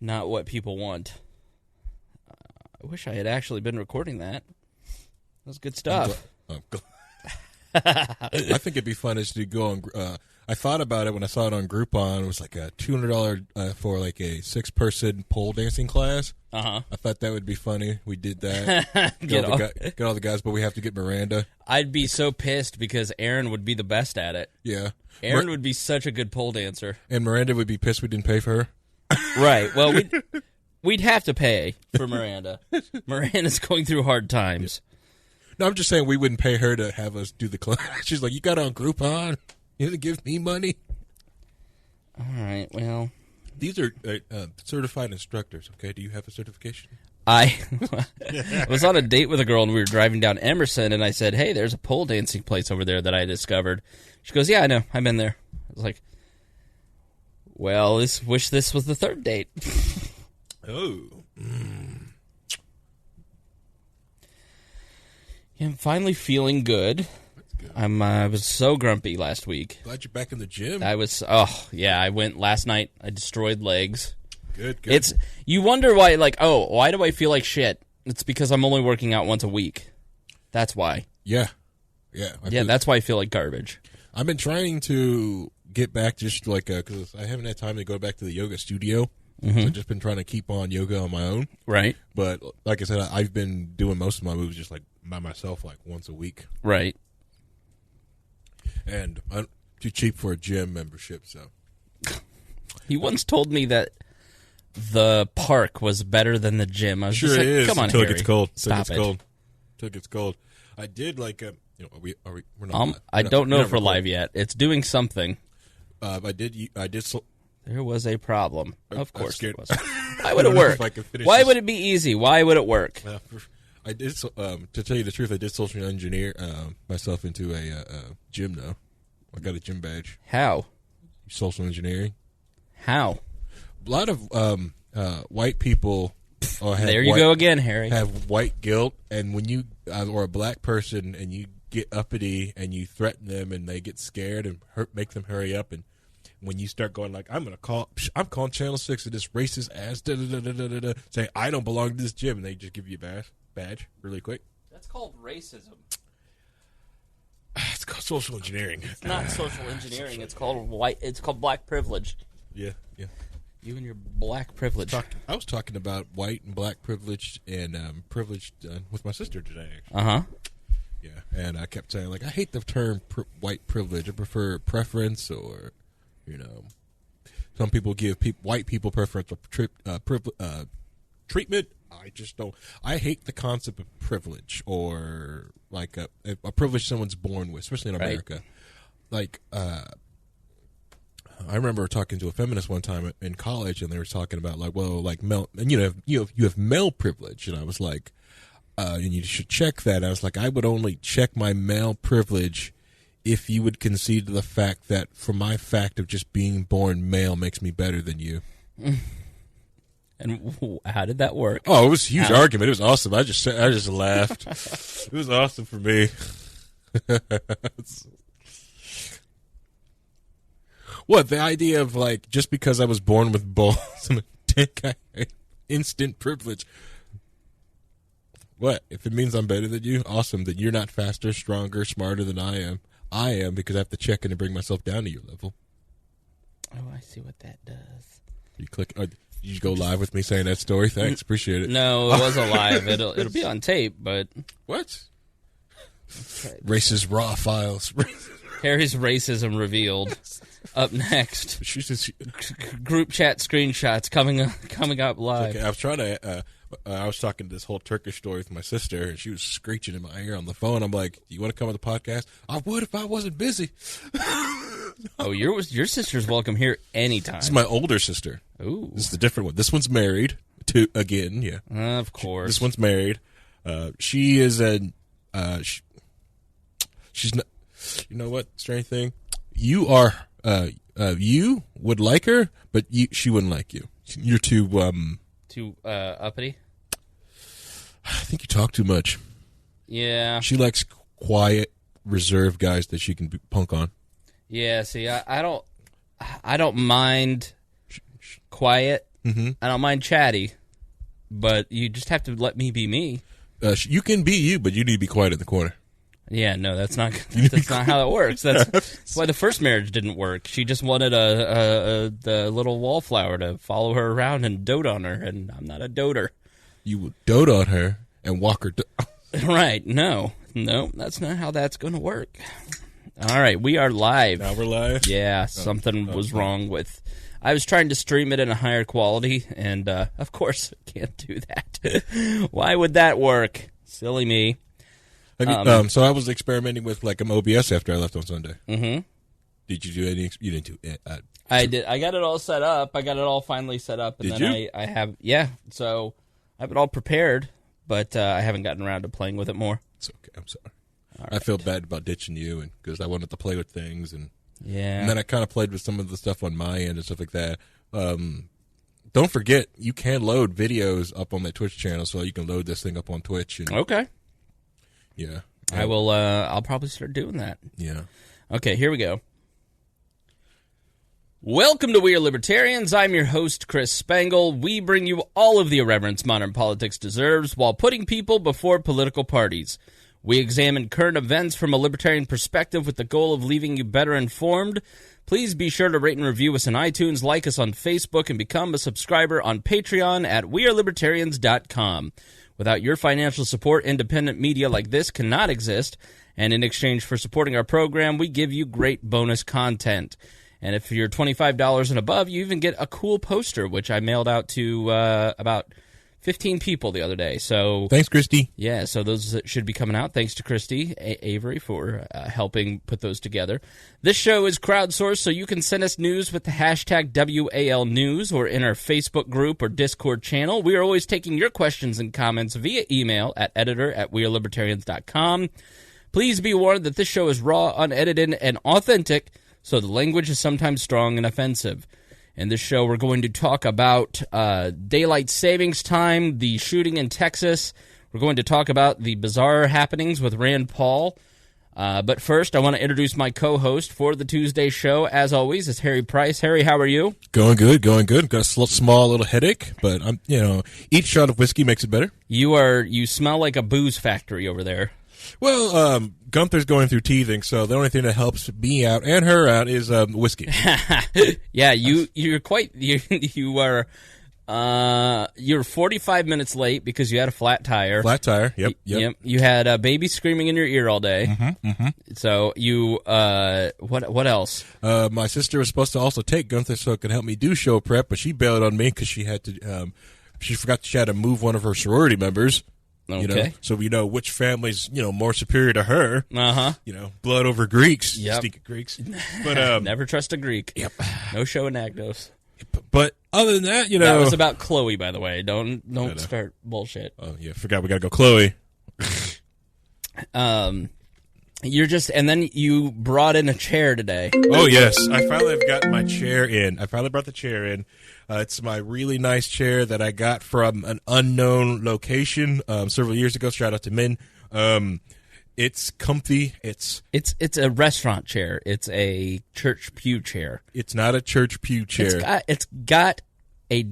not what people want. I wish I had actually been recording that. That was good stuff. I think it'd be fun is to go on. I thought about it when I saw it on Groupon. It was like a $200 for like a 6-person pole dancing class. Uh-huh. I thought that would be funny. We did that. Get all the guys, but we have to get Miranda. I'd be so pissed because Aaron would be the best at it. Yeah. Aaron would be such a good pole dancer. And Miranda would be pissed we didn't pay for her. Right. Well, we'd have to pay for Miranda. Miranda's going through hard times. No, I'm just saying we wouldn't pay her to have us do the class. She's like, you got on Groupon. You didn't give me money. All right, well. These are certified instructors, okay? Do you have a certification? I was on a date with a girl, and we were driving down Emerson, and I said, hey, there's a pole dancing place over there that I discovered. She goes, yeah, I know. I've been there. I was like, well, wish this was the third date. Oh. Yeah, I'm finally feeling good. I was so grumpy last week. Glad you're back in the gym. I went last night. I destroyed legs. Good. You wonder why, why do I feel like shit? It's because I'm only working out once a week. That's why. Yeah. That's why I feel like garbage. I've been trying to get back just because I haven't had time to go back to the yoga studio. Mm-hmm. So I've just been trying to keep on yoga on my own. Right. But like I said, I've been doing most of my moves just by myself once a week. Right. And I'm too cheap for a gym membership, so. He once told me that the park was better than the gym. I was sure just like, it is. Come on, until Harry. It gets cold. Stop it. Until it gets cold. I did are we? We're not. I don't know if we're live yet. It's doing something. I did. There was a problem. Of course there was. Why would it work? Why would it be easy? Why would it work? I did. To tell you the truth, I did social engineer myself into a gym. Now I got a gym badge. How? Social engineering. How? A lot of white people. There you go again, Harry. Have white guilt, and when you or a black person and you get uppity and you threaten them, and they get scared and make them hurry up, and when you start going I'm calling Channel 6 of this racist ass, saying I don't belong to this gym, and they just give you a badge really quick. That's called racism. It's called social engineering. It's not social engineering. It's called black privilege. Yeah. You and your black privilege. I was talking about white and black privilege and privilege with my sister today. Uh-huh. Yeah, and I kept saying, I hate the term white privilege. I prefer preference or, some people give white people preferential treatment. I just don't. I hate the concept of privilege or a privilege someone's born with, especially in America. Right. I remember talking to a feminist one time in college, and they were talking about male, and you have male privilege, and I was like, and you should check that. I was like, I would only check my male privilege if you would concede to the fact that for my fact of just being born male makes me better than you. And how did that work? Oh, it was a huge argument. It was awesome. I just laughed. It was awesome for me. What, the idea of just because I was born with balls and a dick, I instant privilege. What? If it means I'm better than you, awesome. Then you're not faster, stronger, smarter than I am. I am because I have to check in and bring myself down to your level. Oh, I see what that does. You click. You go live with me saying that story. Thanks, appreciate it. No, it wasn't live. It'll be on tape, but what? Racist raw files. Harry's racism revealed. Up next, group chat screenshots coming up live. Okay, I was trying to. I was talking this whole Turkish story with my sister, and she was screeching in my ear on the phone. I'm like, "Do you want to come on the podcast?" I would if I wasn't busy. Oh, your sister's welcome here anytime. This is my older sister. Ooh, this is the different one. This one's married to again. Yeah, of course. This one's married. She is she's not. You know what? Strange thing. You are. You would like her, but she wouldn't like you. You're too uppity. I think you talk too much. Yeah. She likes quiet, reserved guys that she can punk on. Yeah. See, I don't mind quiet. I don't mind chatty, but you just have to let me be me. You can be you, but you need to be quiet in the corner. Yeah, no, that's not how it works. That's why the first marriage didn't work. She just wanted the little wallflower to follow her around and dote on her, and I'm not a doter. You would dote on her and walk her Right, no, that's not how that's going to work. All right, we are live. Now we're live? Yeah, something was wrong with... I was trying to stream it in a higher quality, and of course, I can't do that. Why would that work? Silly me. So I was experimenting with like an OBS after I left on Sunday. Mm-hmm. Did you do any? You didn't do it. I did. I got it all set up. I got it all finally set up, and did then you? I have So I have it all prepared, but I haven't gotten around to playing with it more. It's okay. I'm sorry. I feel bad about ditching you, and because I wanted to play with things, and then I kind of played with some of the stuff on my end and stuff like that. Don't forget, you can load videos up on that Twitch channel, so you can load this thing up on Twitch. And, okay. Yeah. I will. I'll probably start doing that. Yeah. Okay, here we go. Welcome to We Are Libertarians. I'm your host, Chris Spangle. We bring you all of the irreverence modern politics deserves while putting people before political parties. We examine current events from a libertarian perspective with the goal of leaving you better informed. Please be sure to rate and review us on iTunes, like us on Facebook, and become a subscriber on Patreon at wearelibertarians.com. Without your financial support, independent media like this cannot exist, and in exchange for supporting our program, we give you great bonus content. And if you're $25 and above, you even get a cool poster, which I mailed out to about 15 people the other day. So thanks, Christy. Yeah, so those should be coming out. Thanks to Christy Avery for helping put those together. This show is crowdsourced, so you can send us news with the hashtag WALNews or in our Facebook group or Discord channel. We are always taking your questions and comments via email at editor@wearelibertarians.com. Please be warned that this show is raw, unedited, and authentic, so the language is sometimes strong and offensive. In this show, we're going to talk about daylight savings time, the shooting in Texas. We're going to talk about the bizarre happenings with Rand Paul. But first, I want to introduce my co-host for the Tuesday show. As always, it's Harry Price. Harry, how are you? Going good. Got a small little headache, but each shot of whiskey makes it better. You smell like a booze factory over there. Well, Gunther's going through teething, so the only thing that helps me out and her out is whiskey. Yeah, you're 45 minutes late because you had a flat tire. Flat tire. Yep. You had a baby screaming in your ear all day. Mm-hmm. So you what else? My sister was supposed to also take Gunther so it could help me do show prep, but she bailed on me because she had to. She forgot she had to move one of her sorority members. Okay. So we know which family's, more superior to her. Uh-huh. Blood over Greeks. Yep. Stinking Greeks. But never trust a Greek. Yep. No show Anagnos. But other than that, That was about Chloe, by the way. Don't start bullshit. Oh yeah, forgot we gotta go Chloe. And then you brought in a chair today. Oh yes, I finally have gotten my chair in. I finally brought the chair in. It's my really nice chair that I got from an unknown location several years ago. Shout out to Min. It's comfy. It's a restaurant chair. It's a church pew chair. It's not a church pew chair. It's got a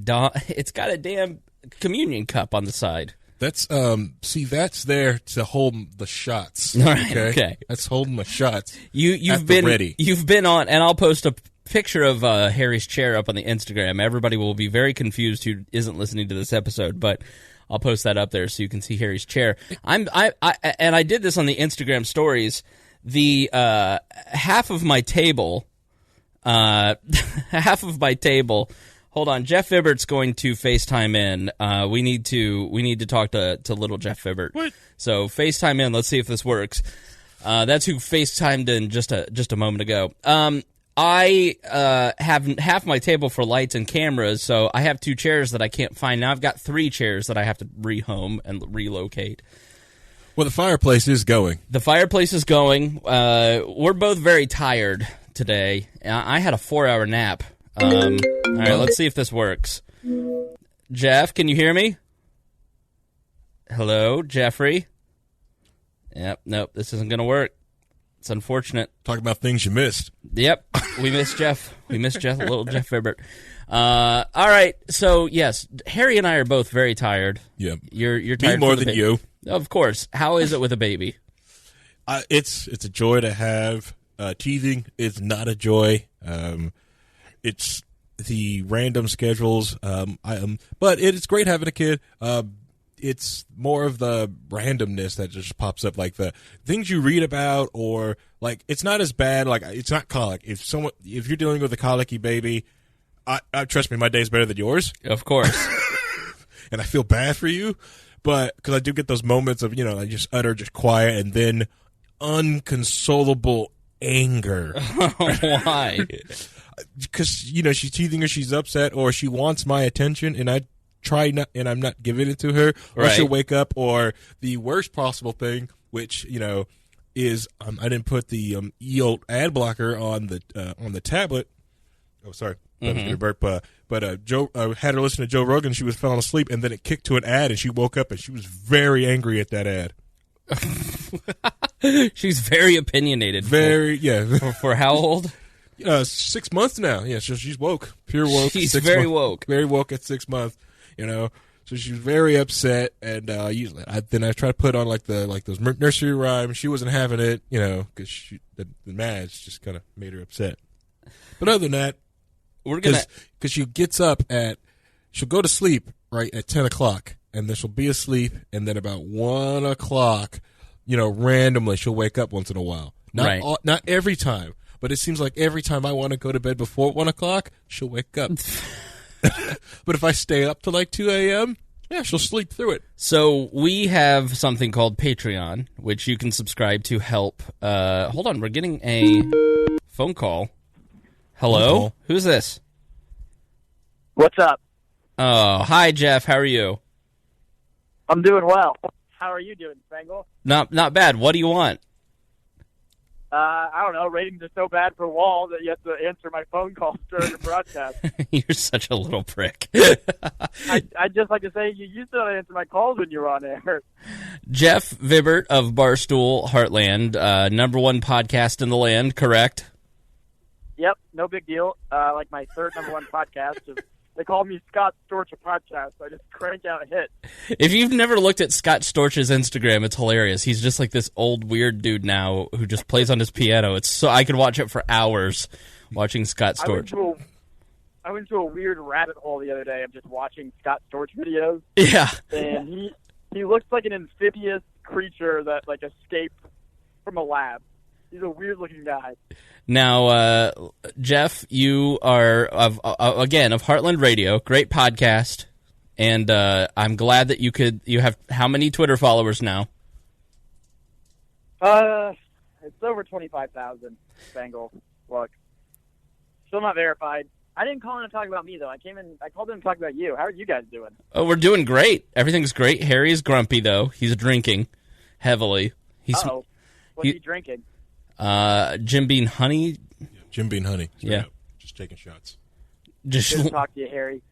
damn communion cup on the side. That's that's there to hold the shots. All right, okay. That's holding the shots. You've been on, and I'll post a picture of Harry's chair up on the Instagram. Everybody will be very confused who isn't listening to this episode, but I'll post that up there so you can see Harry's chair. I did this on the Instagram stories. The half of my table. Hold on, Jeff Ibbert's going to FaceTime in. We need to talk to little Jeff Ibbert. What? So FaceTime in. Let's see if this works. That's who FaceTimed in just a moment ago. I have half my table for lights and cameras, so I have 2 chairs that I can't find. Now I've got 3 chairs that I have to rehome and relocate. Well, the fireplace is going. The fireplace is going. We're both very tired today. I had a 4-hour nap. All right, let's see if this works. Jeff, can you hear me? Hello, Jeffrey? Yep, nope, this isn't going to work. It's unfortunate. Talk about things you missed. Yep, we missed Jeff. We missed Jeff, little Jeff Vibert. All right, so yes, Harry and I are both very tired. Yeah, you're tired. Me more than you. Of course. How is it with a baby? It's a joy to have. Teething is not a joy. It's the random schedules. But it's great having a kid. It's more of the randomness that just pops up, like the things you read about, or like it's not as bad. Like it's not colic. If you're dealing with a colicky baby, I trust me, my day's better than yours. Of course. And I feel bad for you, but because I do get those moments of I just just quiet and then unconsolable anger. Why? Because she's teething or she's upset or she wants my attention, and I try not, and I'm not giving it to her, or she'll wake up, or the worst possible thing, which is I didn't put the EOLT ad blocker on the tablet. Oh, sorry, that was gonna burp. But Joe had her listen to Joe Rogan. She was falling asleep, and then it kicked to an ad, and she woke up, and she was very angry at that ad. She's very opinionated. For how old? 6 months now. Yeah, so she's woke, pure woke. She's very woke, very woke at 6 months. So she was very upset, and then I tried to put on like those nursery rhymes. She wasn't having it, because the Mads just kind of made her upset. But other than that, because she gets up she'll go to sleep right at 10 o'clock, and then she'll be asleep, and then about 1 o'clock, randomly she'll wake up once in a while. Not every time, but it seems like every time I want to go to bed before 1 o'clock, she'll wake up. But if I stay up to like 2 a.m., yeah, she'll sleep through it. So we have something called Patreon, which you can subscribe to help. Hold on, we're getting a phone call. Hello? Who's this? What's up? Oh, hi, Jeff. How are you? I'm doing well. How are you doing, Spangle? Not bad. What do you want? I don't know. Ratings are so bad for Wall that you have to answer my phone calls during the broadcast. You're such a little prick. I'd just like to say you used to answer my calls when you were on air. Jeff Vibert of Barstool Heartland, #1 podcast in the land, correct? Yep, no big deal. Like my third #1 podcast. They call me Scott Storch a podcast, so I just crank out a hit. If you've never looked at Scott Storch's Instagram, it's hilarious. He's just like this old weird dude now who just plays on his piano. It's so I could watch it for hours, watching Scott Storch. I went to a weird rabbit hole the other day of just watching Scott Storch videos. Yeah. And he looks like an amphibious creature that like escaped from a lab. He's a weird-looking guy. Now, Jeff, you are, of Heartland Radio, great podcast, and I'm glad that you have how many Twitter followers now? It's over 25,000, Spangle. Look, still not verified. I didn't call in to talk about me, though. I called in to talk about you. How are you guys doing? Oh, we're doing great. Everything's great. Harry's grumpy, though. He's drinking heavily. Uh-oh. What's he drinking? Jim Beam honey. Yeah, Jim Beam honey. Yeah. Just taking shots. Good to talk to you, Harry.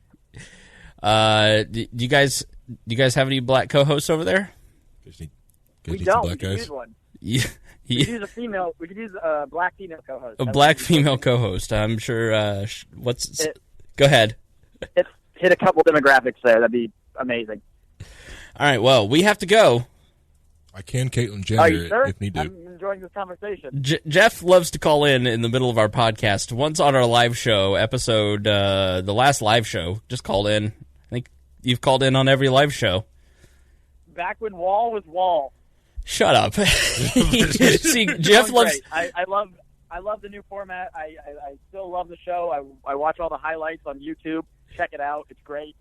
Do you guys have any black co-hosts over there? We don't. We could use one. Yeah. We could use a female. We could use a black female co-host. A black female co-host. I'm sure. Go ahead. Hit a couple demographics there. That'd be amazing. All right. Well, we have to go. I can Caitlyn Jenner sure? if need to. I'm enjoying this conversation. Jeff loves to call in the middle of our podcast. Once on our live show episode, the last live show, just called in. I think you've called in on every live show. Back when Wall was Wall. Shut up. See, Jeff loves. I love the new format. I still love the show. I watch all the highlights on YouTube. Check it out. It's great.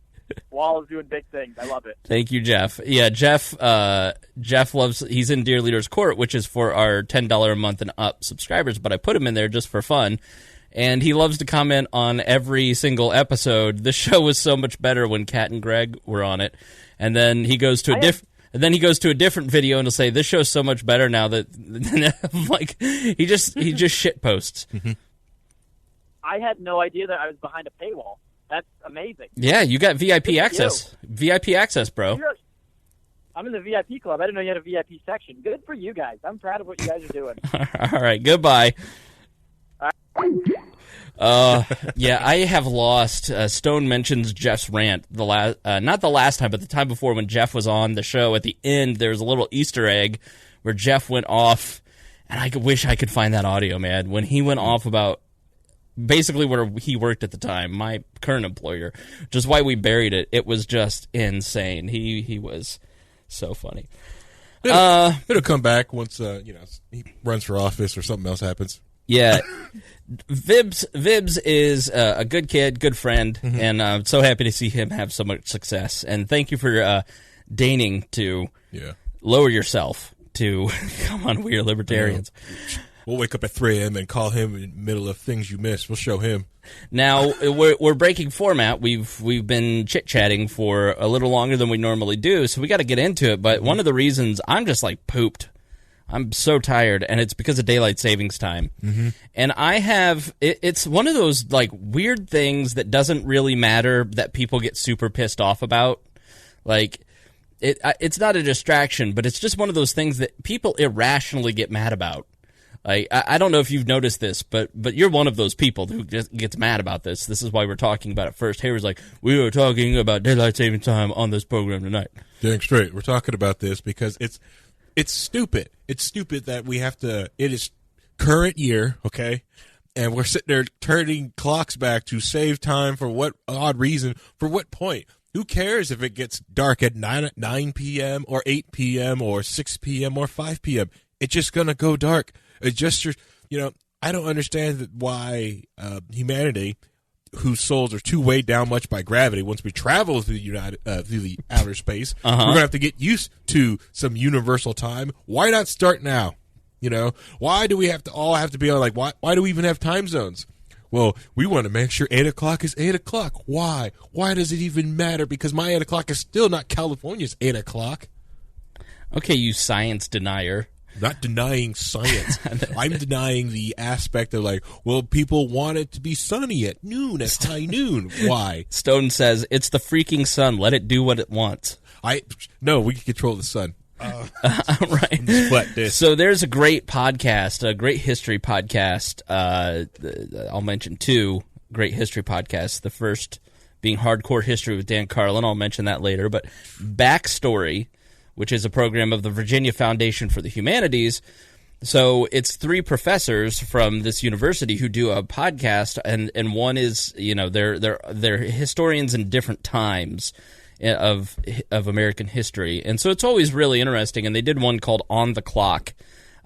Wall is doing big things. I love it. Thank you, Jeff. Yeah, Jeff loves, he's in Dear Leader's Court, which is for our $10 a month and up subscribers, but I put him in there just for fun. And he loves to comment on every single episode. The show was so much better when Kat and Greg were on it. And then he goes to a different video and he'll say, this show's so much better now that like he just shit posts. Mm-hmm. I had no idea that I was behind a paywall. That's amazing. Yeah, you got VIP access. VIP access, bro. I'm in the VIP club. I didn't know you had a VIP section. Good for you guys. I'm proud of what you guys are doing. All right, goodbye. Yeah, I have lost. Stone mentions Jeff's rant not the last time, but the time before when Jeff was on the show. At the end, there was a little Easter egg where Jeff went off, and I wish I could find that audio, man. When he went off about basically where he worked at the time, my current employer, just why we buried it. It was just insane. He was so funny. It'll come back once he runs for office or something else happens. Yeah. Vibs is a good kid, good friend, and I'm so happy to see him have so much success. And thank you for deigning to lower yourself to come on, we are Libertarians. We'll wake up at 3 a.m. and call him in the middle of things you missed. We'll show him. Now, we're breaking format. We've been chit-chatting for a little longer than we normally do, so we got to get into it. But one of the reasons I'm just like pooped, I'm so tired, and it's because of daylight savings time. And I have it's one of those like weird things that doesn't really matter that people get super pissed off about. Like it's not a distraction, but it's just one of those things that people irrationally get mad about. Like, I don't know if you've noticed this, but you're one of those people who just gets mad about this. This is why we're talking about it first. Haywood's like, we were talking about daylight saving time on this program tonight. Dang straight. We're talking about this because it's stupid. It's stupid that we have to. It is current year, okay, and we're sitting there turning clocks back to save time for what odd reason? For what point? Who cares if it gets dark at 9 p.m. or 8 p.m. or 6 p.m. or 5 p.m.? It's just gonna go dark. It's just I don't understand why humanity, whose souls are too weighed down much by gravity, once we travel through the outer space, we're gonna have to get used to some universal time. Why not start now? Why do we have to be on like why do we even have time zones? Well, we want to make sure 8 o'clock is 8 o'clock. Why? Why does it even matter? Because my 8 o'clock is still not California's 8 o'clock. Okay, you science denier. Not denying science. I'm denying the aspect of like, well, people want it to be sunny at noon, at high noon. Why? Stone says, it's the freaking sun. Let it do what it wants. No, we can control the sun. Right. So there's a great podcast, a great history podcast. I'll mention 2 great history podcasts. The first being Hardcore History with Dan Carlin. I'll mention that later. But Backstory, which is a program of the Virginia Foundation for the Humanities. So it's 3 professors from this university who do a podcast, and one is, they're historians in different times of American history. And so it's always really interesting, and they did one called On the Clock.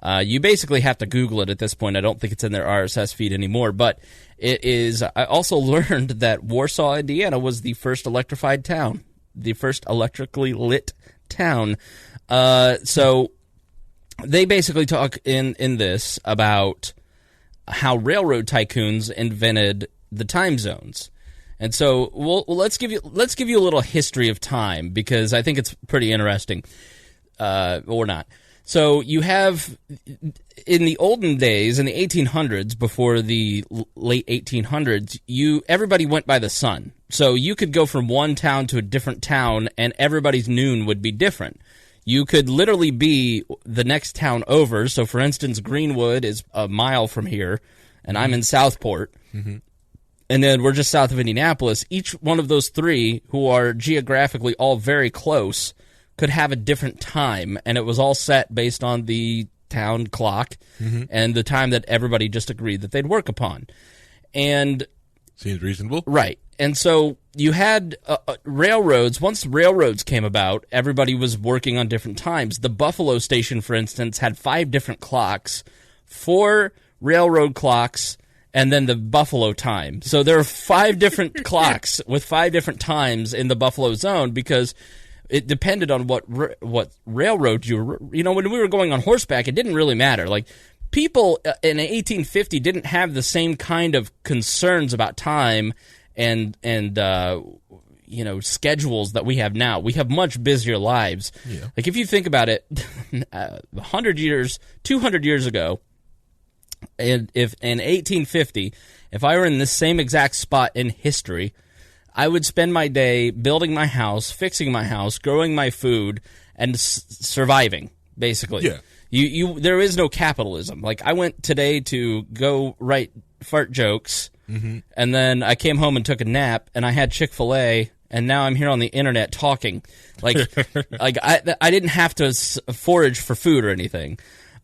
You basically have to Google it at this point. I don't think it's in their RSS feed anymore, but it is. I also learned that Warsaw, Indiana was the first electrified town, the first electrically lit town. So they basically talk in this about how railroad tycoons invented the time zones. And so let's give you a little history of time, because I think it's pretty interesting, or not. So you have, in the olden days, in the 1800s, before the late 1800s, everybody went by the sun. So you could go from one town to a different town, and everybody's noon would be different. You could literally be the next town over. So, for instance, Greenwood is a mile from here, and I'm in Southport. And then we're just south of Indianapolis. Each one of those 3, who are geographically all very close, could have a different time, and it was all set based on the town clock and the time that everybody just agreed that they'd work upon. And seems reasonable. Right. And so you had railroads. Once railroads came about, everybody was working on different times. The Buffalo station, for instance, had 5 different clocks, 4 railroad clocks, and then the Buffalo time. So there are 5 different clocks with 5 different times in the Buffalo zone, because it depended on what railroad you were. When we were going on horseback, it didn't really matter. Like, people in 1850 didn't have the same kind of concerns about time and schedules that we have now. We have much busier lives. Yeah. Like, if you think about it, 200 years ago, and if in 1850, if I were in this same exact spot in history, I would spend my day building my house, fixing my house, growing my food, and surviving, basically. Yeah. There is no capitalism. Like, I went today to go write fart jokes, and then I came home and took a nap, and I had Chick-fil-A, and now I'm here on the internet talking. Like, I didn't have to forage for food or anything.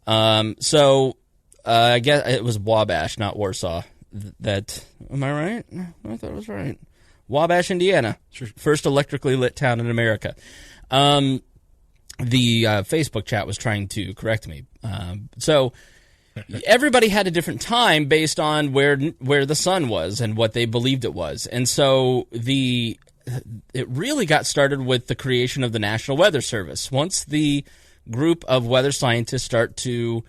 So I guess it was Wabash, not Warsaw. Am I right? I thought it was right. Wabash, Indiana. Sure. First electrically lit town in America. The Facebook chat was trying to correct me. So everybody had a different time based on where the sun was and what they believed it was. And so it really got started with the creation of the National Weather Service. Once the group of weather scientists start to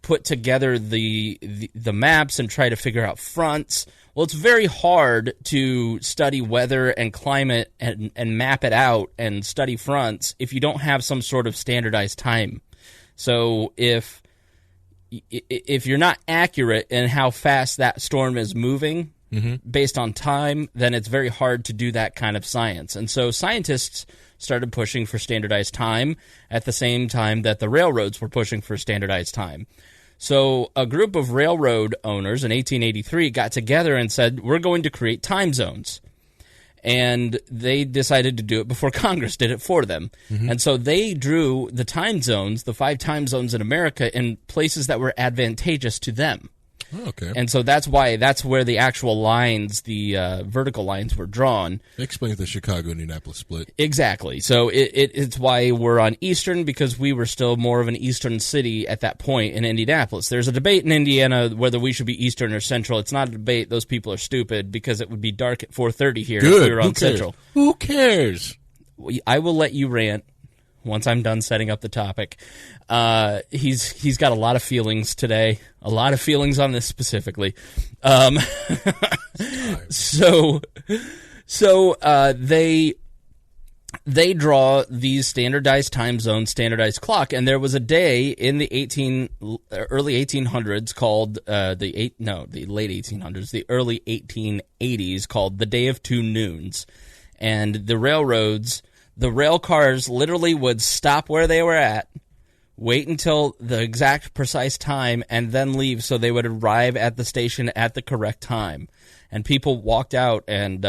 put together the maps and try to figure out fronts, well, it's very hard to study weather and climate and map it out and study fronts if you don't have some sort of standardized time. So if you're not accurate in how fast that storm is moving based on time, then it's very hard to do that kind of science. And so scientists started pushing for standardized time at the same time that the railroads were pushing for standardized time. So a group of railroad owners in 1883 got together and said, we're going to create time zones. And they decided to do it before Congress did it for them. And so they drew the time zones, the 5 time zones in America, in places that were advantageous to them. Oh, okay. And so that's where the actual lines, the vertical lines, were drawn. Explains the Chicago-Indianapolis split. Exactly. So it's why we're on Eastern, because we were still more of an Eastern city at that point in Indianapolis. There's a debate in Indiana whether we should be Eastern or Central. It's not a debate. Those people are stupid because it would be dark at 4:30 here if we were on Central. Who cares? I will let you rant once I'm done setting up the topic. He's got a lot of feelings today, a lot of feelings on this specifically. So they draw these standardized time zones, standardized clock, and there was a day in the early 1800s called the late 1800s, the early 1880s, called the Day of Two Noons, and the railroads. The rail cars literally would stop where they were at, wait until the exact precise time, and then leave so they would arrive at the station at the correct time. And people walked out, and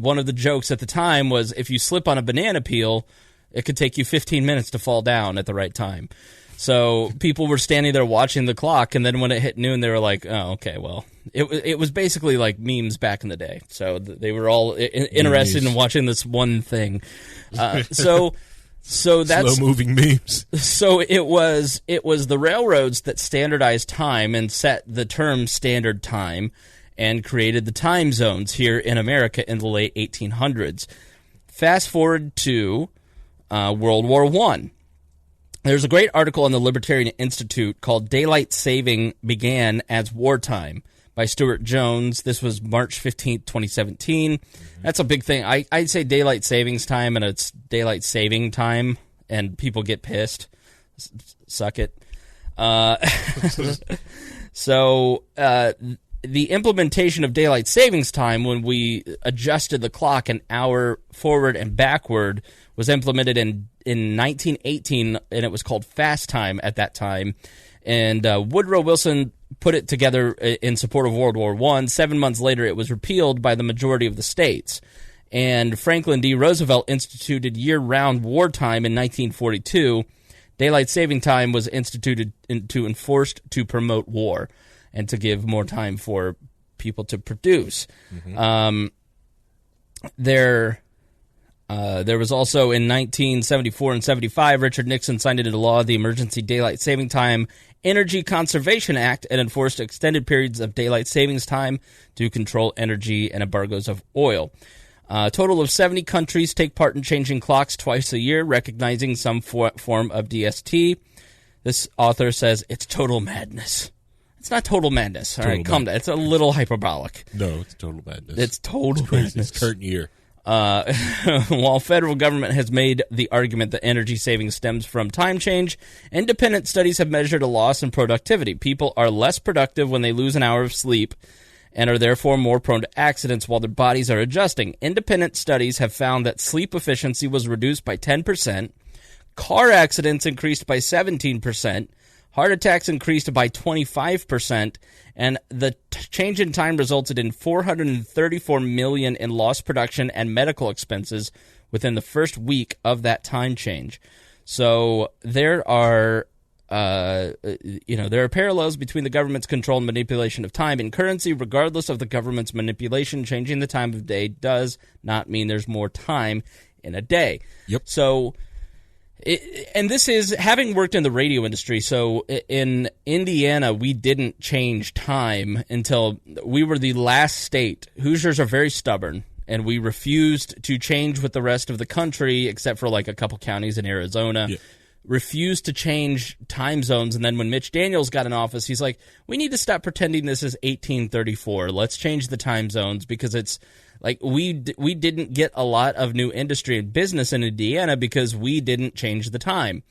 one of the jokes at the time was if you slip on a banana peel, it could take you 15 minutes to fall down at the right time. So people were standing there watching the clock, and then when it hit noon, they were like, oh, okay, well. It was basically like memes back in the day. So they were all interested in watching this one thing. So that's slow-moving memes. So it was the railroads that standardized time and set the term standard time and created the time zones here in America in the late 1800s. Fast forward to World War I. There's a great article on the Libertarian Institute called Daylight Saving Began as Wartime by Stuart Jones. This was March 15th, 2017. That's a big thing. I'd say daylight savings time, and it's daylight saving time, and people get pissed. Suck it. So the implementation of daylight savings time, when we adjusted the clock an hour forward and backward, was implemented in 1918, and it was called fast time at that time. And Woodrow Wilson put it together in support of World War I. 7 months later, it was repealed by the majority of the states. And Franklin D. Roosevelt instituted year-round wartime in 1942. Daylight saving time was instituted enforced to promote war and to give more time for people to produce. There was also in 1974 and 75, Richard Nixon signed into law the Emergency Daylight Saving Time Energy Conservation Act and enforced extended periods of daylight savings time to control energy and embargoes of oil. A total of 70 countries take part in changing clocks twice a year, recognizing some form of DST. This author says it's total madness. It's not total madness. All right, calm down. It's a little hyperbolic. No, it's total madness. It's total madness. It's current year. While federal government has made the argument that energy savings stems from time change, independent studies have measured a loss in productivity. People are less productive when they lose an hour of sleep, and are therefore more prone to accidents while their bodies are adjusting. Independent studies have found that sleep efficiency was reduced by 10%, car accidents increased by 17%, heart attacks increased by 25%, and the change in time resulted in $434 million in lost production and medical expenses within the first week of that time change. So there are there are parallels between the government's control and manipulation of time and currency. Regardless of the government's manipulation, changing the time of day does not mean there's more time in a day. Yep. So, and this is, having worked in the radio industry, so in Indiana, we didn't change time until we were the last state. Hoosiers are very stubborn, and we refused to change with the rest of the country, except for like a couple counties in Arizona. Yeah. Refused to change time zones, and then when Mitch Daniels got in office, he's like, we need to stop pretending this is 1834. Let's change the time zones, because it's like we didn't get a lot of new industry and business in Indiana because we didn't change the time.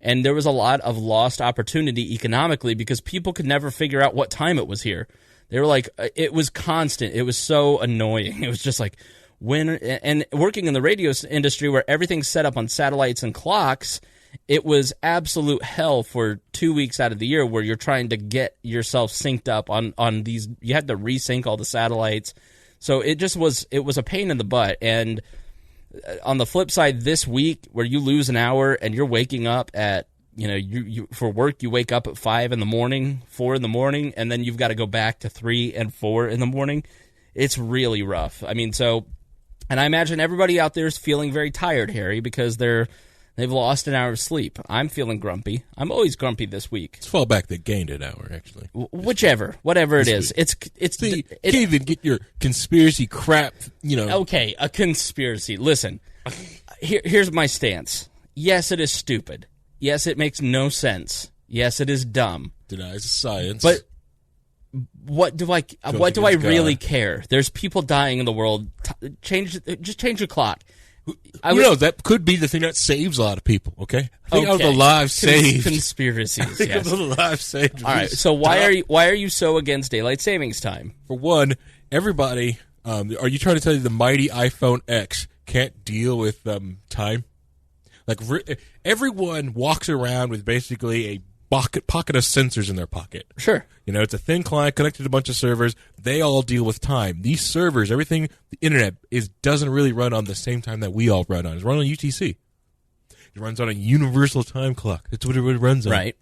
And there was a lot of lost opportunity economically because people could never figure out what time it was here. They were like, it was constant. It was so annoying. It was just like, and working in the radio industry where everything's set up on satellites and clocks, it was absolute hell for 2 weeks out of the year where you're trying to get yourself synced up on these. You had to resync all the satellites. So it was a pain in the butt. And on the flip side, this week where you lose an hour and you're waking up at, you for work, you wake up at 5 in the morning, 4 in the morning, and then you've got to go back to 3 and 4 in the morning. It's really rough. I mean, and I imagine everybody out there is feeling very tired, Harry, because they've lost an hour of sleep. I'm feeling grumpy. I'm always grumpy this week. Let's fall back. They gained an hour, actually. Whatever it is. You can't even get your conspiracy crap, Okay, a conspiracy. Listen, here's my stance. Yes, it is stupid. Yes, it makes no sense. Yes, it is dumb. Denies science. But what do I really care? There's people dying in the world. Just change your clock. That could be the thing that saves a lot of people, okay? Think of the lives saved. Conspiracies, Think yes. of the lives saved. All right, so why are you so against daylight savings time? For one, everybody, are you trying to tell me the mighty iPhone X can't deal with time? Like, everyone walks around with basically a pocket of sensors in their pocket. Sure. It's a thin client connected to a bunch of servers. They all deal with time. These servers, everything, the internet doesn't really run on the same time that we all run on. It's run on UTC. It runs on a universal time clock. That's what it runs on. Right.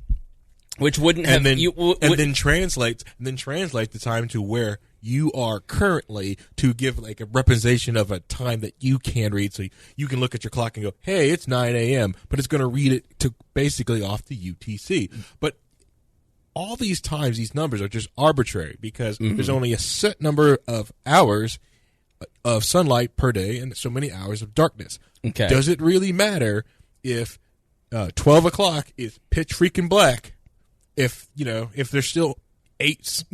Which wouldn't have... then translates the time to where you are currently to give like a representation of a time that you can read. So you can look at your clock and go, hey, it's 9 a.m., but it's going to read it to basically off the UTC. But all these times, these numbers are just arbitrary because there's only a set number of hours of sunlight per day and so many hours of darkness. Okay. Does it really matter if 12 o'clock is pitch freaking black if there's still 8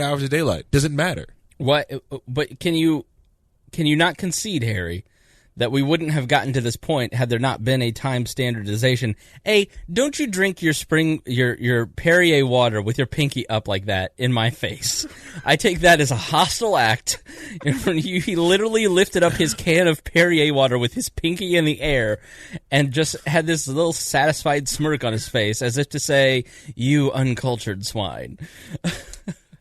hours of daylight? Doesn't matter. What? But can you not concede, Harry, that we wouldn't have gotten to this point had there not been a time standardization? Don't you drink your Perrier water with your pinky up like that in my face? I take that as a hostile act. He literally lifted up his can of Perrier water with his pinky in the air and just had this little satisfied smirk on his face as if to say, you uncultured swine.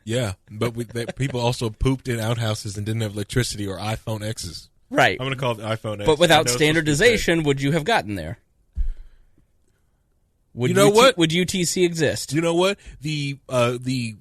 Yeah, but people also pooped in outhouses and didn't have electricity or iPhone X's. Right. I'm going to call it the iPhone X. But without standardization, would you have gotten there? Would Would UTC exist? You know what? The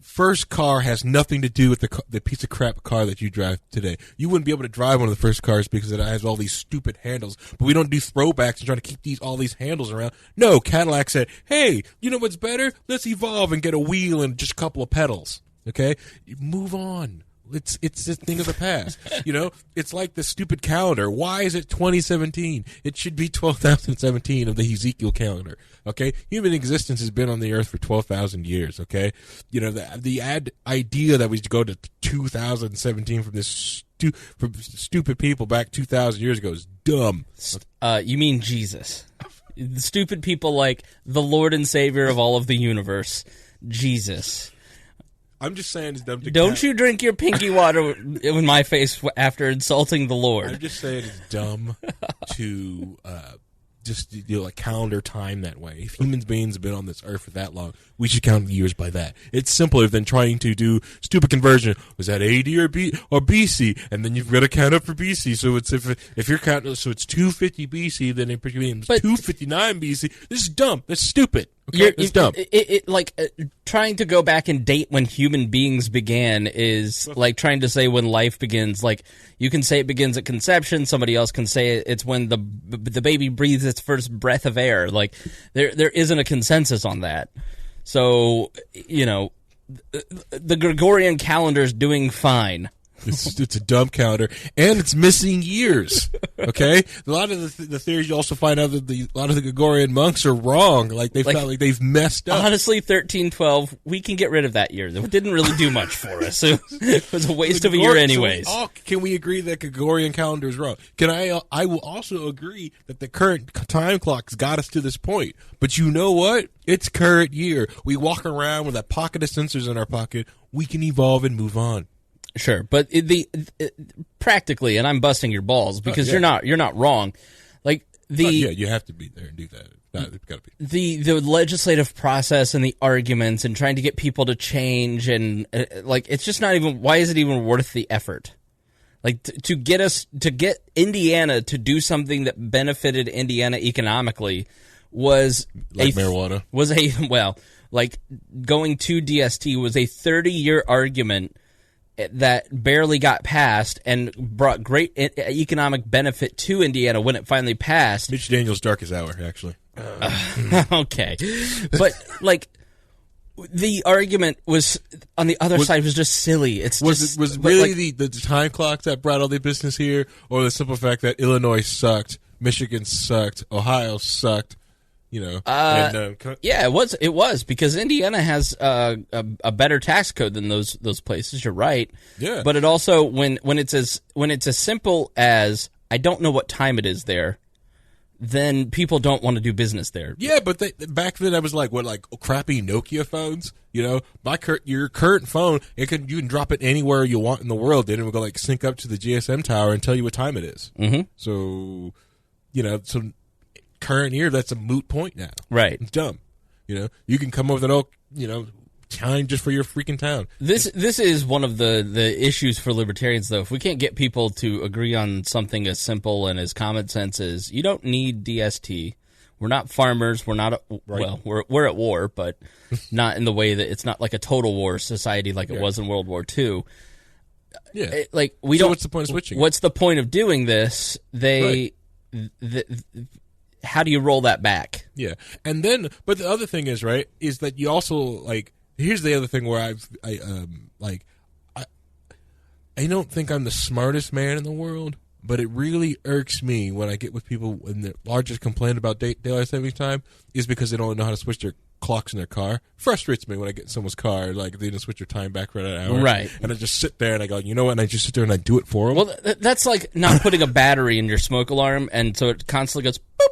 first car has nothing to do with the piece of crap car that you drive today. You wouldn't be able to drive one of the first cars because it has all these stupid handles. But we don't do throwbacks and try to keep all these handles around. No, Cadillac said, hey, you know what's better? Let's evolve and get a wheel and just a couple of pedals. Okay? Move on. It's a thing of the past. It's like the stupid calendar. Why is it 2017? It should be 12,017 of the Ezekiel calendar. Okay? Human existence has been on the earth for 12,000 years. Okay? The idea that we should go to 2017 from from stupid people back 2,000 years ago is dumb. You mean Jesus. The stupid people like the Lord and Savior of all of the universe. Jesus. I'm just saying it's dumb to Don't you drink your pinky water in my face after insulting the Lord. I'm just saying it's dumb to just like calendar time that way. If human beings have been on this earth for that long, we should count the years by that. It's simpler than trying to do stupid conversion. Was that AD or BC? And then you've got to count up for BC. So it's if you're counting, so it's 250 BC, then it becomes 259 BC. This is dumb. That's stupid. Okay? It's dumb. Trying to go back and date when human beings began is like trying to say when life begins. Like, you can say it begins at conception. Somebody else can say it's when the baby breathes its first breath of air. Like, there isn't a consensus on that. So, the Gregorian calendar is doing fine. It's a dumb calendar, and it's missing years. Okay, a lot of the theories, you also find out that a lot of the Gregorian monks are wrong. Like they felt like they've messed up. Honestly, 1312, we can get rid of that year. It didn't really do much for us. It was a waste of a year, anyways. Can we agree that Gregorian calendar is wrong? I will also agree that the current time clock's got us to this point. But you know what? It's current year. We walk around with that pocket of sensors in our pocket. We can evolve and move on. Sure, but practically, and I'm busting your balls because you're not wrong. Like you have to be there and do that. It's gotta be. The legislative process and the arguments and trying to get people to change and it's just not even. Why is it even worth the effort? Like to get Indiana to do something that benefited Indiana economically was marijuana. Like going to DST was a 30-year argument that barely got passed and brought great economic benefit to Indiana when it finally passed. Mitch Daniels' darkest hour, actually. Okay. But, the argument was, on the other side, was just silly. Was it really the time clock that brought all the business here, or the simple fact that Illinois sucked, Michigan sucked, Ohio sucked? Yeah, it was because Indiana has a better tax code than those places. You're right. Yeah. But it also when it's as simple as I don't know what time it is there, then people don't want to do business there. Yeah, but back then I was like crappy Nokia phones. Your current phone, you can drop it anywhere you want in the world, and it will go sync up to the GSM tower and tell you what time it is. Mm-hmm. So, current year, that's a moot point now. Right. It's dumb. You can come up with an time just for your freaking town. This is one of the issues for libertarians, though. If we can't get people to agree on something as simple and as common sense as you don't need DST. We're not farmers. We're not we're at war, but not in the way that it's not like a total war society like it was in World War II. Yeah. What's the point of switching? What's the point of doing this? How do you roll that back? Yeah. And then, but the other thing is, right, is that you also, here's the other thing where I don't think I'm the smartest man in the world, but it really irks me when I get with people when the largest complaint about daylight savings time is because they don't know how to switch their clocks in their car. Frustrates me when I get in someone's car, they didn't switch their time back for an hour. Right. And I just sit there and I go, you know what, and I just sit there and I do it for them. Well, that's like not putting a battery in your smoke alarm, and so it constantly goes boop.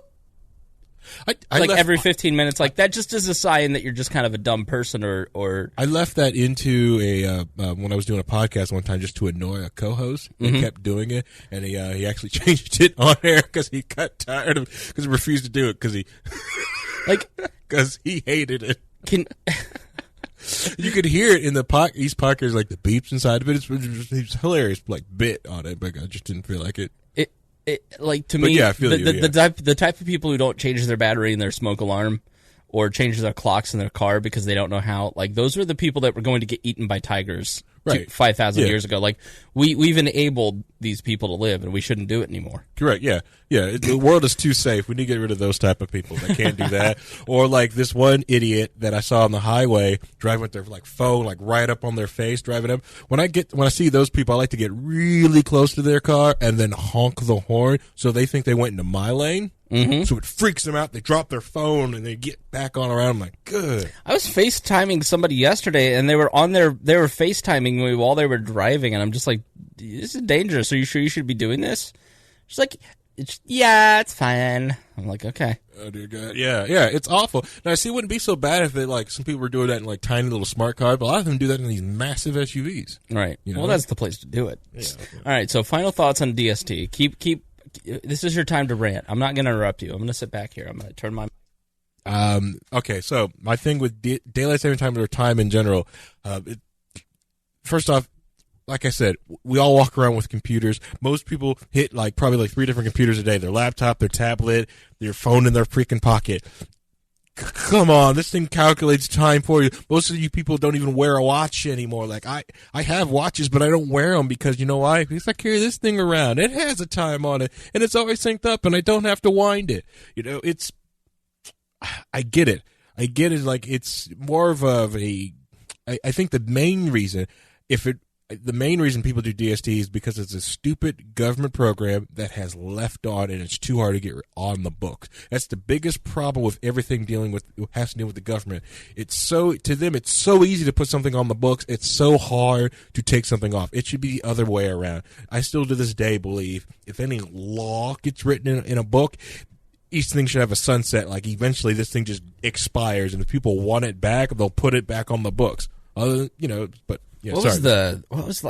Every 15 minutes, that just is a sign that you're just kind of a dumb person, or I left that into when I was doing a podcast one time just to annoy a co-host. He kept doing it, and he actually changed it on air because he got tired of because he refused to do it because he because he hated it. You could hear it in the these podcasts, the beeps inside of it. It's hilarious, bit on it, but I just didn't feel like it. To me, the type of people who don't change their battery in their smoke alarm or change their clocks in their car because they don't know how, those are the people that were going to get eaten by tigers 5,000 years ago. We've enabled these people to live, and we shouldn't do it anymore. Correct. Yeah. The world is too safe. We need to get rid of those type of people that can't do that. Or this one idiot that I saw on the highway driving with their phone right up on their face, driving up. When I see those people, I like to get really close to their car and then honk the horn so they think they went into my lane. Mm-hmm. So it freaks them out. They drop their phone and they get back on around. I'm like, good. I was FaceTiming somebody yesterday, and they were FaceTiming me while they were driving, and I'm just like, this is dangerous. Are you sure you should be doing this? She's like, it's fine. I'm like, okay. Oh dear God, yeah, it's awful. Now, I see, it wouldn't be so bad if like some people were doing that in like tiny little smart cars, but a lot of them do that in these massive SUVs. Right. You know? Well, that's the place to do it. Yeah. All right. So, final thoughts on DST. Keep. This is your time to rant. I'm not going to interrupt you. I'm going to sit back here. I'm going to turn my. Okay. So my thing with daylight saving time or time in general, first off, like I said, we all walk around with computers. Most people hit probably 3 different computers a day: their laptop, their tablet, their phone in their freaking pocket. Come on, this thing calculates time for you. Most of you people don't even wear a watch anymore. Like I have watches, but I don't wear them because you know why? Because I carry this thing around. It has a time on it, and it's always synced up, and I don't have to wind it. You know, I get it. Like, it's more of I think the main reason people do DST is because it's a stupid government program that has left on, and it's too hard to get on the books. That's the biggest problem with everything has to deal with the government. To them, it's so easy to put something on the books. It's so hard to take something off. It should be the other way around. I still to this day believe if any law gets written in a book, each thing should have a sunset. Like, eventually this thing just expires, and if people want it back, they'll put it back on the books. But yeah, what was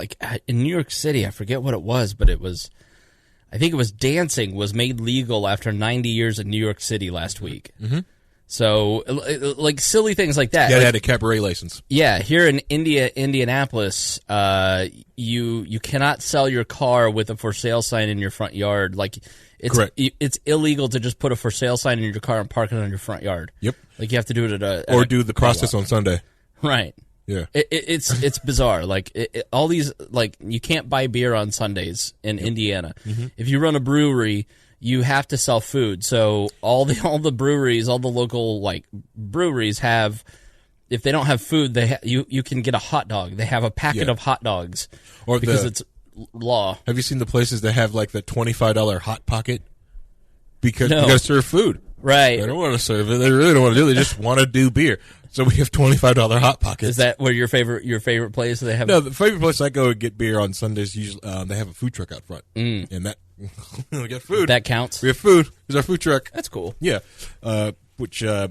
in New York City? I forget what it was, but I think it was dancing was made legal after 90 years in New York City last week. Mm-hmm. So, like, silly things like that. Yeah, they had a cabaret license. Yeah, here in Indianapolis, you cannot sell your car with a for sale sign in your front yard. Like, it's illegal to just put a for sale sign in your car and park it on your front yard. Yep. Like, you have to do it or do the process on Sunday. Right. Yeah, it's bizarre. Like, all these, like, you can't buy beer on Sundays in Indiana. Mm-hmm. If you run a brewery, you have to sell food. So all the breweries, all the local breweries have, if they don't have food, you can get a hot dog. They have a packet of hot dogs, because it's law. Have you seen the places that have the $25 hot pocket? Because you got to serve food. Right. They don't want to serve it. They really don't want to do it. They just want to do beer. So we have $25 hot pockets. Is that where your favorite place they have? No, the favorite place I go to get beer on Sundays, usually they have a food truck out front, and that we got food. That counts. We have food. There's our food truck. That's cool. Yeah, which I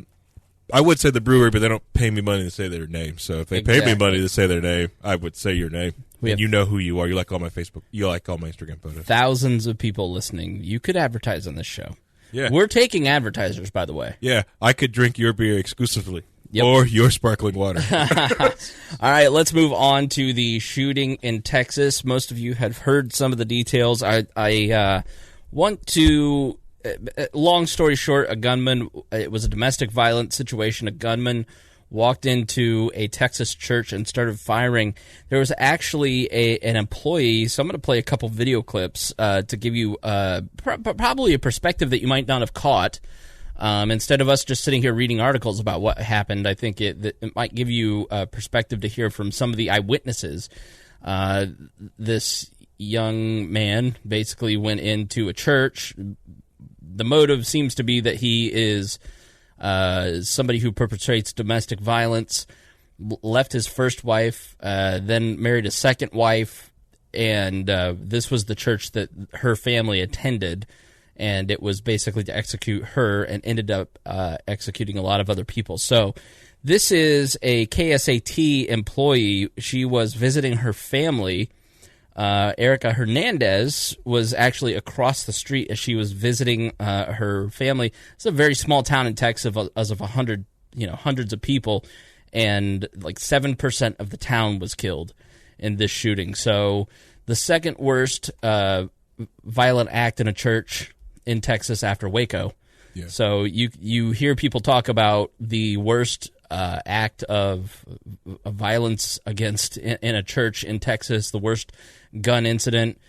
would say the brewery, but they don't pay me money to say their name. So if they pay me money to say their name, I would say your name. And you know who you are. You like all my Facebook. You like all my Instagram photos. Thousands of people listening. You could advertise on this show. Yeah, we're taking advertisers, by the way. Yeah, I could drink your beer exclusively. Yep. Or your sparkling water. All right, let's move on to the shooting in Texas. Most of you have heard some of the details. I want to, long story short, it was a domestic violence situation. A gunman walked into a Texas church and started firing. There was actually an employee, so I'm going to play a couple video clips to give you probably a perspective that you might not have caught. Instead of us just sitting here reading articles about what happened, I think it might give you a perspective to hear from some of the eyewitnesses. This young man basically went into a church. The motive seems to be that he is somebody who perpetrates domestic violence, left his first wife, then married a second wife, and this was the church that her family attended. And it was basically to execute her, and ended up executing a lot of other people. So this is a KSAT employee. She was visiting her family. Erica Hernandez was actually across the street as she was visiting her family. It's a very small town in Texas of 100, hundreds of people, and 7% of the town was killed in this shooting. So the second worst violent act in a church in Texas after Waco. Yeah. So you hear people talk about the worst act of violence against in a church in Texas, the worst gun incident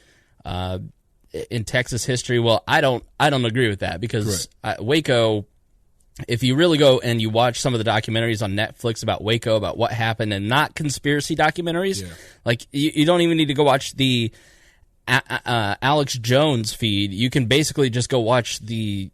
in Texas history. Well, I don't agree with that, because Waco, if you really go and you watch some of the documentaries on Netflix about Waco, about what happened, and not conspiracy documentaries, you don't even need to go watch the Alex Jones feed. You can basically just go watch the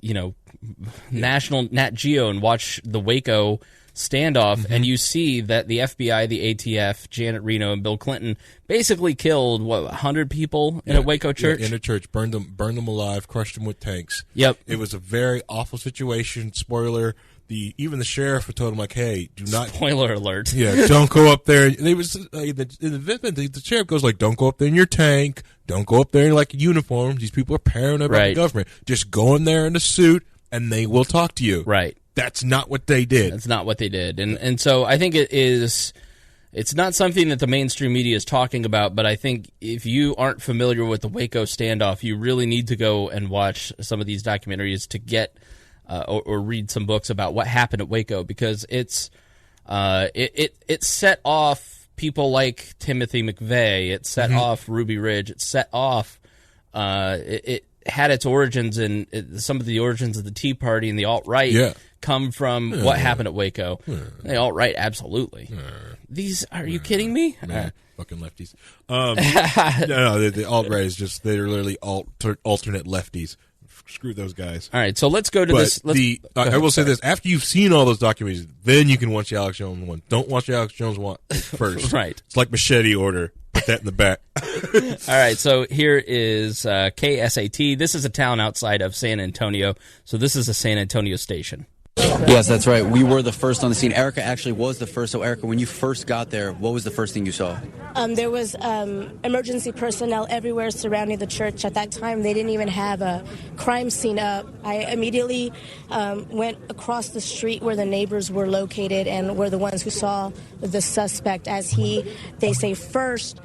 national Nat Geo and watch the Waco standoff, and you see that the FBI, the ATF, Janet Reno, and Bill Clinton basically killed, 100 people in a Waco church? Yeah, in a church, burned them alive, crushed them with tanks. Yep. It was a very awful situation. Spoiler, even the sheriff told him, like, hey, do not... Spoiler alert. Yeah, don't go up there. And it was, in the sheriff goes, like, don't go up there in your tank. Don't go up there in, like, uniforms. These people are paranoid about the government. Just go in there in a suit, and they will talk to you. Right. That's not what they did. That's not what they did. And so I think it's not something that the mainstream media is talking about, but I think if you aren't familiar with the Waco standoff, you really need to go and watch some of these documentaries to get or read some books about what happened at Waco, because it set off people like Timothy McVeigh. It set off Ruby Ridge. It set off it had its origins in some of the origins of the Tea Party and the alt-right come from what happened at Waco. The alt-right, absolutely. Are you kidding me? Fucking lefties. No, the alt-right is just, they're literally alternate lefties. Screw those guys. All right, so let's go to this. I will say this. After you've seen all those documentaries, then you can watch the Alex Jones one. Don't watch the Alex Jones one first. Right. It's like Machete Order. Put that in the back. All right, so here is KSAT. This is a town outside of San Antonio, so this is a San Antonio station. Yes, that's right. We were the first on the scene. Erica actually was the first. So, Erica, when you first got there, what was the first thing you saw? There was emergency personnel everywhere surrounding the church. At that time, they didn't even have a crime scene up. I immediately went across the street where the neighbors were located and were the ones who saw the suspect as they say, first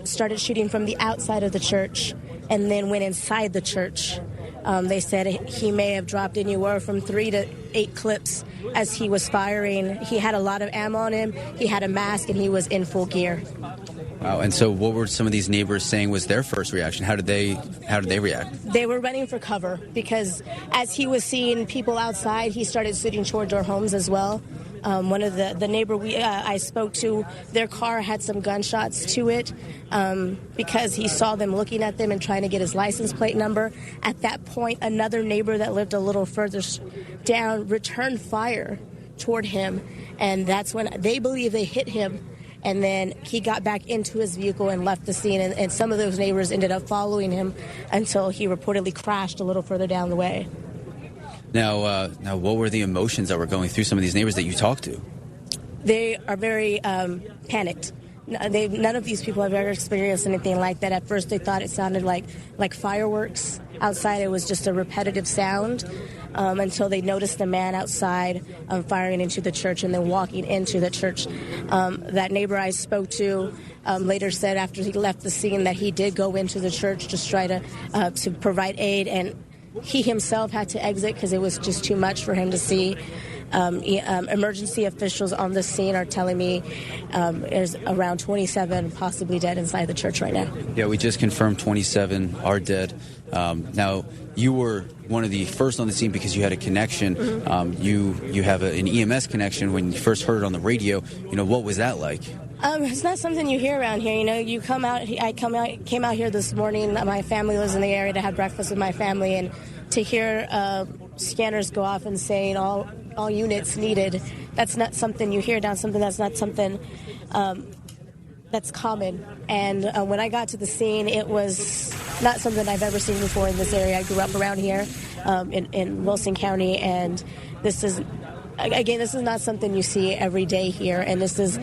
started shooting from the outside of the church and then went inside the church. They said he may have dropped anywhere from 3 to 8 clips as he was firing. He had a lot of ammo on him. He had a mask, and he was in full gear. Wow. And so what were some of these neighbors saying was their first reaction? How did they react? They were running for cover because as he was seeing people outside, he started shooting towards our homes as well. One of the neighbor I spoke to, their car had some gunshots to it because he saw them looking at them and trying to get his license plate number. At that point, another neighbor that lived a little further down returned fire toward him, and that's when they believe they hit him. And then he got back into his vehicle and left the scene, and some of those neighbors ended up following him until he reportedly crashed a little further down the way. Now, what were the emotions that were going through some of these neighbors that you talked to? They are very panicked. None of these people have ever experienced anything like that. At first, they thought it sounded like fireworks outside. It was just a repetitive sound until they noticed the man outside firing into the church and then walking into the church. That neighbor I spoke to later said after he left the scene that he did go into the church to try to provide aid, and he himself had to exit because it was just too much for him to see. Emergency officials on the scene are telling me there's around 27 possibly dead inside the church right now. Yeah, we just confirmed 27 are dead. Now, you were one of the first on the scene because you had a connection. Mm-hmm. You have an EMS connection. When you first heard it on the radio, what was that like? It's not something you hear around here. You come out. Came out here this morning. My family was in the area to have breakfast with my family, and to hear scanners go off and saying all units needed. That's not something you hear down. That's not something that's common. And when I got to the scene, it was not something I've ever seen before in this area. I grew up around here in Wilson County, and this is not something you see every day here. And this is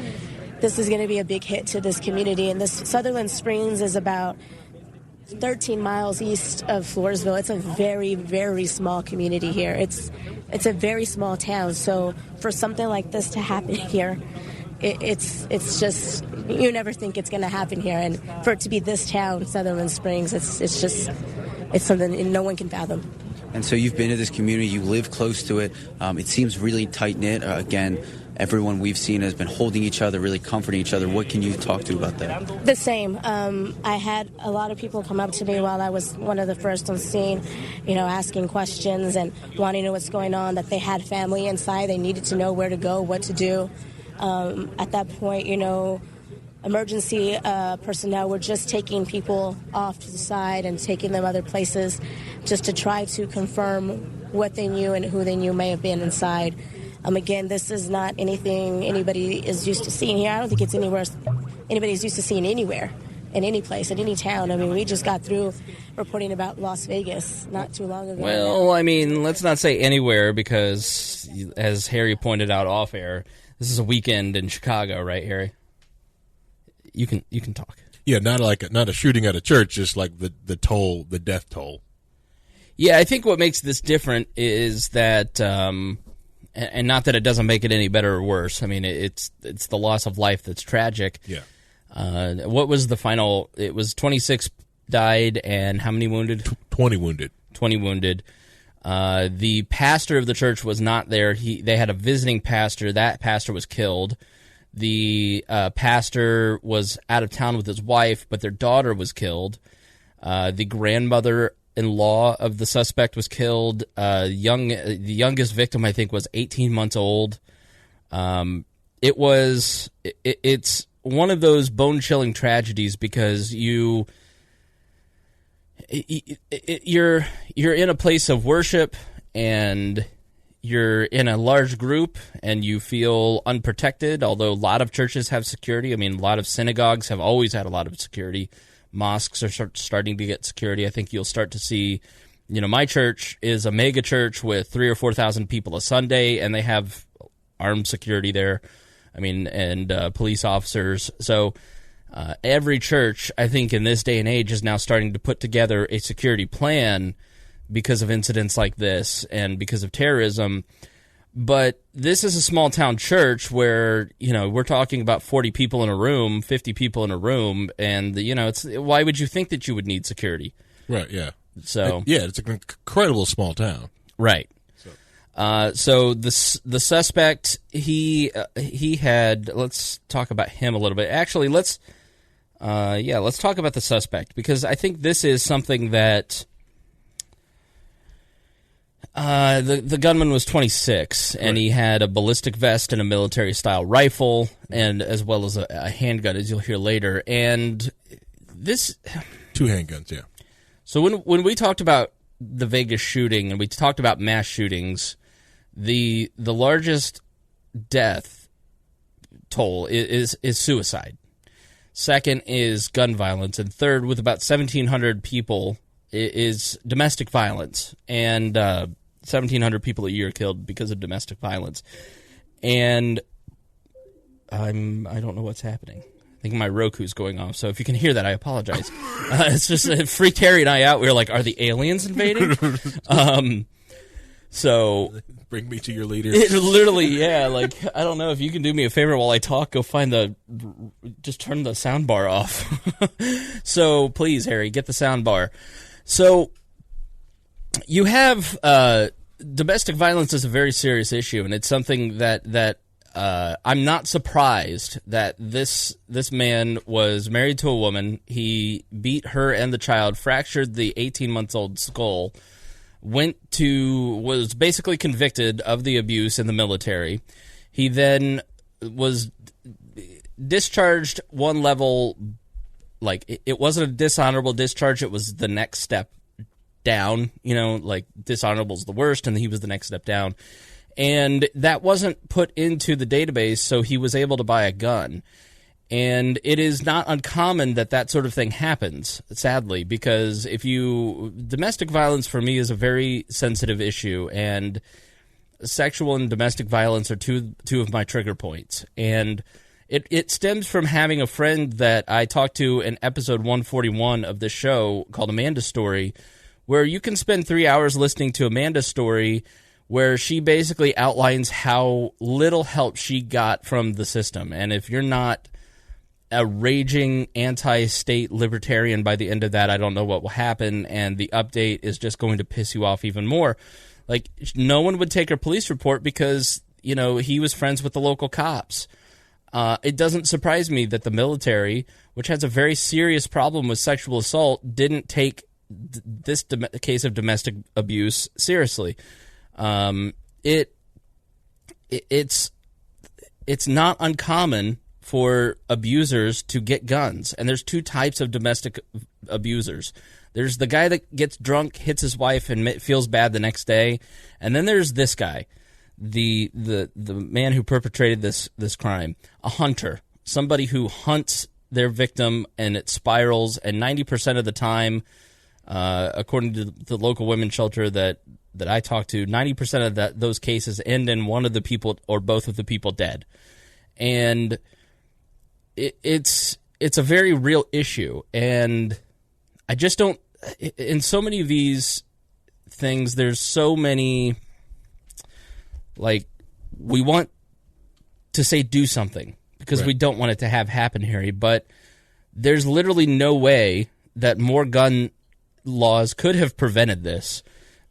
going to be a big hit to this community. And this Sutherland Springs is about 13 miles east of Floresville. It's a very, very small community here. It's a very small town. So for something like this to happen here, it's just, you never think it's going to happen here. And for it to be this town, Sutherland Springs, it's something no one can fathom. And so you've been to this community, you live close to it. It seems really tight-knit. Again, everyone we've seen has been holding each other, really comforting each other. What can you talk to about that? The same. I had a lot of people come up to me while I was one of the first on the scene, asking questions and wanting to know what's going on, that they had family inside. They needed to know where to go, what to do. At that point, emergency personnel were just taking people off to the side and taking them other places just to try to confirm what they knew and who they knew may have been inside. Again, this is not anything anybody is used to seeing here. I don't think it's anybody's used to seeing anywhere, in any place, in any town. I mean, we just got through reporting about Las Vegas not too long ago. Well, I mean, let's not say anywhere because, as Harry pointed out off air, this is a weekend in Chicago, right, Harry? You can talk. Yeah, not a shooting at a church, just like the death toll. Yeah, I think what makes this different is that, and not that it doesn't make it any better or worse. I mean, it's the loss of life that's tragic. Yeah. What was the final? It was 26 died and how many wounded? 20 wounded. 20 wounded. The pastor of the church was not there. They had a visiting pastor. That pastor was killed. The pastor was out of town with his wife, but their daughter was killed. The grandmother-in-law of the suspect was killed. The youngest victim, I think, was 18 months old. It's one of those bone-chilling tragedies because you're in a place of worship and you're in a large group and you feel unprotected, although a lot of churches have security. I mean, a lot of synagogues have always had a lot of security. Mosques are starting to get security. I think you'll start to see, my church is a mega church with 3,000 or 4,000 people a Sunday, and they have armed security there. I mean, and police officers. So every church, I think, in this day and age is now starting to put together a security plan because of incidents like this and because of terrorism. But this is a small-town church where, we're talking about 40 people in a room, 50 people in a room, and, why would you think that you would need security? Right, yeah. So it's an incredible small town. Right. So the suspect, he had, let's talk about him a little bit. Actually, let's talk about the suspect, because I think this is something that the gunman was 26, and he had a ballistic vest and a military-style rifle, and as well as a handgun, as you'll hear later. And this 2 handguns, yeah. So when we talked about the Vegas shooting and we talked about mass shootings, the largest death toll is suicide. Second is gun violence, and third, with about 1,700 people, is domestic violence, and 1,700 people a year killed because of domestic violence. And I don't know what's happening. I think my Roku's going off, so if you can hear that, I apologize. It's just it freaked Harry and I out. We were like, are the aliens invading? So bring me to your leaders. It literally, yeah. Like, I don't know if you can do me a favor while I talk. Go find just turn the sound bar off. So please, Harry, get the sound bar. So you have domestic violence is a very serious issue, and it's something that I'm not surprised that this man was married to a woman. He beat her and the child, fractured the 18-month-old skull, was basically convicted of the abuse in the military. He then was discharged one level, like it wasn't a dishonorable discharge, it was the next step down, like dishonorable is the worst, and he was the next step down. And that wasn't put into the database, so he was able to buy a gun. And it is not uncommon that sort of thing happens, sadly, because domestic violence for me is a very sensitive issue, and sexual and domestic violence are two of my trigger points. And it stems from having a friend that I talked to in episode 141 of this show called Amanda's Story, where you can spend 3 hours listening to Amanda's story, where she basically outlines how little help she got from the system. And if you're not a raging anti-state libertarian by the end of that, I don't know what will happen, and the update is just going to piss you off even more. Like, no one would take her police report because, he was friends with the local cops. It doesn't surprise me that the military, which has a very serious problem with sexual assault, didn't take this case of domestic abuse seriously. It's not uncommon for abusers to get guns, and there's 2 types of domestic abusers. There's the guy that gets drunk, hits his wife, and feels bad the next day, and then there's this guy. the man who perpetrated this crime, a hunter, somebody who hunts their victim and it spirals, and 90% of the time, according to the local women's shelter that I talked to, 90% of those cases end in one of the people or both of the people dead. And it's a very real issue, and I just don't. In so many of these things, there's so many. Like, we want to say do something because we don't want it to have happen, Harry. But there's literally no way that more gun laws could have prevented this.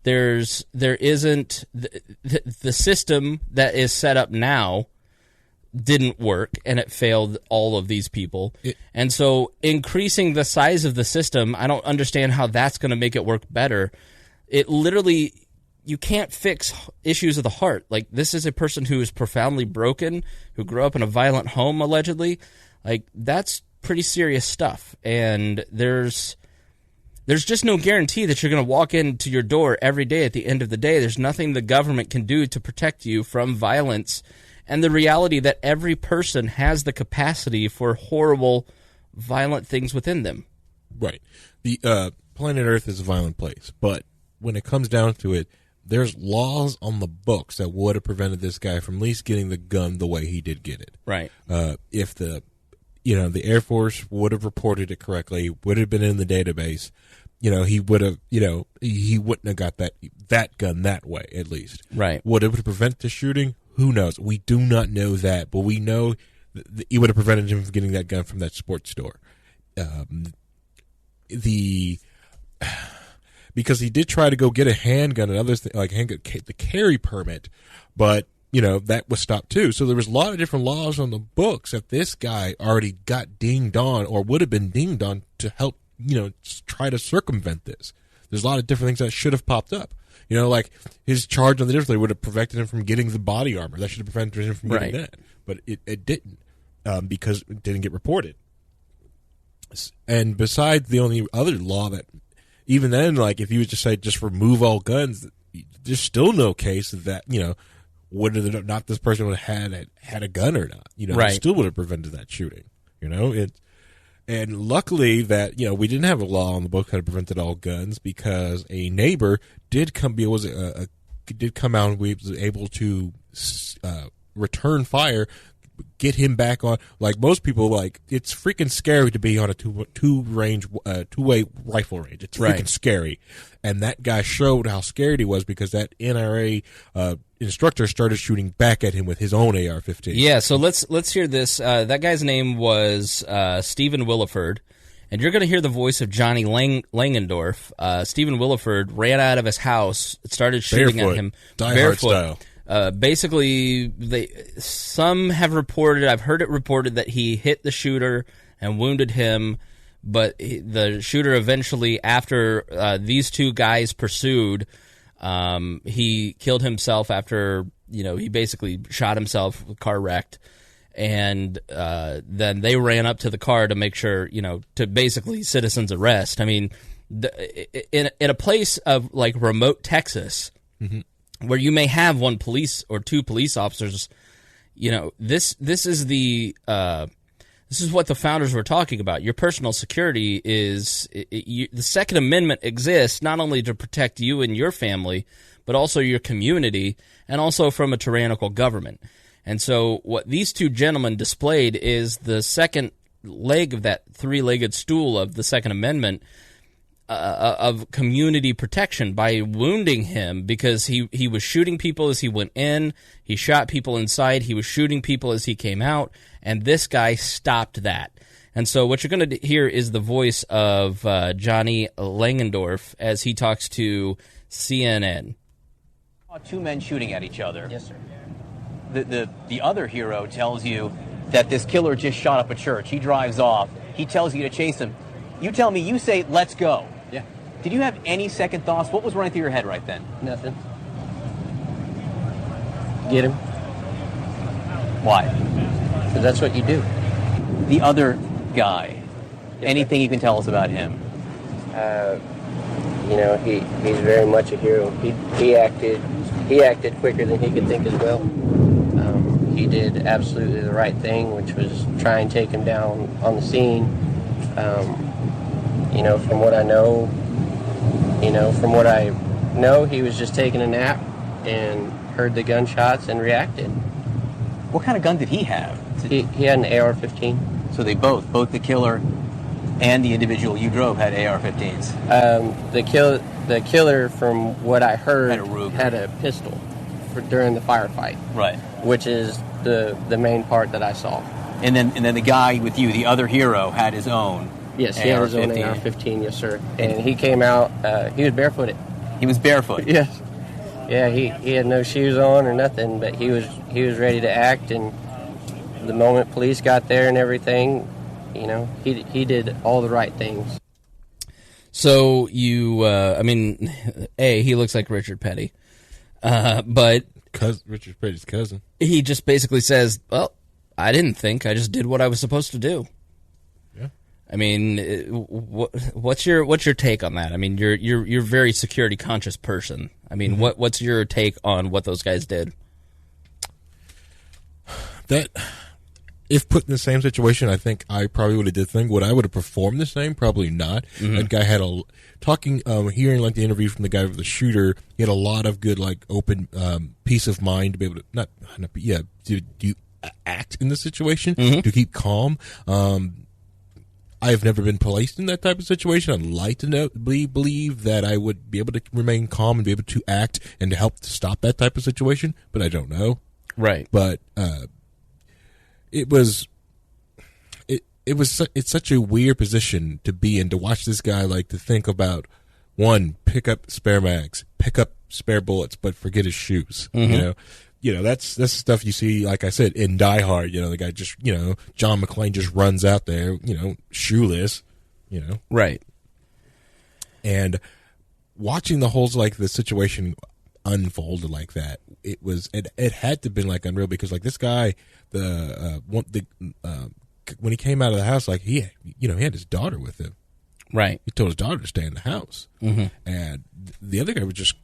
There isn't the system that is set up now didn't work, and it failed all of these people. And so increasing the size of the system, I don't understand how that's going to make it work better. It literally, you can't fix issues of the heart. Like, this is a person who is profoundly broken, who grew up in a violent home, allegedly. Like, that's pretty serious stuff. And there's just no guarantee that you're going to walk into your door every day at the end of the day. There's nothing the government can do to protect you from violence, and the reality that every person has the capacity for horrible, violent things within them. Right. The planet Earth is a violent place, but when it comes down to it, there's laws on the books that would have prevented this guy from at least getting the gun the way he did get it. Right. If the Air Force would have reported it correctly, would have been in the database, he would have, he wouldn't have got that gun that way, at least. Right. Would it prevent the shooting? Who knows? We do not know that, but we know it would have prevented him from getting that gun from that sports store. Because he did try to go get a handgun and other things, like the carry permit, but that was stopped too. So there was a lot of different laws on the books that this guy already got dinged on, or would have been dinged on, to help try to circumvent this. There's a lot of different things that should have popped up. Like his charge on the difference would have prevented him from getting the body armor. That should have prevented him from getting that, but it didn't, because it didn't get reported. And besides, the only other law that, even then, like if you would just say just remove all guns, there's still no case that whether or not this person would have had a gun or not. It still would have prevented that shooting. And luckily that we didn't have a law on the book that prevented all guns, because a neighbor did come out and we was able to return fire, get him back on. Like most people, like, it's freaking scary to be on a two-way rifle range. It's freaking scary. And that guy showed how scared he was, because that NRA instructor started shooting back at him with his own AR-15. Yeah, so let's hear this. That guy's name was Stephen Williford, and you're going to hear the voice of Johnny Langendorf. Stephen Williford ran out of his house, started shooting at him barefoot. Basically, some have reported, I've heard it reported, that he hit the shooter and wounded him, but the shooter eventually, after these two guys pursued, he killed himself after, he basically shot himself, car wrecked, and then they ran up to the car to make sure, to basically citizen's arrest. I mean, in a place of like remote Texas, where you may have one police or two police officers, this is this is what the founders were talking about. Your personal security is the Second Amendment exists not only to protect you and your family, but also your community, and also from a tyrannical government. And so what these two gentlemen displayed is the second leg of that three-legged stool of the Second Amendment, of community protection, by wounding him, because he was shooting people as he went in, he shot people inside, he was shooting people as he came out, and this guy stopped that. And so what you're going to hear is the voice of Johnny Langendorf as he talks to CNN. Two men shooting at each other. Yes, sir. The other hero tells you that this killer just shot up a church. He drives off. He tells you to chase him. You tell me, you say, let's go. Yeah. Did you have any second thoughts? What was running through your head right then? Nothing. Get him. Why? Because that's what you do. The other guy, anything you can tell us about him? He's very much a hero. He acted he acted quicker than he could think as well. He did absolutely the right thing, which was try and take him down on the scene. From what I know, he was just taking a nap and heard the gunshots and reacted. What kind of gun did he have? He had an AR-15. So they both the killer and the individual you drove had AR-15s. The killer, from what I heard, had a pistol during the firefight. Right. Which is the main part that I saw. And then the guy with you, the other hero, had his own. Yes, he had his own AR-15. Yes, sir. And he came out. He was barefooted. He was barefoot. Yes. Yeah, he had no shoes on or nothing, but he was ready to act. And the moment police got there and everything, he did all the right things. So you, he looks like Richard Petty, but Richard Petty's cousin. He just basically says, "Well, I didn't think. I just did what I was supposed to do." Yeah. I mean, what's your take on that? I mean, you're a very security conscious person. I mean, what's your take on what those guys did? That, if put in the same situation, I think I probably would have did the thing. Would I would have performed the same? Probably not. Mm-hmm. That guy had hearing like the interview from the guy with the shooter. He had a lot of good, like, open peace of mind to be able to to act in the situation, to keep calm. I have never been placed in that type of situation. I'd like to believe that I would be able to remain calm and be able to act and to help to stop that type of situation, but I don't know. Right. But it's such a weird position to be in, to watch this guy, like, to think about, one, pick up spare mags, pick up spare bullets, but forget his shoes. That's stuff you see, like I said, in Die Hard. The guy just, John McClane just runs out there, shoeless, Right. And watching the whole, like, the situation unfolded like that, it had to have been, like, unreal, because, like, this guy, when he came out of the house, like, he had his daughter with him. Right. He told his daughter to stay in the house. Mm-hmm. And the other guy was just,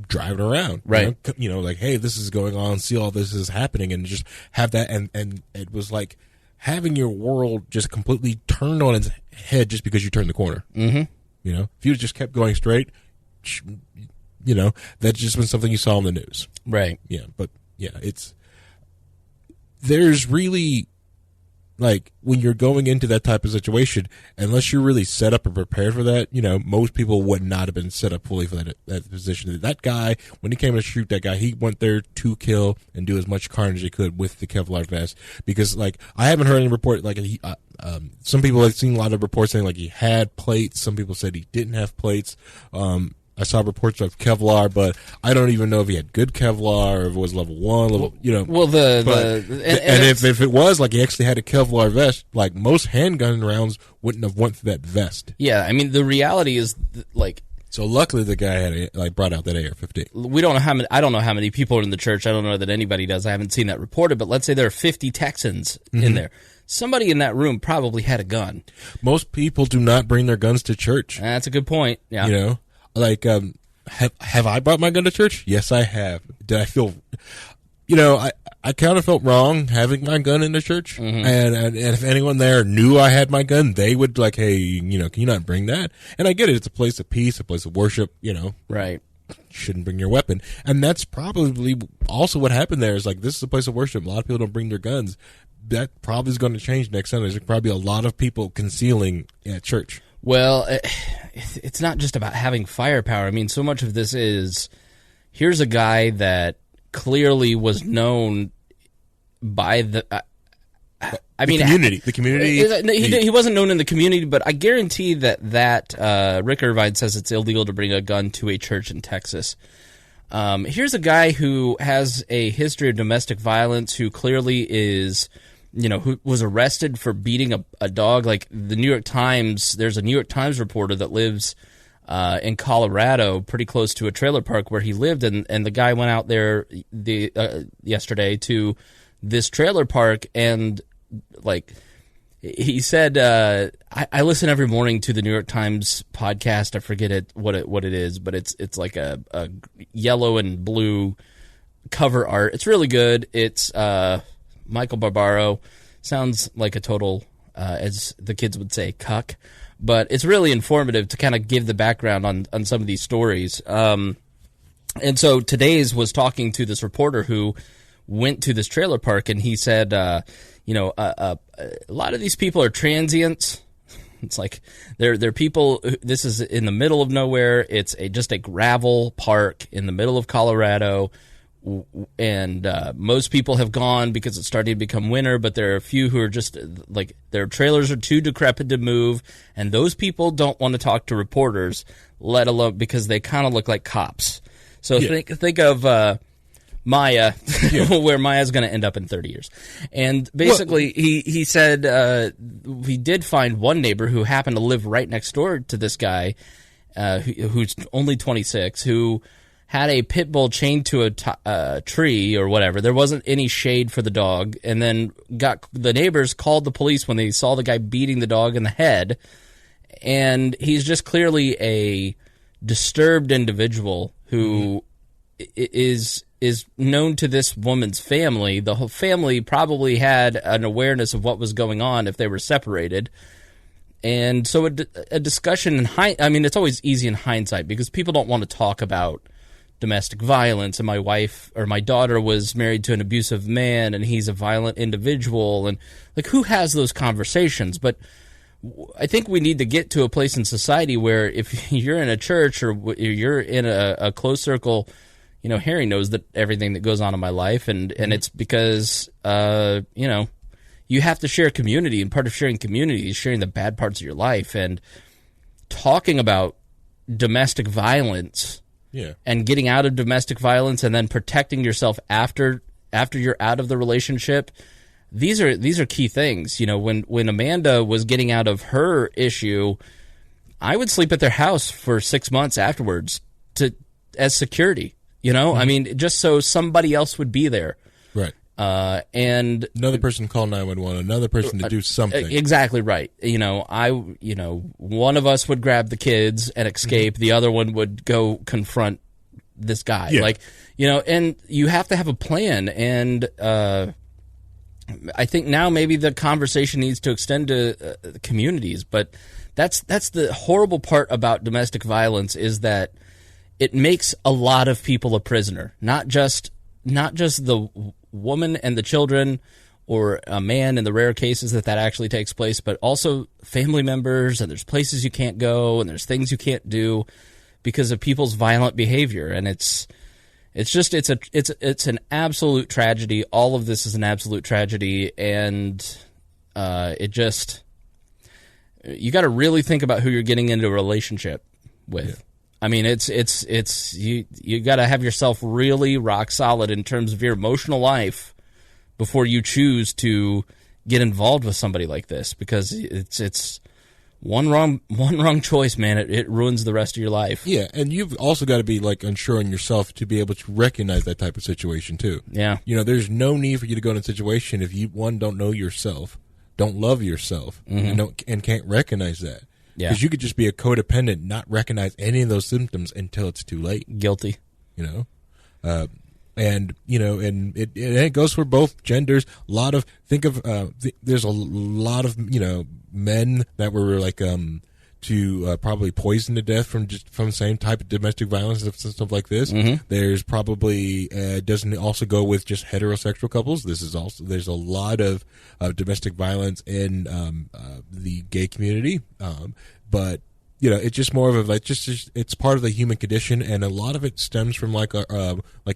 driving around. Right. Like, hey, this is going on, see all this is happening, and just have that. And it was like having your world just completely turned on its head just because you turned the corner. Mm-hmm. If you just kept going straight, that's just been something you saw on the news. Right. Yeah. But, yeah, there's really, like, when you're going into that type of situation, unless you're really set up and prepared for that, most people would not have been set up fully for that position. That guy, when he came to shoot that guy, he went there to kill and do as much carnage as he could with the Kevlar vest. Because, like, I haven't heard any report, like, some people have seen a lot of reports saying, like, he had plates. Some people said he didn't have plates. I saw reports of Kevlar, but I don't even know if he had good Kevlar or if it was level 1, Well, if it was, like, he actually had a Kevlar vest, like, most handgun rounds wouldn't have went through that vest. Yeah, I mean, the reality is, like, so luckily the guy had brought out that AR-15. We don't know how many. I don't know how many people are in the church. I don't know that anybody does. I haven't seen that reported. But let's say there are 50 Texans in there. Somebody in that room probably had a gun. Most people do not bring their guns to church. That's a good point. Yeah. Like, have I brought my gun to church? Yes, I have. Did I feel, I kind of felt wrong having my gun in the church. Mm-hmm. And if anyone there knew I had my gun, they would, like, hey, can you not bring that? And I get it. It's a place of peace, a place of worship, Right. You shouldn't bring your weapon. And that's probably also what happened there is, like, this is a place of worship. A lot of people don't bring their guns. That probably is going to change next Sunday. There's probably a lot of people concealing at church. Well, it's not just about having firepower. I mean, so much of this is, here's a guy that clearly was known by the community. He wasn't known in the community, but I guarantee that Rick Irvine says it's illegal to bring a gun to a church in Texas. Here's a guy who has a history of domestic violence, who clearly is, who was arrested for beating a dog. Like, the New York Times, there's a New York Times reporter that lives in Colorado, pretty close to a trailer park where he lived, and the guy went out there yesterday to this trailer park, and, like, he said, I listen every morning to the New York Times podcast. I forget what it is, but it's like a yellow and blue cover art. It's really good. It's Michael Barbaro. Sounds like a total, as the kids would say, cuck. But it's really informative to kind of give the background on some of these stories. And so today's was talking to this reporter who went to this trailer park, and he said, a lot of these people are transients. It's like they're people. This is in the middle of nowhere. It's just a gravel park in the middle of Colorado, and most people have gone because it's starting to become winter. But there are a few who are just like their trailers are too decrepit to move, and those people don't want to talk to reporters, let alone because they kind of look like cops. So think of Maya, where Maya's going to end up in 30 years. And basically, he said he did find one neighbor who happened to live right next door to this guy, who's only 26, who had a pit bull chained to a tree or whatever. There wasn't any shade for the dog. And then the neighbors called the police when they saw the guy beating the dog in the head. And he's just clearly a disturbed individual who is known to this woman's family. The whole family probably had an awareness of what was going on if they were separated. And so a discussion it's always easy in hindsight because people don't want to talk about domestic violence, and my wife or my daughter was married to an abusive man and he's a violent individual, and like, who has those conversations? But I think we need to get to a place in society where if you're in a church or you're in a close circle, Harry knows that everything that goes on in my life, and it's because, you have to share community, and part of sharing community is sharing the bad parts of your life, and talking about domestic violence and getting out of domestic violence and then protecting yourself after you're out of the relationship. These are key things. When Amanda was getting out of her issue, I would sleep at their house for 6 months afterwards as security. Just so somebody else would be there. Right. And another person call 911, another person to do something. Exactly right. One of us would grab the kids and escape. The other one would go confront this guy. Yeah. And you have to have a plan. And I think now maybe the conversation needs to extend to communities. But that's the horrible part about domestic violence, is that it makes a lot of people a prisoner, not just the woman and the children, or a man in the rare cases that actually takes place, but also family members, and there's places you can't go, and there's things you can't do because of people's violent behavior. And it's an absolute tragedy. All of this is an absolute tragedy, and you got to really think about who you're getting into a relationship with. Yeah. I mean, you got to have yourself really rock solid in terms of your emotional life before you choose to get involved with somebody like this, because it's one wrong choice, man. It ruins the rest of your life. Yeah, and you've also got to be unsure on yourself to be able to recognize that type of situation too. Yeah, there's no need for you to go in a situation if you don't know yourself, don't love yourself, and can't recognize that. Yeah. Because you could just be a codependent, not recognize any of those symptoms until it's too late. Guilty. And it goes for both genders. There's a lot of men that were probably poisoned to death from the same type of domestic violence and stuff like this. Mm-hmm. There's probably doesn't also go with just heterosexual couples. There's a lot of domestic violence in the gay community, but it's just more of it's part of the human condition, and a lot of it stems from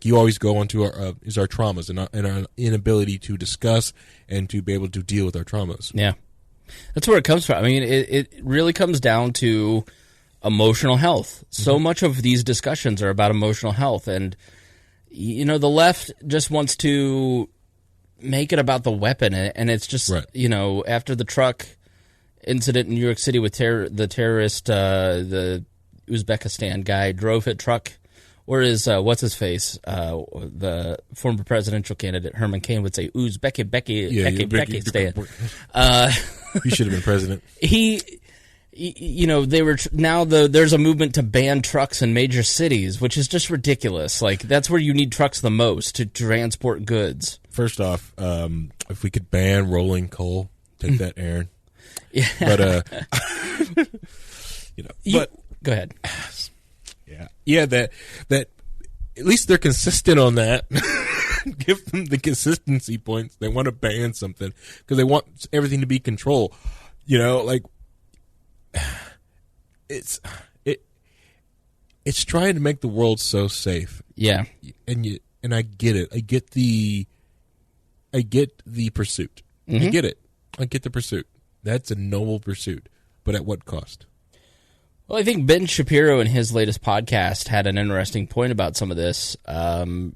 you always go onto our traumas and our inability to discuss and to be able to deal with our traumas. Yeah. That's where it comes from. I mean, it really comes down to emotional health. So much of these discussions are about emotional health. And, the left just wants to make it about the weapon. And it's just, right. After the truck incident in New York City with the terrorist, the Uzbekistan guy drove a truck Or as what's his face, the former presidential candidate Herman Cain would say, "Ooze Becky Becky stand." He should have been president. They were there's a movement to ban trucks in major cities, which is just ridiculous. Like, that's where you need trucks the most to transport goods. First off, if we could ban rolling coal, take that, Aaron. Yeah, but go ahead. Yeah, that at least they're consistent on that. Give them the consistency points. They want to ban something because they want everything to be controlled. It's trying to make the world so safe. Yeah, and I get it. I get the pursuit. Mm-hmm. I get it. I get the pursuit. That's a noble pursuit, but at what cost? Well, I think Ben Shapiro in his latest podcast had an interesting point about some of this. The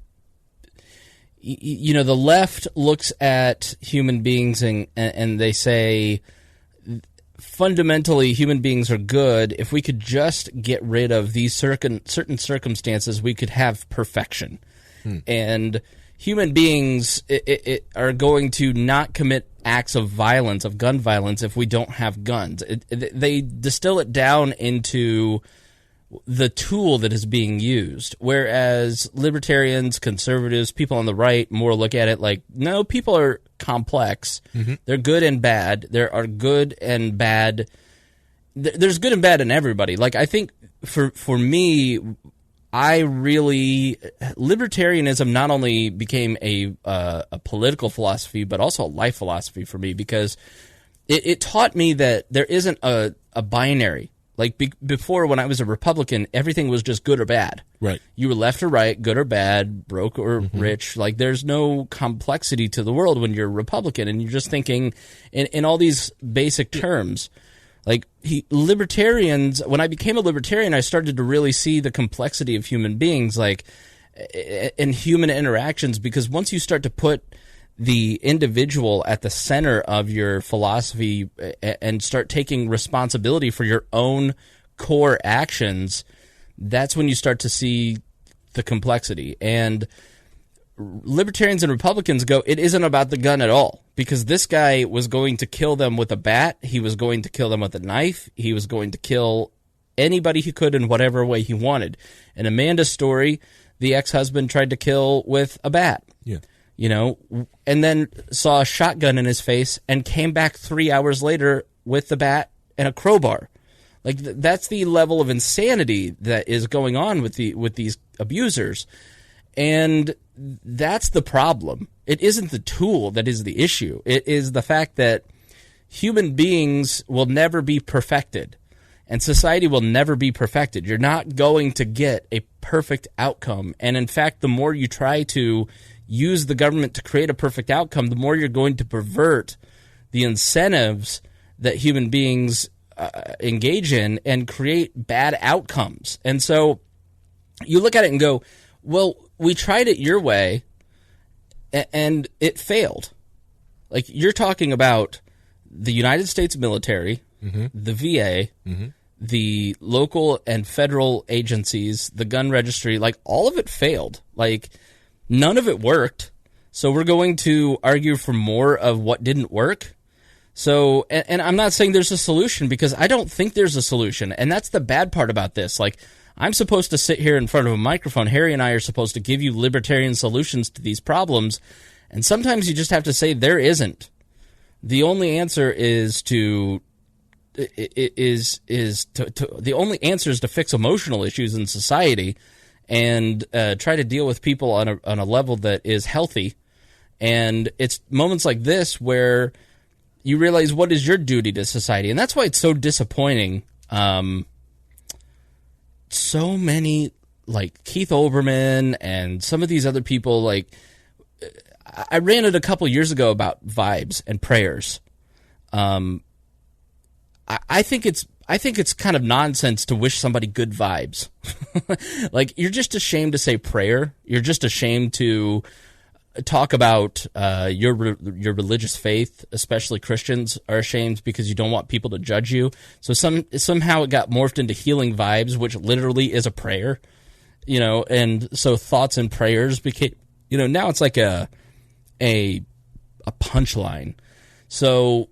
left looks at human beings and they say, fundamentally, human beings are good. If we could just get rid of these certain circumstances, we could have perfection. And human beings are going to not commit acts of violence, of gun violence, if we don't have guns. They distill it down into the tool that is being used, whereas libertarians, conservatives, people on the right more look at it like, no, people are complex. Mm-hmm. They're good and bad. There are good and bad. There's good and bad in everybody. Like, I think for me, libertarianism not only became a political philosophy, but also a life philosophy for me, because it taught me that there isn't a binary. Like, before, when I was a Republican, everything was just good or bad. Right. You were left or right, good or bad, broke or rich. Like, there's no complexity to the world when you're a Republican, and you're just thinking in all these basic terms. Like, libertarians, when I became a libertarian, I started to really see the complexity of human beings, like, in human interactions, because once you start to put the individual at the center of your philosophy and start taking responsibility for your own core actions, that's when you start to see the complexity. And libertarians and Republicans go, it isn't about the gun at all, because this guy was going to kill them with a bat. He was going to kill them with a knife. He was going to kill anybody he could in whatever way he wanted. In Amanda's story, the ex-husband tried to kill with a bat. Yeah. And then saw a shotgun in his face and came back 3 hours later with the bat and a crowbar. Like, that's the level of insanity that is going on with these abusers. And that's the problem. It isn't the tool that is the issue. It is the fact that human beings will never be perfected, and society will never be perfected. You're not going to get a perfect outcome. And in fact, the more you try to use the government to create a perfect outcome, the more you're going to pervert the incentives that human beings engage in and create bad outcomes. And so you look at it and go, well, we tried it your way and it failed. Like, you're talking about the United States military, the VA, the local and federal agencies, the gun registry, like, all of it failed. Like, none of it worked. So we're going to argue for more of what didn't work. So, and I'm not saying there's a solution, because I don't think there's a solution. And that's the bad part about this. Like, I'm supposed to sit here in front of a microphone. Harry and I are supposed to give you libertarian solutions to these problems. And sometimes you just have to say there isn't. The only answer is to fix emotional issues in society and try to deal with people on a level that is healthy. And it's moments like this where you realize, what is your duty to society? And that's why it's so disappointing. So many, like Keith Olbermann and some of these other people, like, I ranted a couple years ago about vibes and prayers. I think it's kind of nonsense to wish somebody good vibes. Like, you're just ashamed to say prayer. You're just ashamed to talk about your religious faith. Especially Christians are ashamed because you don't want people to judge you. So somehow it got morphed into healing vibes, which literally is a prayer. and so thoughts and prayers became, now it's like a punchline. So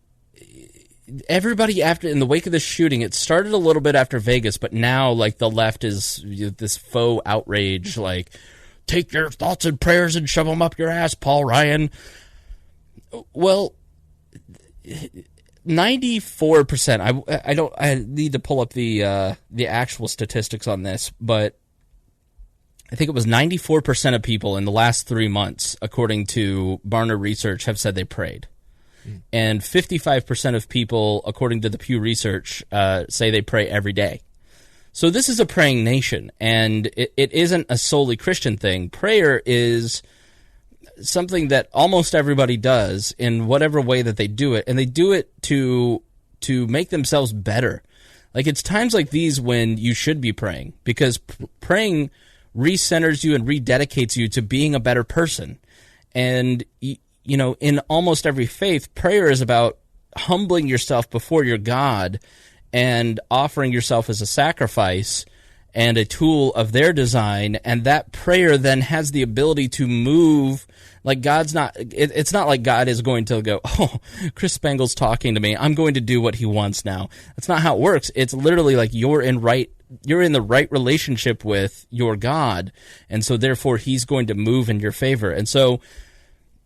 everybody in the wake of this shooting, it started a little bit after Vegas, but now like the left is this faux outrage, like take your thoughts and prayers and shove them up your ass, Paul Ryan. Well, 94%. I need to pull up the actual statistics on this, but I think it was 94% of people in the last 3 months, according to Barna Research, have said they prayed. And 55% of people, according to the Pew Research, say they pray every day. So this is a praying nation, and it isn't a solely Christian thing. Prayer is something that almost everybody does in whatever way that they do it, and they do it to make themselves better. Like, it's times like these when you should be praying, because praying recenters you and rededicates you to being a better person. And in almost every faith, prayer is about humbling yourself before your God and offering yourself as a sacrifice and a tool of their design. And that prayer then has the ability to move. Like, it's not like God is going to go, oh, Chris Spangle's talking to me, I'm going to do what he wants now. That's not how it works. It's literally like you're in the right relationship with your God, and so therefore he's going to move in your favor. And so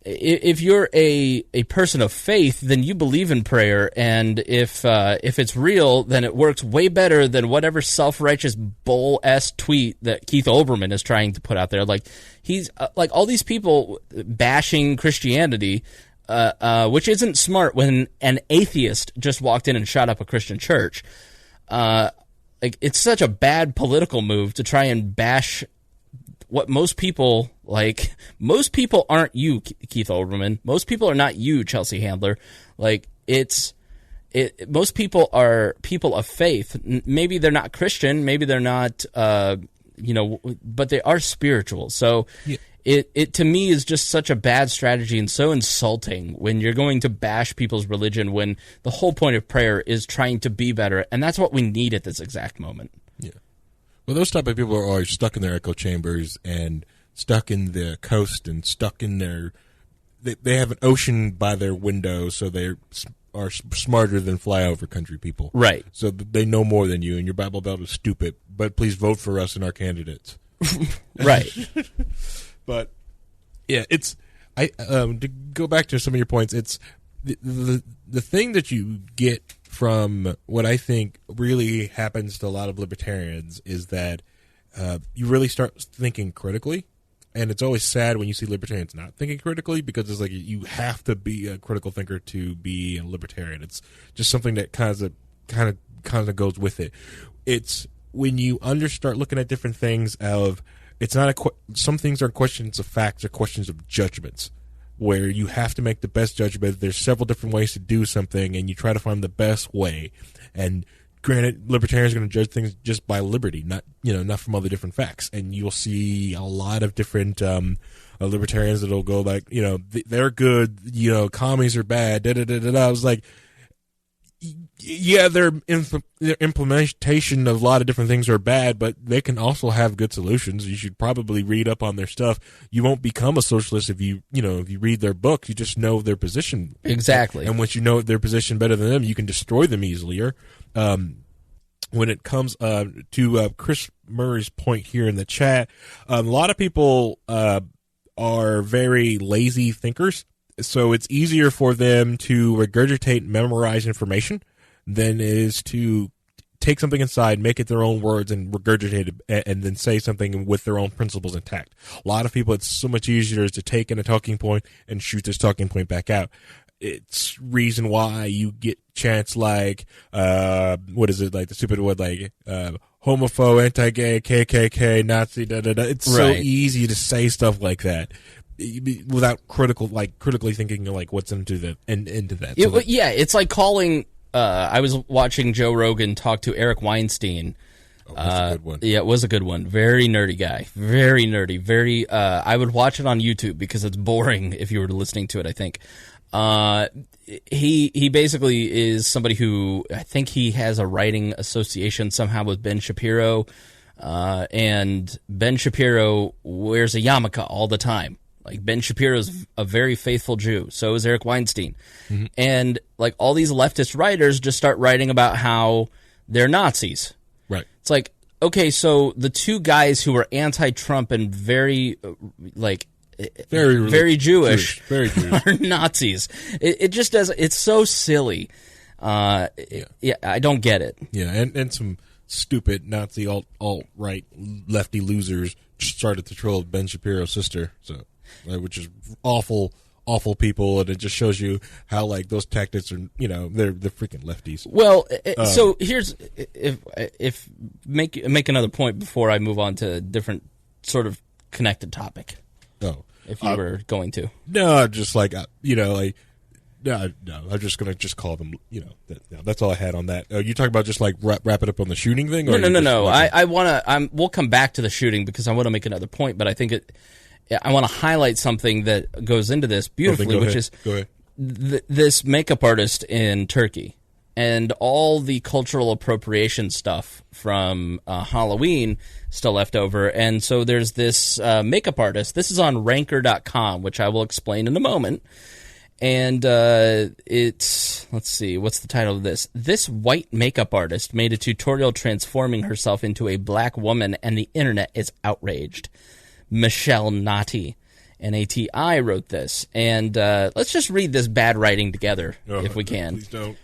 if you're a person of faith, then you believe in prayer, and if it's real, then it works way better than whatever self-righteous bull-ass tweet that Keith Olbermann is trying to put out there. Like, he's like all these people bashing Christianity, which isn't smart when an atheist just walked in and shot up a Christian church. Like, it's such a bad political move to try and bash what most people like. Most people aren't you, Keith Olbermann. Most people are not you, Chelsea Handler. Like, most people are people of faith. Maybe they're not Christian. Maybe they're not, but they are spiritual. So yeah. It to me is just such a bad strategy and so insulting when you're going to bash people's religion when the whole point of prayer is trying to be better, and that's what we need at this exact moment. Yeah. Well, those type of people are always stuck in their echo chambers and stuck in the coast and stuck in their. They have an ocean by their window, so they are smarter than flyover country people. Right. So they know more than you, and your Bible Belt is stupid. But please vote for us and our candidates. Right. But yeah, it's to go back to some of your points. It's the thing that you get from what I think really happens to a lot of libertarians is that you really start thinking critically, and it's always sad when you see libertarians not thinking critically, because it's like you have to be a critical thinker to be a libertarian. It's just something that kind of goes with it. It's when you start looking at different things of. It's not some things aren't questions of facts, they're questions of judgments, where you have to make the best judgment. There's several different ways to do something, and you try to find the best way. And granted, libertarians are going to judge things just by liberty, not from other different facts. And you'll see a lot of different libertarians that'll go like, they're good, commies are bad, da-da-da-da-da. I was like, yeah, their implementation of a lot of different things are bad, but they can also have good solutions. You should probably read up on their stuff. You won't become a socialist if you read their books. You just know their position. Exactly. And once you know their position better than them, you can destroy them easier. When it comes to Chris Murray's point here in the chat, a lot of people are very lazy thinkers. So it's easier for them to regurgitate and memorize information than it is to take something inside, make it their own words, and regurgitate it, and then say something with their own principles intact. A lot of people, it's so much easier to take in a talking point and shoot this talking point back out. It's reason why you get chants like, what is it, like the stupid word, like, homophobe, anti-gay, KKK, Nazi, da-da-da. It's so easy to say stuff like that without critically thinking like what's into that. So it's like calling. I was watching Joe Rogan talk to Eric Weinstein. Oh, that's a good one. Yeah, it was a good one. Very nerdy guy. Very nerdy. Very. I would watch it on YouTube because it's boring if you were listening to it, I think. He basically is somebody who, I think he has a writing association somehow with Ben Shapiro. And Ben Shapiro wears a yarmulke all the time. Like, Ben Shapiro's a very faithful Jew. So is Eric Weinstein. Mm-hmm. And, like, all these leftist writers just start writing about how they're Nazis. Right. It's like, okay, so the two guys who were anti-Trump and very Jewish, very Jewish. are Nazis. It just does. It's so silly. I don't get it. Yeah, and some stupid Nazi alt-right lefty losers started to troll Ben Shapiro's sister, so which is awful people, and it just shows you how, like, those tactics are, they're freaking lefties. Well, so here's if make another point before I move on to a different sort of connected topic. Oh, if you were going to. No, just like no, I'm just gonna call them. That's all I had on that. You talking about just like wrap it up on the shooting thing? Or No. I wanna. We'll come back to the shooting because I want to make another point, but I think I want to highlight something that goes into this beautifully, which is this makeup artist in Turkey and all the cultural appropriation stuff from Halloween still left over. And so there's this makeup artist. This is on Ranker.com, which I will explain in a moment. And let's see, what's the title of this? This white makeup artist made a tutorial transforming herself into a black woman, and the internet is outraged. Michelle Nati, N-A-T-I, wrote this. And let's just read this bad writing together, if we can. Please don't.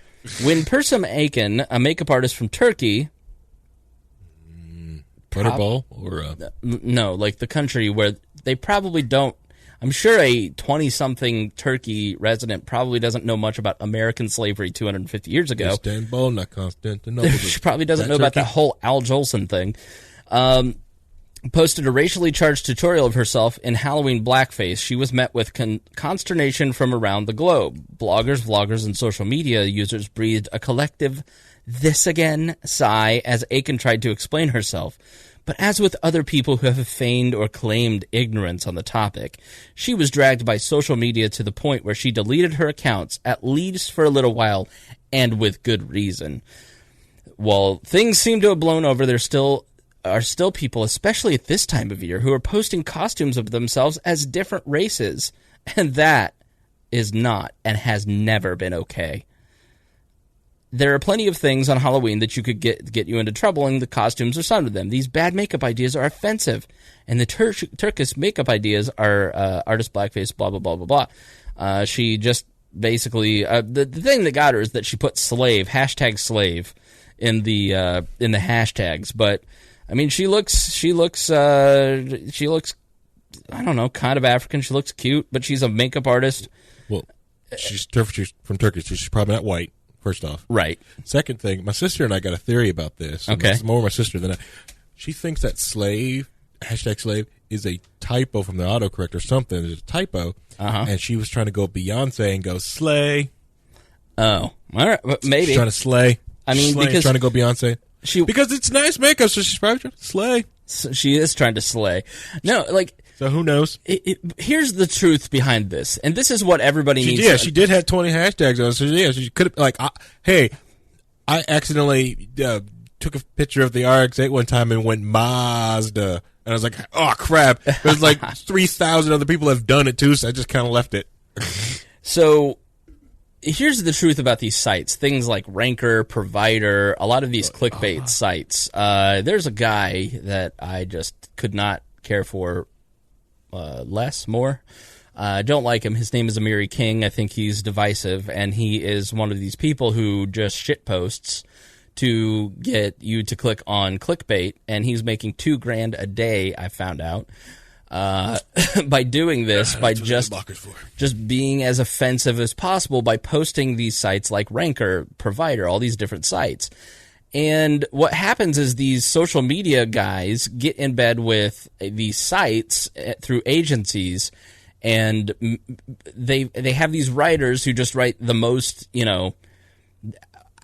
When Persum Akin, a makeup artist from Turkey... Butterball? Or no, like the country where they probably don't... I'm sure a 20-something Turkey resident probably doesn't know much about American slavery 250 years ago. Istanbul, not Constantinople. She probably doesn't know about that whole Al Jolson thing. Posted a racially charged tutorial of herself in Halloween blackface. She was met with consternation from around the globe. Bloggers, vloggers, and social media users breathed a collective "this again" sigh as Akin tried to explain herself. But as with other people who have feigned or claimed ignorance on the topic, she was dragged by social media to the point where she deleted her accounts, at least for a little while, and with good reason. While things seem to have blown over, there are still people, especially at this time of year, who are posting costumes of themselves as different races. And that is not and has never been okay. There are plenty of things on Halloween that you could get you into trouble, and the costumes are some of them. These bad makeup ideas are offensive, and the Turkish makeup ideas are artist blackface, blah, blah, blah, blah, blah. She just basically... the thing that got her is that she put slave, #slave, in the hashtags. But, I mean, she looks, I don't know, kind of African. She looks cute, but she's a makeup artist. Well, she's from Turkey, so she's probably not white. First off. Right. Second thing, my sister and I got a theory about this. Okay. It's more my sister than I. She thinks that slave, #slave, is a typo from the autocorrect or something. It's a typo. Uh-huh. And she was trying to go Beyonce and go slay. Oh. All right. Maybe. She's trying to slay. I mean, slay, because... trying to go Beyonce. Because it's nice makeup, so she's probably trying to slay. So she is trying to slay. No, like... So who knows? Here's the truth behind this, and this is what everybody needs. Yeah, she did have 20 hashtags on. So yeah, she could have hey, I accidentally took a picture of the RX-8 one time and went Mazda, and I was like, oh crap! There's like 3,000 other people have done it too, so I just kind of left it. So here's the truth about these sites. Things like Ranker, Provider, a lot of these clickbait sites. There's a guy that I just could not care for. More. Don't like him. His name is Amiri King. I think he's divisive, and he is one of these people who just shit posts to get you to click on clickbait, and he's making $2,000 a day, I found out, by doing this, by just being as offensive as possible by posting these sites like Ranker, Provider, all these different sites. And what happens is these social media guys get in bed with these sites through agencies, and they have these writers who just write the most,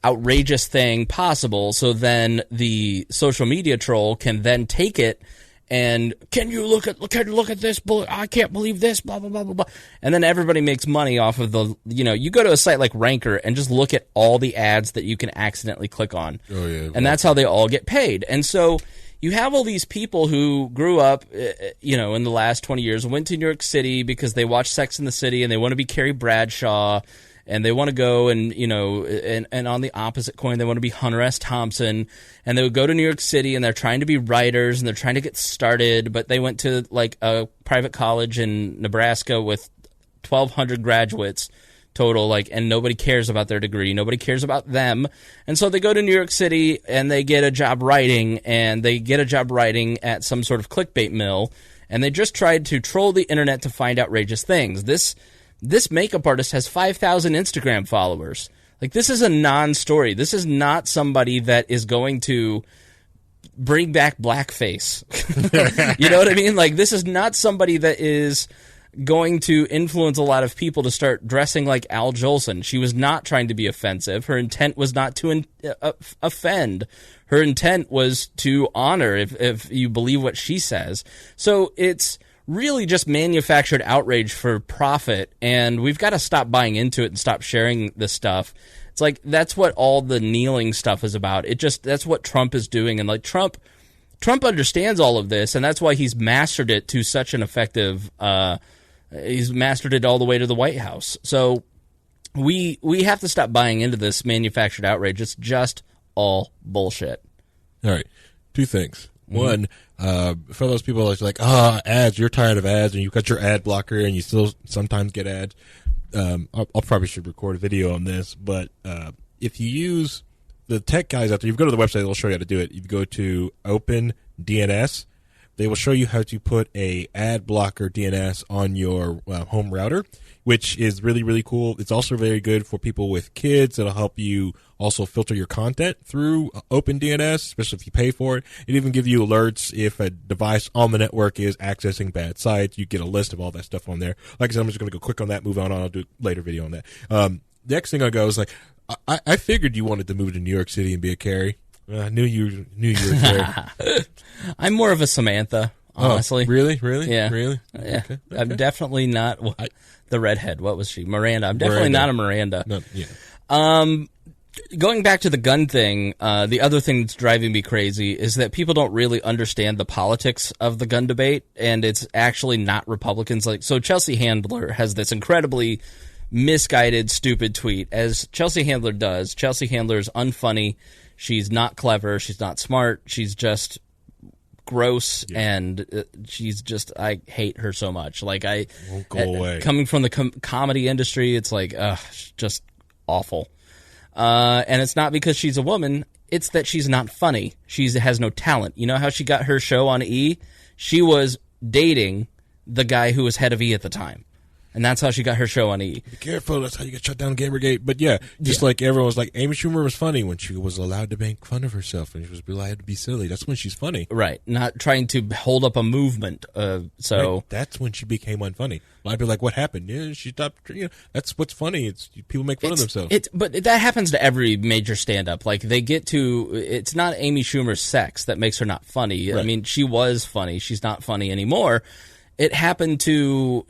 outrageous thing possible. So then the social media troll can then take it and can you look at this? I can't believe this, blah, blah, blah, blah, blah. And then everybody makes money off of you go to a site like Ranker and just look at all the ads that you can accidentally click on. Oh, yeah. And that's how they all get paid. And so you have all these people who grew up, in the last 20 years, went to New York City because they watched Sex and the City and they want to be Carrie Bradshaw, and they want to go and, and on the opposite coin, they want to be Hunter S. Thompson, and they would go to New York City and they're trying to be writers and they're trying to get started, but they went to like a private college in Nebraska with 1,200 graduates total, and nobody cares about their degree. Nobody cares about them. And so they go to New York City and they get a job writing, and they get a job writing at some sort of clickbait mill, and they just tried to troll the internet to find outrageous things. This makeup artist has 5,000 Instagram followers. This is a non-story. This is not somebody that is going to bring back blackface. You know what I mean? This is not somebody that is going to influence a lot of people to start dressing like Al Jolson. She was not trying to be offensive. Her intent was not to offend. Her intent was to honor, if you believe what she says. So it's really just manufactured outrage for profit, and we've got to stop buying into it and stop sharing this stuff. It's that's what all the kneeling stuff is about. That's what Trump is doing, and Trump understands all of this, and that's why he's mastered it to such an effective he's mastered it all the way to the White House. So we have to stop buying into this manufactured outrage. It's just all bullshit. All right. Two things. One, for those people that's ads, you're tired of ads, and you've got your ad blocker, and you still sometimes get ads. I'll probably should record a video on this, but if you use the tech guys out there, you go to the website, they'll show you how to do it. You go to OpenDNS. They will show you how to put a ad blocker DNS on your home router, which is really, really cool. It's also very good for people with kids. It'll help you also filter your content through OpenDNS, especially if you pay for it. It even gives you alerts if a device on the network is accessing bad sites. You get a list of all that stuff on there. Like I said, I'm just going to go quick on that, move on. I'll do a later video on that. The next thing I'll go is I figured you wanted to move to New York City and be a Carrie. I knew you were Carrie. I'm more of a Samantha, honestly. Oh, really? Yeah. Really? Yeah. Okay. I'm definitely not the redhead. What was she? Miranda. I'm definitely not a Miranda. No, yeah. Going back to the gun thing, the other thing that's driving me crazy is that people don't really understand the politics of the gun debate, and it's actually not Republicans. So Chelsea Handler has this incredibly misguided, stupid tweet, as Chelsea Handler does. Chelsea Handler is unfunny. She's not clever. She's not smart. She's just gross, and she's just, I hate her so much. Won't go away. Coming from the comedy industry, it's just awful. And it's not because she's a woman. It's that she's not funny. She has no talent. You know how she got her show on E? She was dating the guy who was head of E at the time. And that's how she got her show on E. Be careful, that's how you get shut down Gamergate. But yeah, like everyone was like, Amy Schumer was funny when she was allowed to make fun of herself and she was allowed to be silly. That's when she's funny. Right. Not trying to hold up a movement. Right. That's when she became unfunny. I'd be like, what happened? Yeah, she stopped. That's what's funny. It's people make fun of themselves. But that happens to every major stand-up. They get to, it's not Amy Schumer's sex that makes her not funny. Right. I mean, she was funny. She's not funny anymore. It happened to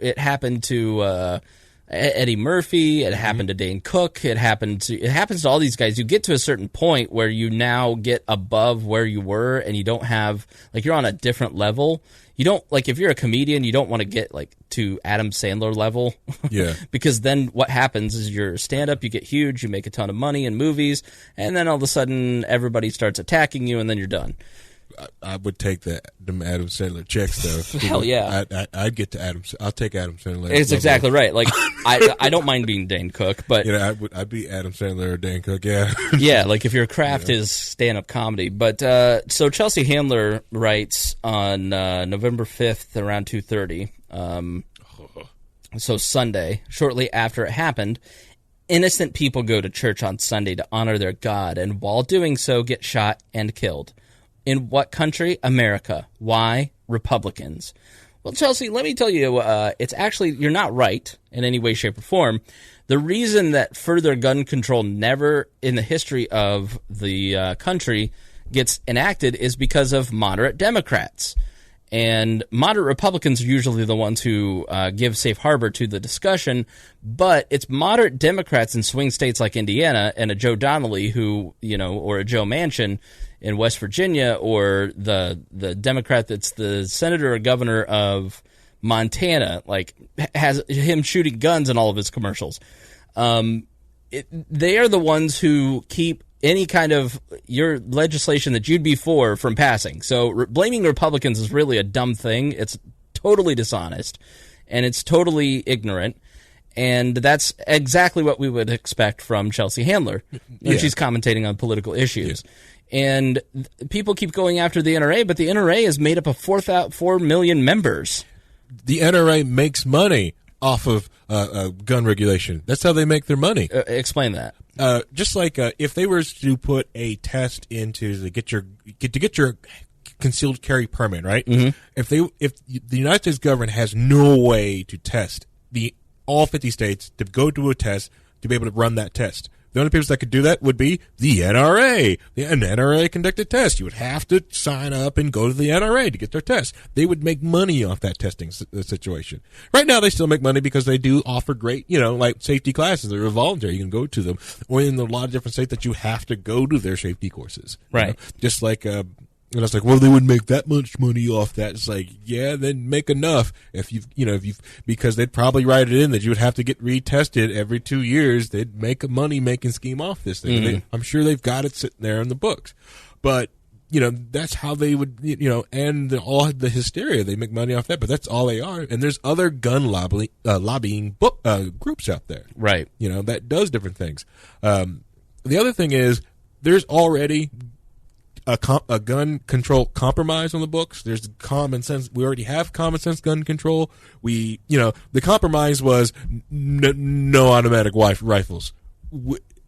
Eddie Murphy. It happened to Dane Cook. It happens to all these guys. You get to a certain point where you now get above where you were, and you don't have you're on a different level. You don't if you're a comedian, you don't want to get to Adam Sandler level. Yeah. Because then what happens is your stand-up, you get huge, you make a ton of money in movies, and then all of a sudden everybody starts attacking you, and then you're done. I would take them Adam Sandler checks though. Hell yeah, I'd get to Adam. I'll take Adam Sandler. It's exactly right. I don't mind being Dane Cook, but I'd be Adam Sandler or Dane Cook. Yeah, yeah. If your craft is stand-up comedy, but so Chelsea Handler writes on November 5th around 2:30. So Sunday, shortly after it happened. Innocent people go to church on Sunday to honor their God, and while doing so, get shot and killed. In what country? America. Why? Republicans. Well, Chelsea, let me tell you, it's actually, you're not right in any way, shape, or form. The reason that further gun control never in the history of the country gets enacted is because of moderate Democrats. And moderate Republicans are usually the ones who give safe harbor to the discussion, but it's moderate Democrats in swing states like Indiana and a Joe Donnelly or a Joe Manchin in West Virginia, or the Democrat that's the senator or governor of Montana, like, has him shooting guns in all of his commercials. They are the ones who keep any kind of your legislation that you'd be for from passing. So blaming Republicans is really a dumb thing. It's totally dishonest, and it's totally ignorant. And that's exactly what we would expect from Chelsea Handler when she's commentating on political issues. Yeah. And people keep going after the NRA, but the NRA is made up of 4 million members. The NRA makes money off of gun regulation. That's how they make their money. Explain that. Just like if they were to put a test into to get your concealed carry permit, right? Mm-hmm. If the United States government has no way to test all 50 states to go to a test to be able to run that test. The only people that could do that would be the NRA. The NRA conducted tests. You would have to sign up and go to the NRA to get their test. They would make money off that testing situation. Right now, they still make money because they do offer great, like safety classes. They're voluntary. You can go to them. Or in a lot of different states that you have to go to their safety courses. Right. Just like, and I was like, well, they wouldn't make that much money off that. It's like, yeah, then make enough because they'd probably write it in that you would have to get retested every 2 years. They'd make a money-making scheme off this thing. Mm-hmm. I'm sure they've got it sitting there in the books. But, that's how they would, and all the hysteria. They make money off that, but that's all they are. And there's other gun lobbying groups out there. Right. That does different things. The other thing is there's already a gun control compromise on the books. There's common sense. We already have common sense gun control. The compromise was no automatic rifles.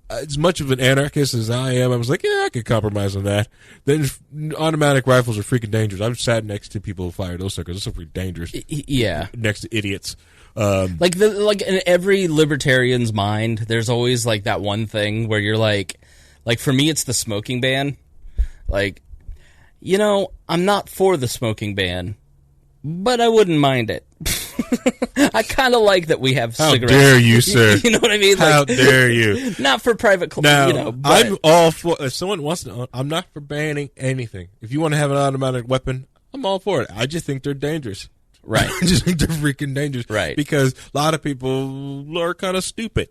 As much of an anarchist as I am, I was like, yeah, I could compromise on that. Then automatic rifles are freaking dangerous. I've sat next to people who fire those suckers. Those are freaking dangerous. Yeah. Next to idiots. Like in every libertarian's mind, there's always like that one thing where you're like for me, it's the smoking ban. Like, I'm not for the smoking ban, but I wouldn't mind it. I kind of like that we have cigarettes. How dare you, sir? You know what I mean? How dare you? Not for private, but I'm all for, if someone wants to, I'm not for banning anything. If you want to have an automatic weapon, I'm all for it. I just think they're dangerous. Right. I just think they're freaking dangerous. Right. Because a lot of people are kind of stupid.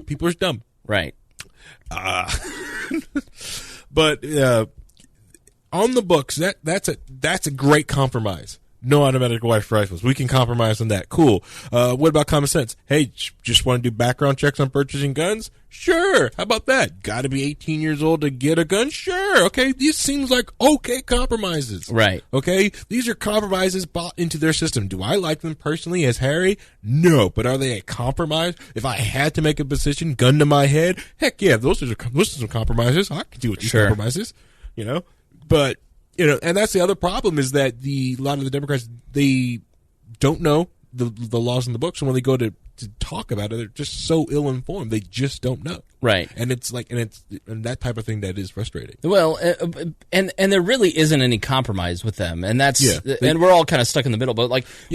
People are dumb. Right. But on the books, that's a great compromise. No automatic rifles. We can compromise on that. Cool. What about common sense? Hey, just want to do background checks on purchasing guns? Sure. How about that? Got to be 18 years old to get a gun? Sure. Okay. These seems like okay compromises. Right. Okay. These are compromises bought into their system. Do I like them personally as Harry? No. But are they a compromise? If I had to make a decision, gun to my head, heck yeah, those are some compromises. I can deal with these compromises. But and that's the other problem is that a lot of the Democrats, they don't know the laws in the books, and when they go to talk about it, they're just so ill-informed. They just don't know. Right. And it's like, and that type of thing that is frustrating. Well, and there really isn't any compromise with them, and that's and we're all kind of stuck in the middle. But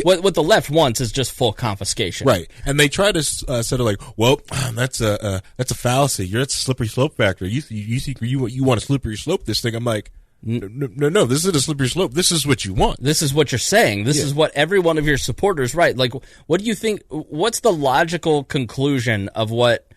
what the left wants is just full confiscation. Right. And they try to sort of like, well, that's a fallacy. That's a slippery slope factor. You think you want to slippery slope this thing? I'm like, No, this isn't a slippery slope. This is what you want. This is what you're saying. This is what every one of your supporters write. Like, what do you think? What's the logical conclusion of what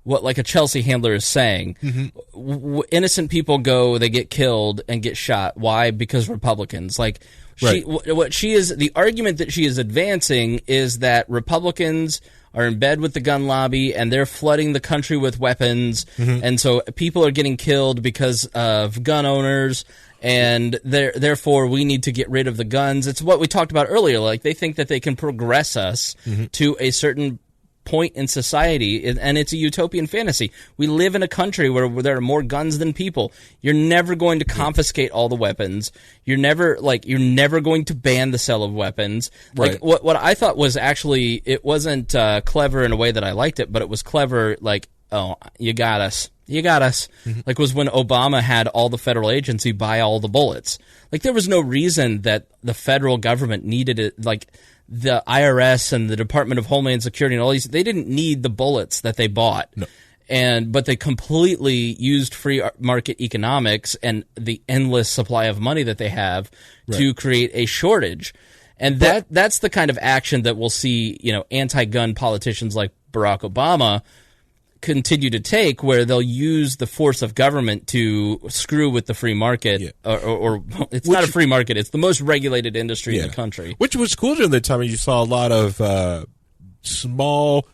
like a Chelsea Handler is saying? Mm-hmm. Innocent people they get killed and get shot. Why? Because Republicans. Like, the argument that she is advancing is that Republicans are in bed with the gun lobby and they're flooding the country with weapons. Mm-hmm. And so people are getting killed because of gun owners, and therefore we need to get rid of the guns. It's what we talked about earlier. Like, they think that they can progress us to a certain point in society, and it's a utopian fantasy. We live in a country where there are more guns than people. You're never going to confiscate all the weapons. You're never going to ban the sale of weapons. Right. Like, what I thought was actually, it wasn't clever in a way that I liked it, but it was clever. Like, oh, you got us. Mm-hmm. Like, was when Obama had all the federal agency buy all the bullets. Like, there was no reason that the federal government needed it. Like, the IRS and the Department of Homeland Security and all these, they didn't need the bullets that they bought. No. But they completely used free market economics and the endless supply of money that they have to create a shortage. And that's the kind of action that we'll see, anti-gun politicians like Barack Obama continue to take, where they'll use the force of government to screw with the free market, or it's not a free market, it's the most regulated industry in the country. Which was cool during the time. You saw a lot of small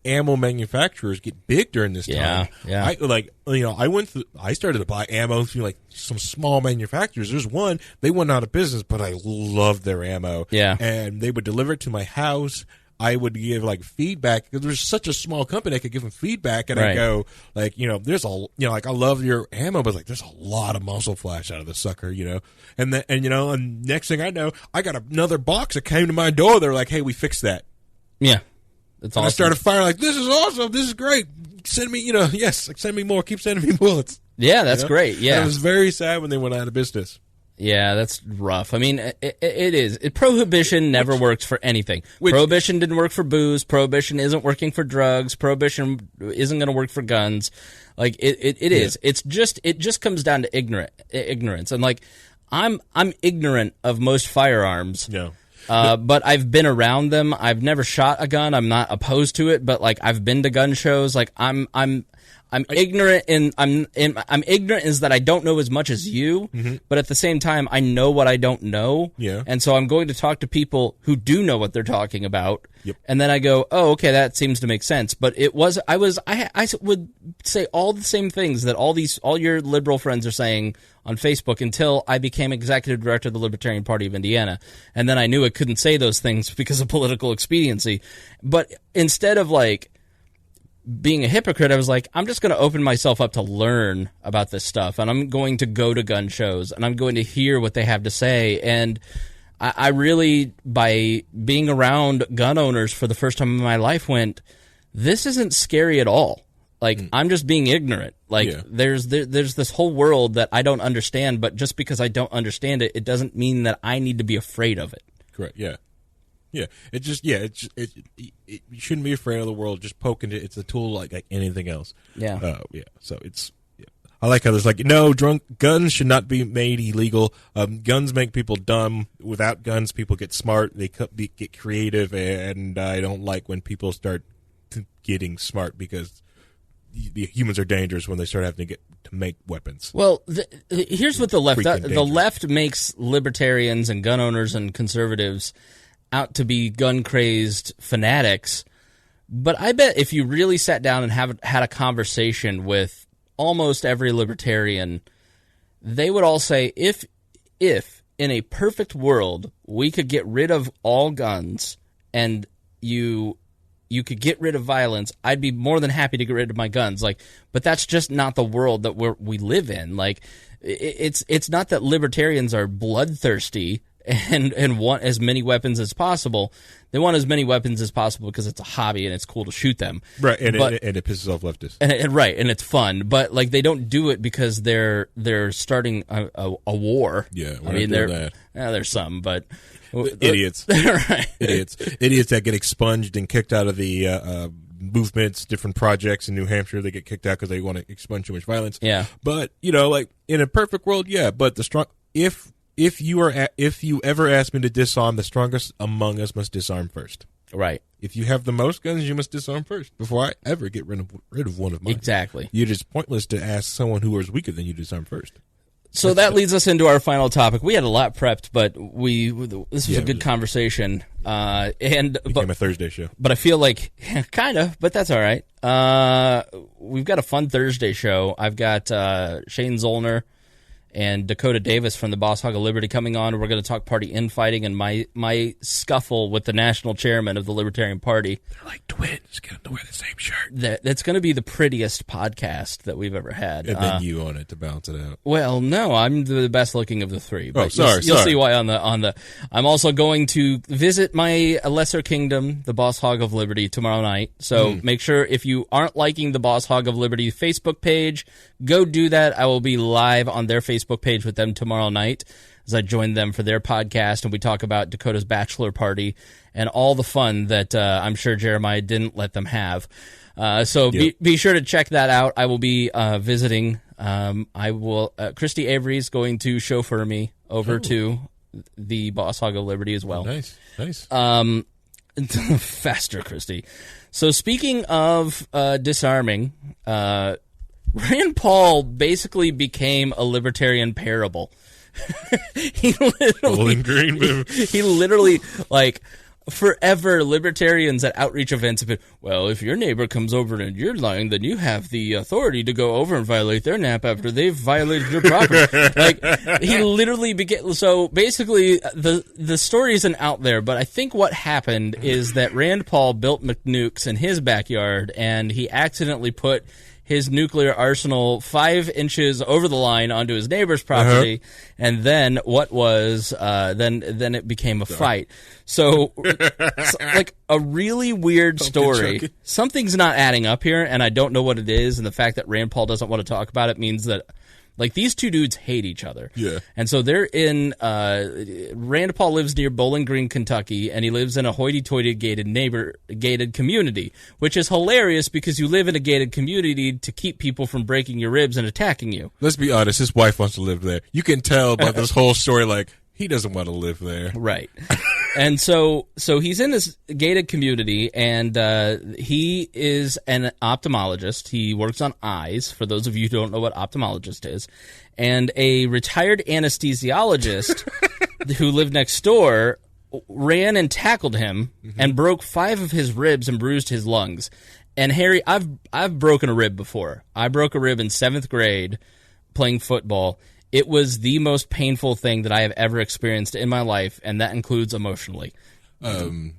ammo manufacturers get big during this time. Yeah. I started to buy ammo through like some small manufacturers. There's one, they went out of business, but I loved their ammo. Yeah. And they would deliver it to my house. I would give like feedback because there's such a small company. I could give them feedback, and I go like, there's I love your ammo, but like there's a lot of muzzle flash out of the sucker, and next thing I know, I got another box that came to my door. They're like, hey, we fixed that. Yeah, that's awesome. I started firing like, this is awesome. This is great. Send me, send me more. Keep sending me bullets. Yeah, that's great. Yeah, and I was very sad when they went out of business. Yeah, that's rough. I mean, it is. Prohibition never works for anything. Prohibition didn't work for booze. Prohibition isn't working for drugs. Prohibition isn't going to work for guns. Like it is. It just comes down to ignorance. And like, I'm ignorant of most firearms. Yeah. But I've been around them. I've never shot a gun. I'm not opposed to it. But like, I've been to gun shows. Like, I'm ignorant, and I'm ignorant is that I don't know as much as you, but at the same time, I know what I don't know. Yeah. And so I'm going to talk to people who do know what they're talking about. Yep. And then I go, oh, okay, that seems to make sense. But I would say all the same things that all your liberal friends are saying on Facebook until I became executive director of the Libertarian Party of Indiana. And then I knew I couldn't say those things because of political expediency. But instead of like being a hypocrite, I was like, I'm just going to open myself up to learn about this stuff, and I'm going to go to gun shows, and I'm going to hear what they have to say. And I really, by being around gun owners for the first time in my life, went, this isn't scary at all. Like, I'm just being ignorant. Like, there's this whole world that I don't understand, but just because I don't understand it, it doesn't mean that I need to be afraid of it. Correct, yeah. Yeah, you shouldn't be afraid of the world. Just poking it. It's a tool like anything else. Yeah. So it's. Yeah. I like how there's like, no, guns should not be made illegal. Guns make people dumb. Without guns, people get smart. They get creative, and I don't like when people start getting smart because the humans are dangerous when they start having to make weapons. Well, here's what the left makes libertarians and gun owners and conservatives out to be gun-crazed fanatics, but I bet if you really sat down and had a conversation with almost every libertarian, they would all say, if in a perfect world we could get rid of all guns and you could get rid of violence, I'd be more than happy to get rid of my guns. Like, but that's just not the world that we live in. Like, it's not that libertarians are bloodthirsty and want as many weapons as possible. They want as many weapons as possible because it's a hobby and it's cool to shoot them. Right, and it pisses off leftists. And it's fun. But like, they don't do it because they're starting a war. Yeah, I mean, there's some, but idiots, right? Idiots that get expunged and kicked out of the movements, different projects in New Hampshire. They get kicked out because they want to expunge too much violence. Yeah, but like in a perfect world, yeah. But if you ever ask me to disarm, the strongest among us must disarm first. Right. If you have the most guns, you must disarm first before I ever get rid of one of mine. Exactly. It is pointless to ask someone who is weaker than you to disarm first. So that leads us into our final topic. We had a lot prepped, but this was a good conversation. Became a Thursday show. But I feel like, kind of, but that's all right. We've got a fun Thursday show. I've got Shane Zollner and Dakota Davis from the Boss Hog of Liberty coming on. We're going to talk party infighting and my scuffle with the national chairman of the Libertarian Party. They're like twins. Get them to wear the same shirt. That's going to be the prettiest podcast that we've ever had. And then you on it to balance it out. Well, no, I'm the best looking of the three. But sorry. You'll see why on the. I'm also going to visit my lesser kingdom, the Boss Hog of Liberty, tomorrow night. So make sure if you aren't liking the Boss Hog of Liberty Facebook page, go do that. I will be live on their Facebook page with them tomorrow night. as I join them for their podcast, and we talk about Dakota's bachelor party and all the fun that I'm sure Jeremiah didn't let them have. So be sure to check that out. I will be visiting. Christy Avery's going to chauffeur me over to the Boss Hog of Liberty as well. Nice. Faster, Christy. So speaking of disarming, Rand Paul basically became a libertarian parable. He literally, like, forever, libertarians at outreach events have been, well, if your neighbor comes over and you're lying, then you have the authority to go over and violate their nap after they've violated your property. Like, he literally began. So basically, the story isn't out there, but I think what happened is that Rand Paul built McNukes in his backyard, and he accidentally put his nuclear arsenal 5 inches over the line onto his neighbor's property, and then then it became a fight. So, like, a really weird story. Something's not adding up here, and I don't know what it is, and the fact that Rand Paul doesn't want to talk about it means that, like, these two dudes hate each other. Yeah. And so they're in, Rand Paul lives near Bowling Green, Kentucky, and he lives in a hoity-toity gated community, which is hilarious because you live in a gated community to keep people from breaking your ribs and attacking you. Let's be honest, his wife wants to live there. You can tell by this whole story, like, he doesn't want to live there. Right. And so he's in this gated community, and he is an ophthalmologist. He works on eyes, for those of you who don't know what ophthalmologist is. And a retired anesthesiologist who lived next door ran and tackled him and broke 5 of his ribs and bruised his lungs. And Harry, I've broken a rib before. I broke a rib in 7th grade playing football. It was the most painful thing that I have ever experienced in my life, and that includes emotionally. I've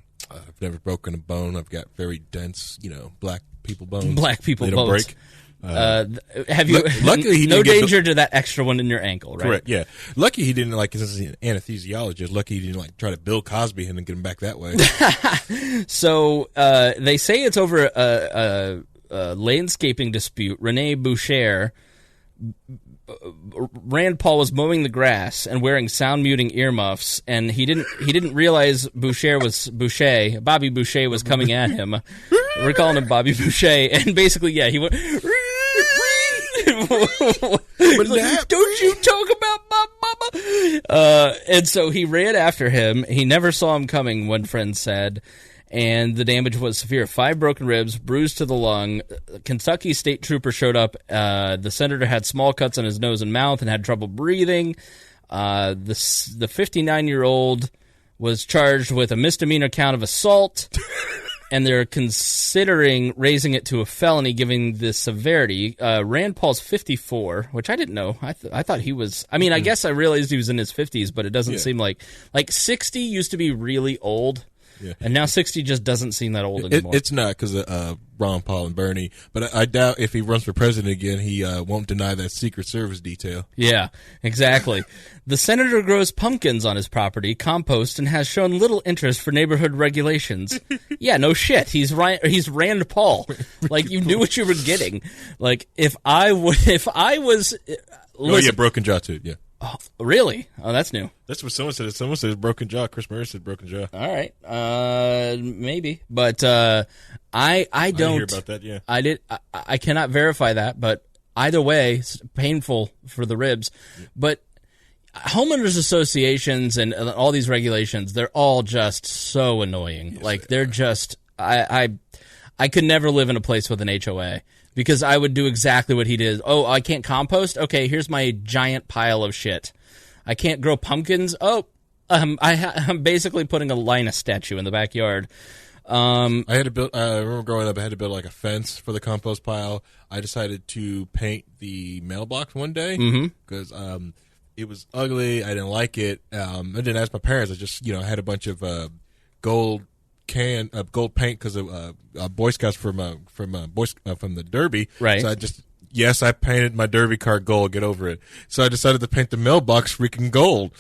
never broken a bone. I've got very dense, black people bones. Black people they don't bones. break. Have you? Luckily, he no didn't danger to that extra one in your ankle, right? Correct. Yeah. Lucky he didn't since he's an anesthesiologist. Lucky he didn't try to Bill Cosby him and get him back that way. So they say it's over a landscaping dispute. Rene Boucher. Rand Paul was mowing the grass and wearing sound muting earmuffs, and he didn't realize Bobby Boucher was coming at him. We're calling him Bobby Boucher, and basically, he went. Like, don't you talk about my mama? And so he ran after him. He never saw him coming, one friend said. And the damage was severe. 5 broken ribs, bruised to the lung. Kentucky state trooper showed up. The senator had small cuts on his nose and mouth and had trouble breathing. The 59-year-old was charged with a misdemeanor count of assault, and they're considering raising it to a felony, given the severity. Rand Paul's 54, which I didn't know. I thought he was. I mean, I guess I realized he was in his 50s, but it doesn't seem like 60 used to be really old. Yeah. And now 60 just doesn't seem that old anymore. It's not because of Ron Paul and Bernie, but I doubt if he runs for president again, he won't deny that Secret Service detail. Yeah, exactly. The senator grows pumpkins on his property, compost, and has shown little interest for neighborhood regulations. Yeah, no shit. He's Rand Paul. Like, you knew what you were getting. Like, if I was... broken jaw too, yeah. Oh, really? Oh, that's new. That's what someone said. Someone said broken jaw. Chris Murray said broken jaw. All right, maybe, but I don't. I didn't hear about that. Yeah, I cannot verify that, but either way, it's painful for the ribs. Yeah. But homeowners associations and all these regulations, they're all just so annoying. Yes, they're just I could never live in a place with an HOA. Because I would do exactly what he did. Oh, I can't compost? Okay, here's my giant pile of shit. I can't grow pumpkins? Oh, I'm basically putting a Linus statue in the backyard. I remember growing up, I had to build a fence for the compost pile. I decided to paint the mailbox one day because it was ugly. I didn't like it. I didn't ask my parents. I just, had a bunch of gold paint because of Boy Scouts from the Derby. Right. So I painted my Derby car gold. Get over it. So I decided to paint the mailbox freaking gold.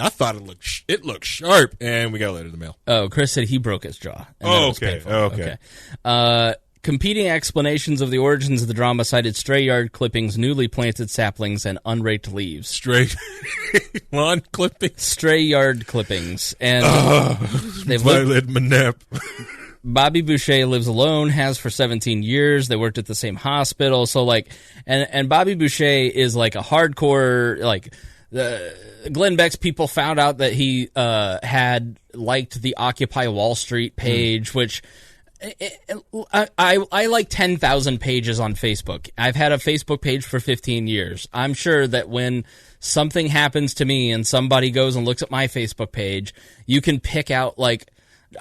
I thought it looked sharp, and we got a letter in the mail. Oh, Chris said he broke his jaw. Okay. Competing explanations of the origins of the drama cited stray yard clippings, newly planted saplings, and unraked leaves. Stray lawn clippings? Stray yard clippings. And they've violated my nap. Bobby Boucher lives alone, has for 17 years. They worked at the same hospital. So, like, and Bobby Boucher is like a hardcore, like, Glenn Beck's people found out that he had liked the Occupy Wall Street page, which I like 10,000 pages on Facebook. I've had a Facebook page for 15 years. I'm sure that when something happens to me and somebody goes and looks at my Facebook page, you can pick out, like,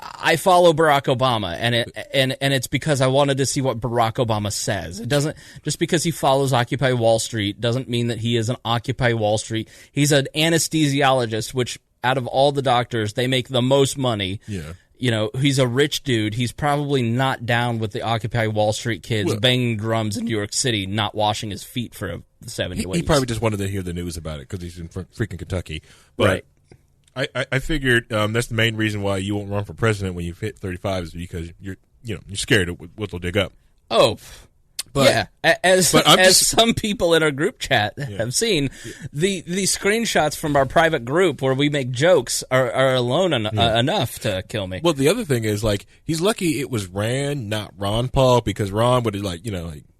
I follow Barack Obama, and it's because I wanted to see what Barack Obama says. It doesn't, just because he follows Occupy Wall Street doesn't mean that he is an Occupy Wall Street. He's an anesthesiologist, which out of all the doctors, they make the most money. Yeah. You know, he's a rich dude. He's probably not down with the Occupy Wall Street kids banging drums in New York City, not washing his feet for 70 weeks. He probably just wanted to hear the news about it because he's in freaking Kentucky. But right. I figured that's the main reason why you won't run for president when you hit 35 is because you're scared of what they'll dig up. Oh, but, yeah. As some people in our group chat have seen, the screenshots from our private group where we make jokes are alone enough to kill me. Well, the other thing is, like, he's lucky it was Rand, not Ron Paul, because Ron would have, like,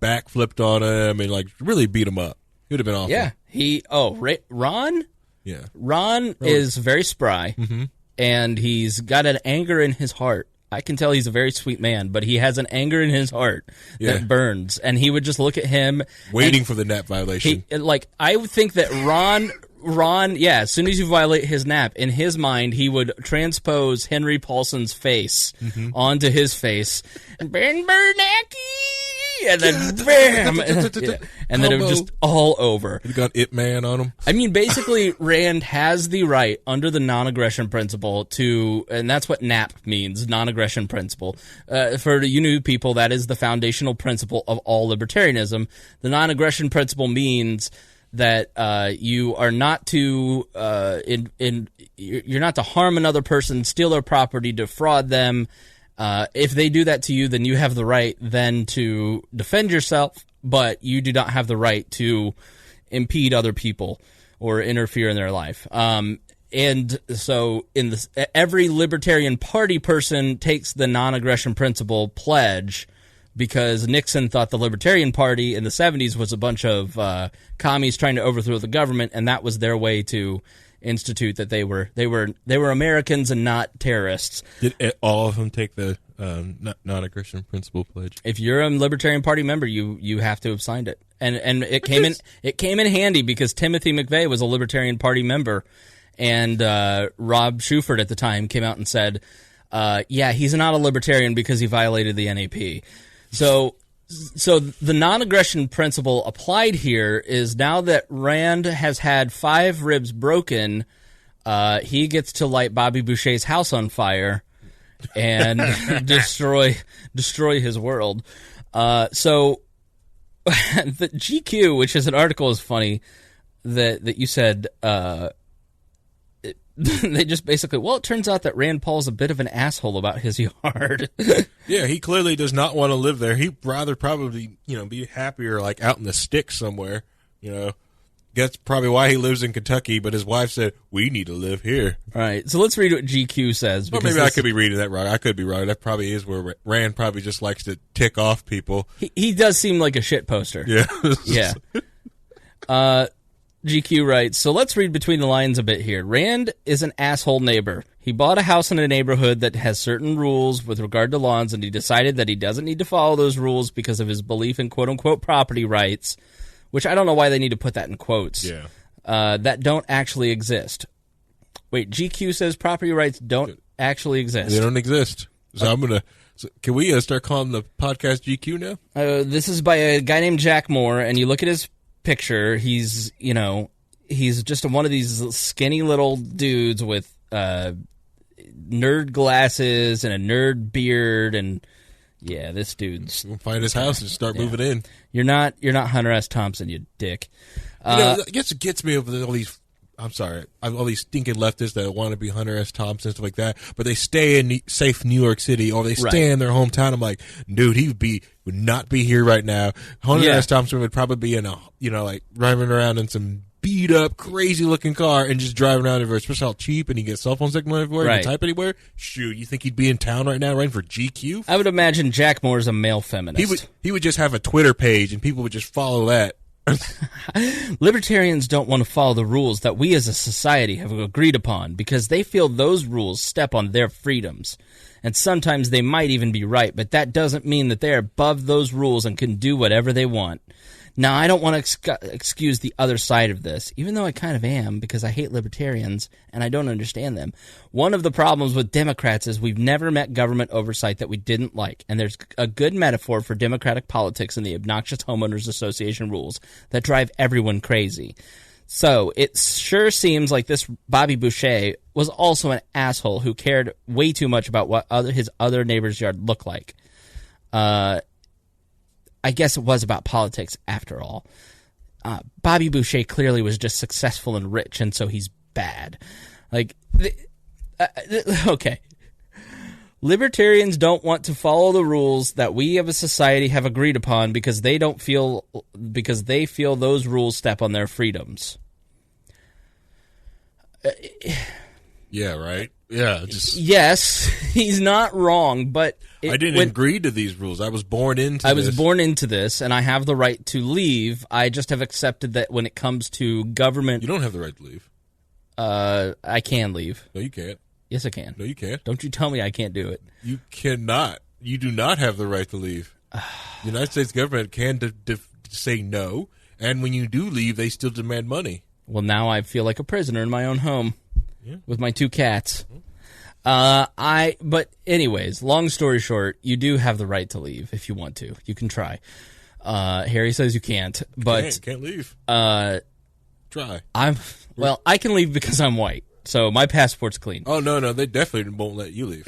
backflipped on him and, like, really beat him up. It would have been awful. Yeah. Ron? Yeah. Ron is very spry, and he's got an anger in his heart. I can tell he's a very sweet man, but he has an anger in his heart that burns, and he would just look at him. Waiting for the nap violation. I would think that Ron, as soon as you violate his nap, in his mind, he would transpose Henry Paulson's face onto his face, and Ben Bernanke, and then bam, and then it was just all over. He got It Man on him. I mean, basically, Rand has the right, under the non-aggression principle, to, and that's what NAP means, non-aggression principle. For you new people, that is the foundational principle of all libertarianism. The non-aggression principle means that you are not to you're not to harm another person, steal their property, defraud them. If they do that to you, then you have the right then to defend yourself, but you do not have the right to impede other people or interfere in their life. And so every Libertarian Party person takes the non-aggression principle pledge, because Nixon thought the Libertarian Party in the 70s was a bunch of commies trying to overthrow the government, and that was their way to institute that they were Americans and not terrorists. Did all of them take the non-aggression principle pledge? If you're a Libertarian Party member, you have to have signed it, and it came in handy because Timothy McVeigh was a Libertarian Party member, and Rob Shuford at the time came out and said, he's not a Libertarian because he violated the NAP. So the non-aggression principle applied here is, now that Rand has had 5 ribs broken, he gets to light Bobby Boucher's house on fire and destroy his world. So the GQ, which is an article, is funny that you said. They just basically, it turns out that Rand Paul's a bit of an asshole about his yard. Yeah, he clearly does not want to live there. He'd rather probably, be happier, like, out in the sticks somewhere. That's probably why he lives in Kentucky, but his wife said, we need to live here. All right, so let's read what GQ says. Or maybe I could be reading that wrong. I could be wrong. That probably is where Rand probably just likes to tick off people. He does seem like a shit poster. Yeah. Yeah. GQ writes, so let's read between the lines a bit here. Rand is an asshole neighbor. He bought a house in a neighborhood that has certain rules with regard to lawns, and he decided that he doesn't need to follow those rules because of his belief in quote-unquote property rights, which I don't know why they need to put that in quotes, that don't actually exist. Wait, GQ says property rights don't actually exist. They don't exist. So can we start calling the podcast GQ now? This is by a guy named Jack Moore, and you look at his picture, he's just one of these skinny little dudes with nerd glasses and a nerd beard, and this dude's we'll find his house and start moving in. You're not Hunter S. Thompson, you dick. I guess it gets me over all these I'm sorry, all these stinking leftists that want to be Hunter S. Thompson and stuff like that, but they stay in safe New York City or they stay in their hometown. I'm like, dude, would not be here right now. Hunter S. Thompson would probably be in a, like driving around in some beat up, crazy looking car and just driving around everywhere, especially how cheap and he gets cell phone signal everywhere. Right. You can type anywhere. Shoot, you think he'd be in town right now writing for GQ? I would imagine Jack Moore's a male feminist. He would just have a Twitter page and people would just follow that. Libertarians don't want to follow the rules that we as a society have agreed upon because they feel those rules step on their freedoms. And sometimes they might even be right, but that doesn't mean that they're above those rules and can do whatever they want. Now, I don't want to excuse the other side of this, even though I kind of am, because I hate libertarians and I don't understand them. One of the problems with Democrats is we've never met government oversight that we didn't like, and there's a good metaphor for Democratic politics in the obnoxious homeowners association rules that drive everyone crazy. So, it sure seems like this Bobby Boucher was also an asshole who cared way too much about what his other neighbor's yard looked like. I guess it was about politics after all. Bobby Boucher clearly was just successful and rich, and so he's bad. Okay. Libertarians don't want to follow the rules that we of a society have agreed upon because they feel those rules step on their freedoms. Yeah, right? Yeah. Yes, he's not wrong, but... I didn't agree to these rules. I was born into this, and I have the right to leave. I just have accepted that when it comes to government... You don't have the right to leave. I can leave. No, you can't. Yes, I can. No, you can't. Don't you tell me I can't do it. You cannot. You do not have the right to leave. The United States government can say no, and when you do leave, they still demand money. Well, now I feel like a prisoner in my own home with my 2 cats. But anyways, long story short, you do have the right to leave if you want to. You can try. Harry says you can't, but can't leave. Try. I can leave because I'm white. So my passport's clean. Oh, no, they definitely won't let you leave.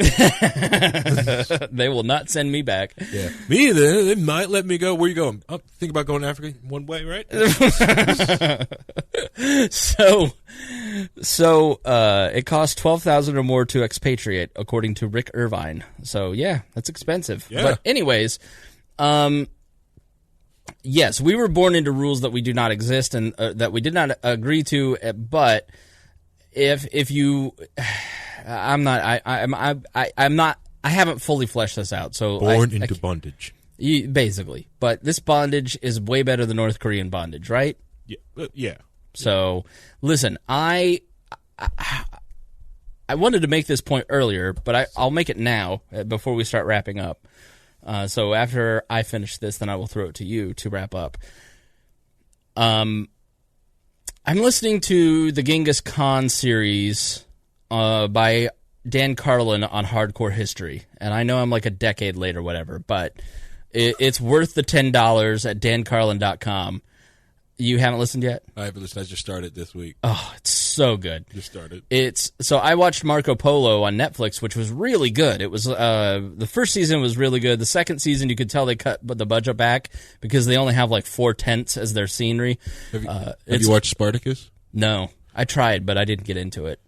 They will not send me back. Yeah. Me either. They might let me go. Where you going? Oh, think about going to Africa one way, right? So it costs $12,000 or more to expatriate, according to Rick Irvine. So yeah, that's expensive. Yeah. But anyways, yes, we were born into rules that we do not exist and that we did not agree to. But if you, I'm not. I haven't fully fleshed this out. So born into bondage. Basically, but this bondage is way better than North Korean bondage, right? Yeah. So, listen, I wanted to make this point earlier, but I'll make it now before we start wrapping up. So after I finish this, then I will throw it to you to wrap up. I'm listening to the Genghis Khan series by Dan Carlin on Hardcore History, and I know I'm like a decade late or whatever, but it's worth the $10 at dancarlin.com. You haven't listened yet? I haven't listened. I just started this week. Oh, it's so good. Just started. So I watched Marco Polo on Netflix, which was really good. It was the first season was really good. The second season, you could tell they cut the budget back because they only have like 4 tents as their scenery. Have you watched Spartacus? No, I tried, but I didn't get into it.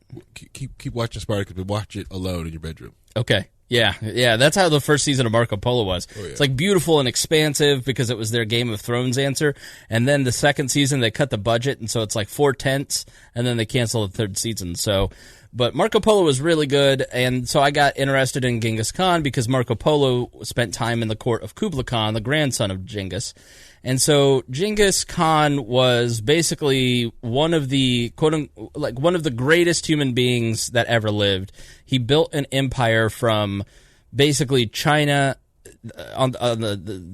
Keep watching Spartacus, but watch it alone in your bedroom. Okay. Yeah, that's how the first season of Marco Polo was. Oh, yeah. It's like beautiful and expansive because it was their Game of Thrones answer. And then the second season, they cut the budget, and so it's like 4 tents, and then they cancel the third season. But Marco Polo was really good, and so I got interested in Genghis Khan because Marco Polo spent time in the court of Kublai Khan, the grandson of Genghis. And so Genghis Khan was basically one of the one of the greatest human beings that ever lived. He built an empire from basically China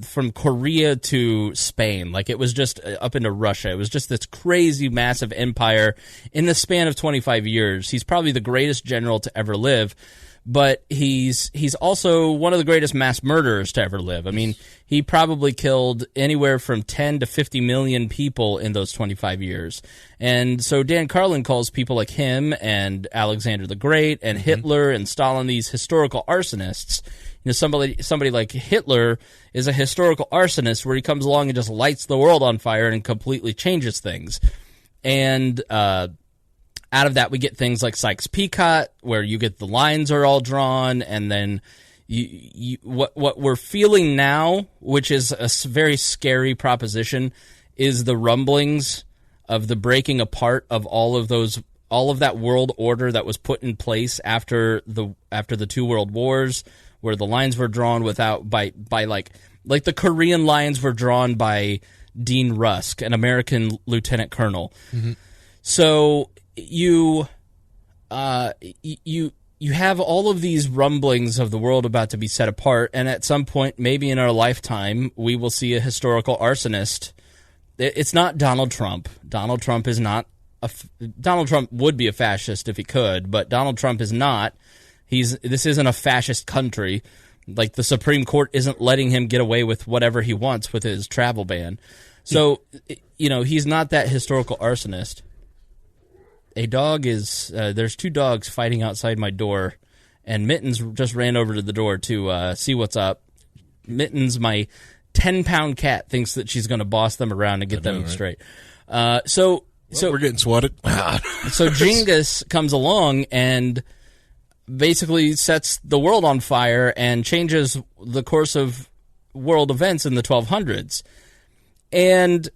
from Korea to Spain. Like it was just up into Russia. It was just this crazy massive empire in the span of 25 years. He's probably the greatest general to ever live. But he's also one of the greatest mass murderers to ever live. I mean, he probably killed anywhere from 10 to 50 million people in those 25 years. And so Dan Carlin calls people like him and Alexander the Great and Hitler and Stalin these historical arsonists. You know, somebody like Hitler is a historical arsonist where he comes along and just lights the world on fire and completely changes things. And out of that, we get things like Sykes-Picot, where you get the lines are all drawn, and then what we're feeling now, which is a very scary proposition, is the rumblings of the breaking apart of all of that world order that was put in place after the two world wars, where the lines were drawn by like the Korean lines were drawn by Dean Rusk, an American lieutenant colonel. Mm-hmm. So you have all of these rumblings of the world about to be set apart, and at some point, maybe in our lifetime, we will see a historical arsonist. It's not Donald Trump. Donald Trump is not. Donald Trump would be a fascist if he could, but Donald Trump is not. This isn't a fascist country. Like, the Supreme Court isn't letting him get away with whatever he wants with his travel ban. So, he's not that historical arsonist. There's two dogs fighting outside my door, and Mittens just ran over to the door to see what's up. Mittens, my 10-pound cat, thinks that she's going to boss them around and get them straight. So we're getting swatted. So Genghis comes along and basically sets the world on fire and changes the course of world events in the 1200s. And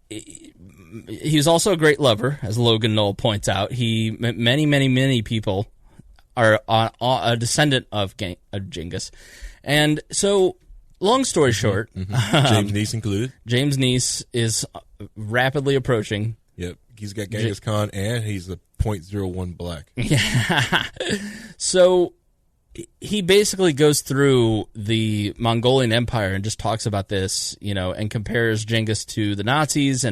he's also a great lover, as Logan Knoll points out. Many people are a descendant of Genghis. And so, long story short... James Neese included. James Neese is rapidly approaching. Yep. He's got Genghis Khan, and he's the .01 black. Yeah. So he basically goes through the Mongolian Empire and just talks about this, and compares Genghis to the Nazis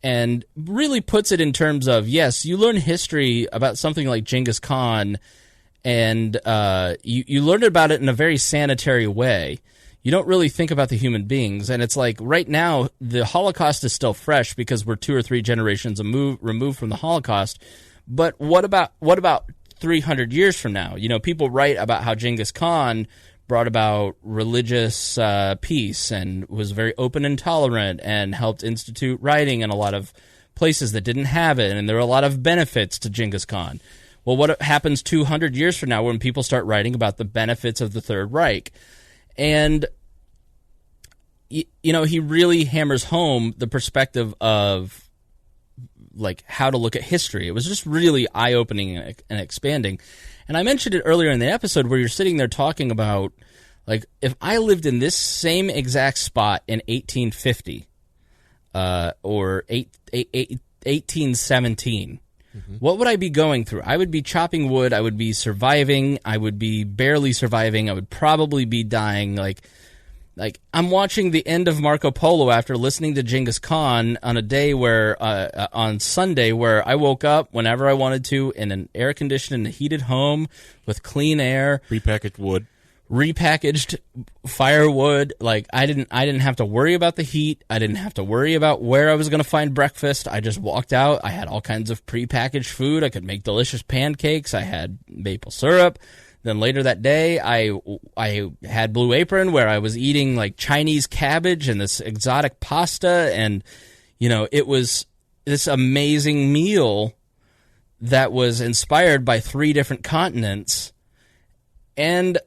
and really puts it in terms of, yes, you learn history about something like Genghis Khan, and you learn about it in a very sanitary way. You don't really think about the human beings, and it's like right now the Holocaust is still fresh because we're 2 or 3 generations removed from the Holocaust. But what about 300 years from now? People write about how Genghis Khan brought about religious peace and was very open and tolerant and helped institute writing in a lot of places that didn't have it, and there were a lot of benefits to Genghis Khan. Well, what happens 200 years from now when people start writing about the benefits of the Third Reich? And, he really hammers home the perspective of, like, how to look at history. It was just really eye-opening and expanding. And I mentioned it earlier in the episode where you're sitting there talking about, like, if I lived in this same exact spot in 1850 or 1817, what would I be going through? I would be chopping wood. I would be surviving. I would be barely surviving. I would probably be dying. Like I'm watching the end of Marco Polo after listening to Genghis Khan on a day where, on Sunday, where I woke up whenever I wanted to in an air-conditioned and heated home with clean air. Repackaged firewood. Like, I didn't have to worry about the heat. I didn't have to worry about where I was going to find breakfast. I just walked out. I had all kinds of prepackaged food. I could make delicious pancakes. I had maple syrup. Then later that day, I had Blue Apron where I was eating like Chinese cabbage and this exotic pasta, and it was this amazing meal that was inspired by 3 different continents. And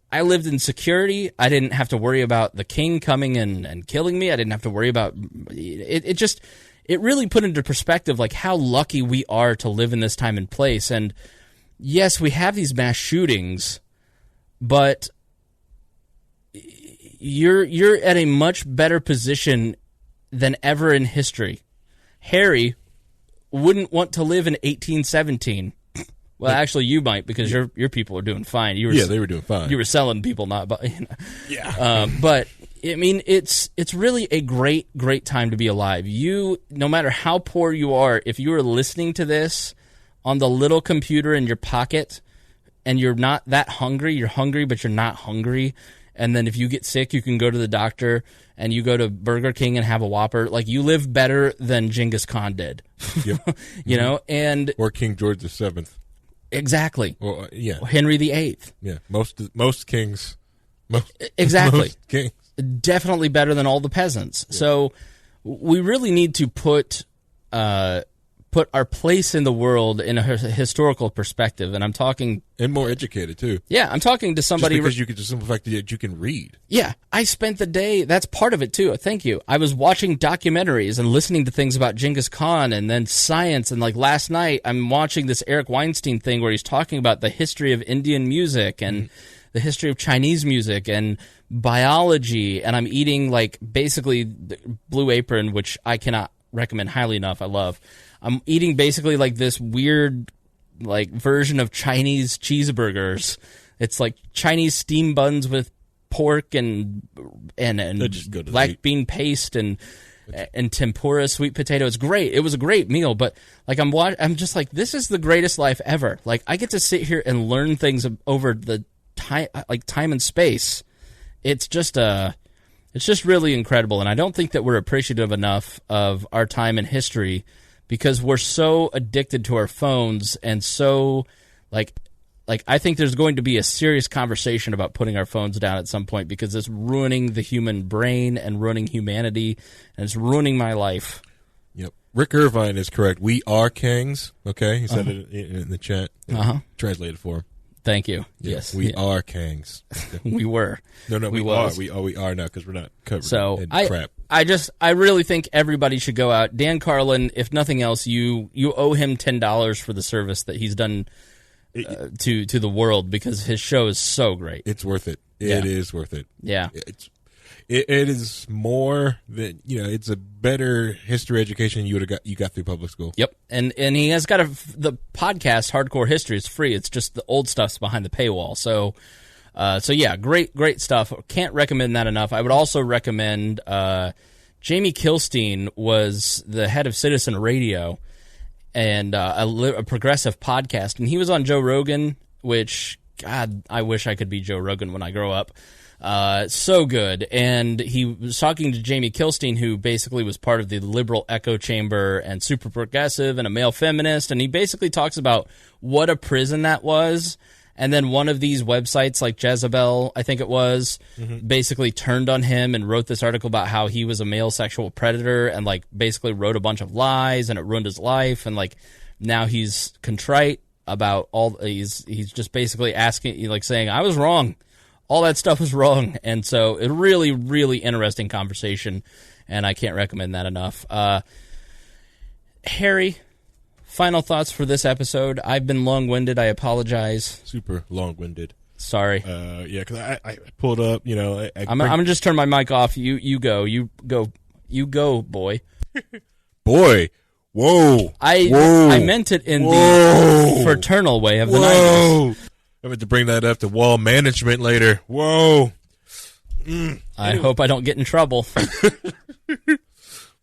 I lived in security. I didn't have to worry about the king coming and killing me. I didn't have to worry about it. It really put into perspective like how lucky we are to live in this time and place. And yes, we have these mass shootings, but you're at a much better position than ever in history. Harry wouldn't want to live in 1817. Well, actually, you might, because your people are doing fine. They were doing fine. You were selling people, not buying. Yeah. But I mean, it's really a great time to be alive. No matter how poor you are, if you are listening to this on the little computer in your pocket, and you're not that hungry, you're hungry, but you're not hungry. And then if you get sick, you can go to the doctor, and you go to Burger King and have a Whopper. Like, you live better than Genghis Khan did. Yep. Or King George VII. Exactly. Or, yeah. Or Henry VIII. Yeah. Most kings. Exactly. Most kings. Definitely better than all the peasants. Yeah. So we really need to put put our place in the world in a historical perspective, and I'm talking... And more educated, too. Yeah, I'm talking to somebody... Just because you could, the simple fact that you can read. Yeah, I spent the day... That's part of it, too. Thank you. I was watching documentaries and listening to things about Genghis Khan and then science, and like last night, I'm watching this Eric Weinstein thing where he's talking about the history of Indian music and the history of Chinese music and biology, and I'm eating, like, basically Blue Apron, which I cannot recommend highly enough. I love. I'm eating basically like this weird like version of Chinese cheeseburgers. It's like Chinese steam buns with pork and black bean paste and tempura, sweet potato. It's great. It was a great meal, but like I'm just like, this is the greatest life ever. Like I get to sit here and learn things over the time, like time and space. It's just really incredible, and I don't think that we're appreciative enough of our time in history because we're so addicted to our phones and so, like I think there's going to be a serious conversation about putting our phones down at some point because it's ruining the human brain and ruining humanity, and it's ruining my life. Yep. Rick Irvine is correct. We are kings, okay? He said it in the chat. Translated for him. Thank you. Yeah, yes. We are kangs. We were. No, we are. We are now because we're not covered in crap. I really think everybody should go out. Dan Carlin, if nothing else, you owe him $10 for the service that he's done to the world because his show is so great. It's worth it. It is worth it. Yeah. It is more than, it's a better history education you got through public school. Yep. And he has got the podcast Hardcore History is free. It's just the old stuff's behind the paywall. So yeah, great stuff. Can't recommend that enough. I would also recommend Jamie Kilstein was the head of Citizen Radio and a progressive podcast, and he was on Joe Rogan, which God, I wish I could be Joe Rogan when I grow up. So good. And he was talking to Jamie Kilstein, who basically was part of the liberal echo chamber and super progressive and a male feminist. And he basically talks about what a prison that was. And then one of these websites like Jezebel, I think it was, basically turned on him and wrote this article about how he was a male sexual predator and like basically wrote a bunch of lies and it ruined his life. And like now he's contrite about he's just basically asking, like saying, I was wrong. All that stuff was wrong. And so a really, really interesting conversation, and I can't recommend that enough. Harry, final thoughts for this episode. I've been long-winded. I apologize. Super long-winded. Sorry. Yeah, because I pulled up, I'm going to just turn my mic off. You go, boy. Boy. Whoa. I meant it in the fraternal way of the 90s. I'm going to bring that up to wall management later. Whoa. I hope I don't get in trouble.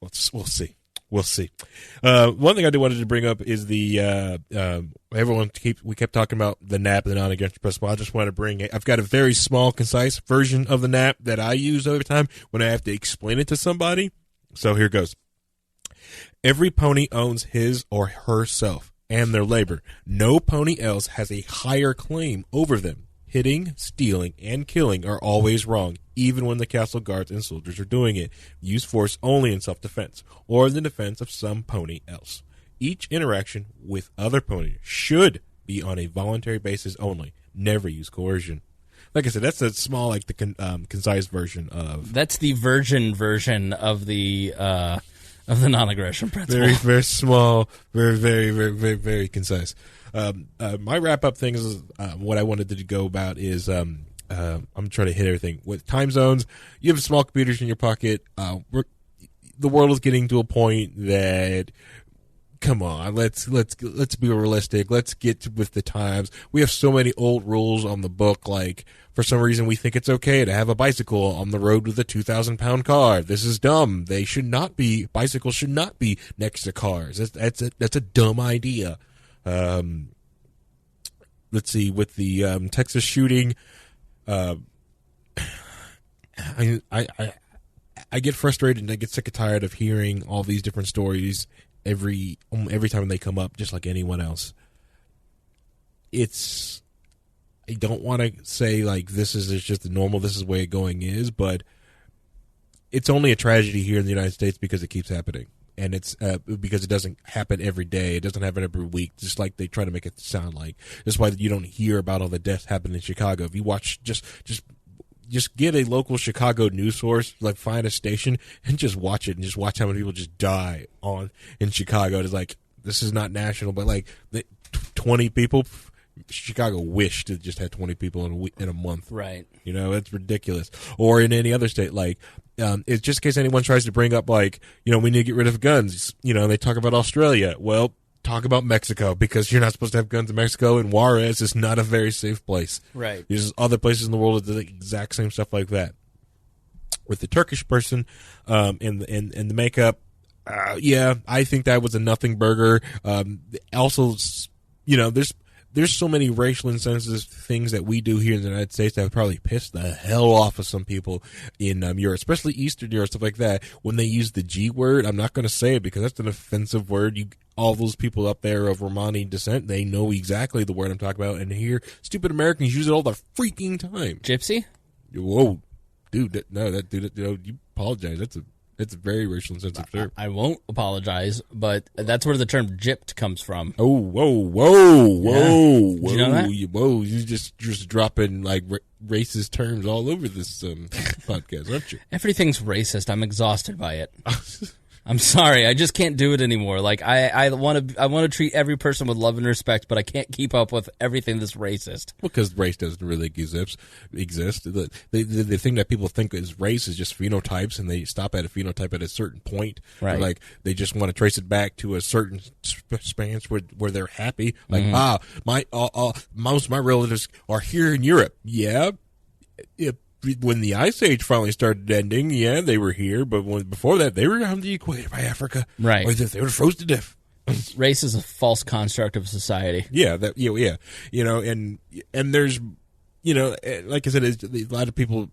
We'll see. We'll see. One thing I wanted to bring up is the we kept talking about the NAP, the non-against principle. I just want to I've got a very small, concise version of the NAP that I use over time when I have to explain it to somebody. So here goes. Every pony owns his or herself and their labor. No pony else has a higher claim over them. Hitting, stealing, and killing are always wrong, even when the castle guards and soldiers are doing it. Use force only in self-defense, or in the defense of some pony else. Each interaction with other ponies should be on a voluntary basis only. Never use coercion. Like I said, that's a small, like the concise version of... That's the virgin version of the non-aggression principle. Very, very small, very, very, very, very, very concise. My wrap-up thing is what I wanted to go about is I'm trying to hit everything. With time zones, you have small computers in your pocket. The world is getting to a point that, come on, let's be realistic. Let's get with the times. We have so many old rules on the book, like, for some reason, we think it's okay to have a bicycle on the road with a 2,000-pound car. This is dumb. Bicycles should not be next to cars. That's a dumb idea. Let's see, with the Texas shooting, I get frustrated and I get sick and tired of hearing all these different stories every time they come up, just like anyone else. I don't want to say like this is just the normal, this is the way it going is, but it's only a tragedy here in the United States because it keeps happening. and it's because it doesn't happen every day. It doesn't happen every week. Just like they try to make it sound like. That's why you don't hear about all the deaths happening in Chicago. If you watch, just get a local Chicago news source, like find a station and just watch it, and just watch how many people just die in Chicago. It's like, this is not national, but like 20 people. Chicago wished it just had 20 people in a month. Right. You know, it's ridiculous. Or in any other state, like, it's just in case anyone tries to bring up, like, you know, we need to get rid of guns. You know, they talk about Australia. Well, talk about Mexico, because you're not supposed to have guns in Mexico, and Juarez is not a very safe place. Right. There's other places in the world that do the exact same stuff like that. With the Turkish person, and the makeup, yeah, I think that was a nothing burger. Also, you know, there's so many racial insensitive things that we do here in the United States that would probably piss the hell off of some people in Europe, especially Eastern Europe, stuff like that. When they use the G word, I'm not going to say it because that's an offensive word. All those people up there of Romani descent, they know exactly the word I'm talking about. And here, stupid Americans use it all the freaking time. Gypsy? Whoa, dude, you apologize. It's a very racial insensitive term. I won't apologize, but that's where the term gypped comes from. Oh, whoa. Did you know that? Whoa, you just dropping like racist terms all over this podcast, aren't you? Everything's racist. I'm exhausted by it. I'm sorry, I just can't do it anymore. Like I want to treat every person with love and respect, but I can't keep up with everything that's racist. Because race doesn't really exist. The thing that people think is race is just phenotypes, and they stop at a phenotype at a certain point. Right. Like they just want to trace it back to a certain span where they're happy. Like most of my relatives are here in Europe. Yeah. When the Ice Age finally started ending, yeah, they were here. But before that, they were on the equator by Africa. Right. Or they were frozen to death. Race is a false construct of society. Yeah, yeah. You know, and there's, you know, like I said, a lot of people.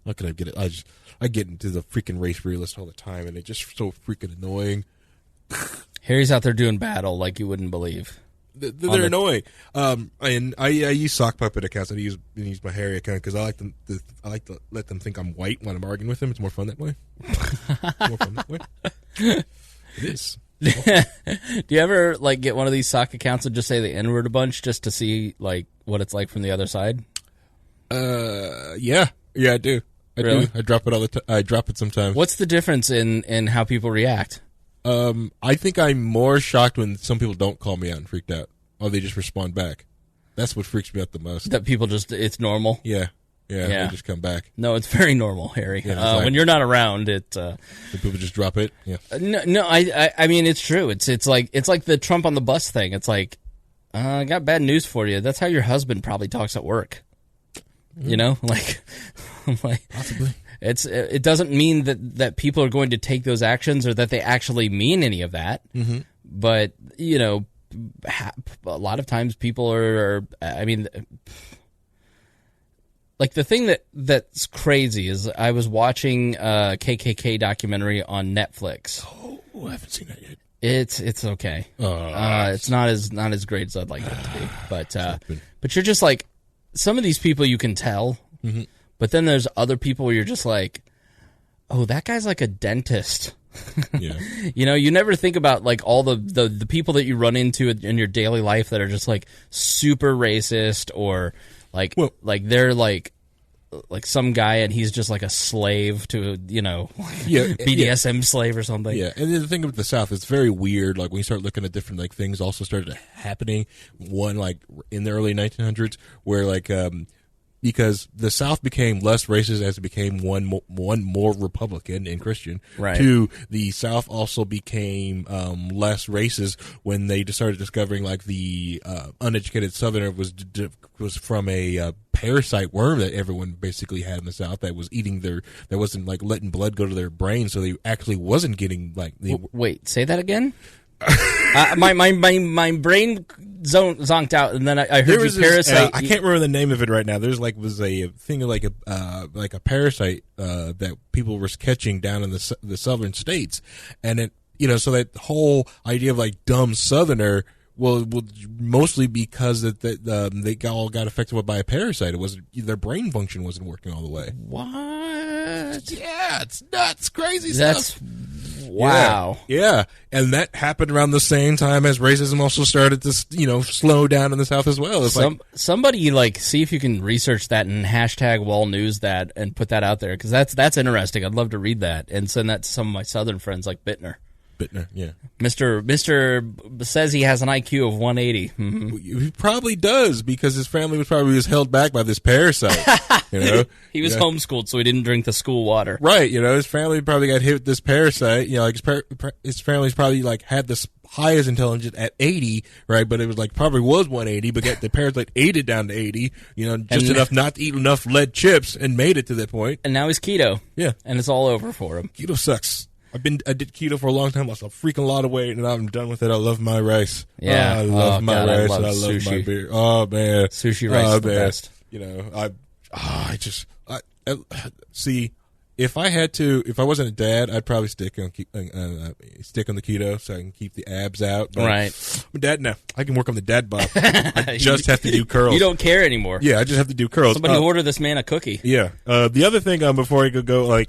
How can I get it? I get into the freaking race realist all the time, and it's just so freaking annoying. Harry's out there doing battle like you wouldn't believe. They're annoying. And I use sock puppet accounts. I use my Harry account because I like to let them think I'm white when I'm arguing with them. It's more fun that way. It is. Do you ever like get one of these sock accounts and just say the N-word a bunch just to see like what it's like from the other side? Yeah, I do. Really? I drop it all the time. I drop it sometimes. What's the difference in how people react? I think I'm more shocked when some people don't call me out and freaked out, or they just respond back. That's what freaks me out the most. That people just, it's normal? Yeah. They just come back. No, it's very normal, Harry. Yeah, when you're not around, people just drop it. Yeah. No, I mean, it's true. It's like the Trump on the bus thing. It's like, I got bad news for you. That's how your husband probably talks at work. You know, like, Possibly. It doesn't mean that people are going to take those actions or that they actually mean any of that. Mm-hmm. But, you know, a lot of times people are I mean, like the thing that's crazy is I was watching a KKK documentary on Netflix. Oh, I haven't seen that yet. It's okay. It's not as great as I'd like it to be. But you're just like, some of these people you can tell. Mm-hmm. But then there's other people where you're just like, oh, that guy's like a dentist. Yeah. You know, you never think about like all the people that you run into in your daily life that are just like super racist or like they're like some guy and he's just like a slave to, you know, BDSM slave or something. Yeah. And the thing with the South, it's very weird. Like when you start looking at different like things also started happening. One like in the early 1900s where like because the South became less racist as it became one more Republican and Christian. Right. Two, the South also became less racist when they started discovering like the uneducated Southerner was from a parasite worm that everyone basically had in the South that was eating that wasn't like letting blood go to their brain, so they actually wasn't getting like. Wait, say that again. My brain zonked out, and then I heard you parasite. I can't remember the name of it right now. There's was a thing like a parasite that people were catching down in the southern states, and it so that whole idea of like dumb Southerner. Well, mostly because they all got affected by a parasite. It wasn't their brain function wasn't working all the way. What? Yeah, it's nuts, crazy stuff. Wow. Yeah. And that happened around the same time as racism also started to, slow down in the South as well. It's Somebody, see if you can research that and hashtag wall news that and put that out there, because that's interesting. I'd love to read that and send that to some of my Southern friends like Bittner. Yeah. Mr. says he has an IQ of 180. Mm-hmm. He probably does, because his family was probably just held back by this parasite. He was homeschooled, so he didn't drink the school water. Right. His family probably got hit with this parasite. His family's probably had this highest intelligence at 80, right? But it was probably was 180, but the parasite ate it down to 80, just enough not to eat enough lead chips and made it to that point. And now he's keto. Yeah. And it's all over for him. Keto sucks. I did keto for a long time. Lost a freaking lot of weight, and I'm done with it. I love my rice. Yeah, I love my rice. I love sushi. My beer. Oh man, sushi rice is the best. See. If I wasn't a dad, I'd probably stick on the keto so I can keep the abs out. But right. I'm a dad now. I can work on the dad bod. I just have to do curls. You don't care anymore. Yeah, I just have to do curls. Somebody order this man a cookie. Yeah. The other thing, before I go,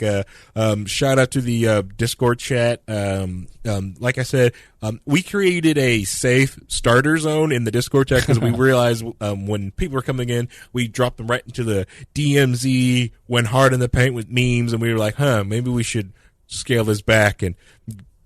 shout out to the Discord chat. Like I said, we created a safe starter zone in the Discord chat because we realized when people were coming in, we dropped them right into the DMZ, went hard in the paint with memes, and we were like, maybe we should scale this back and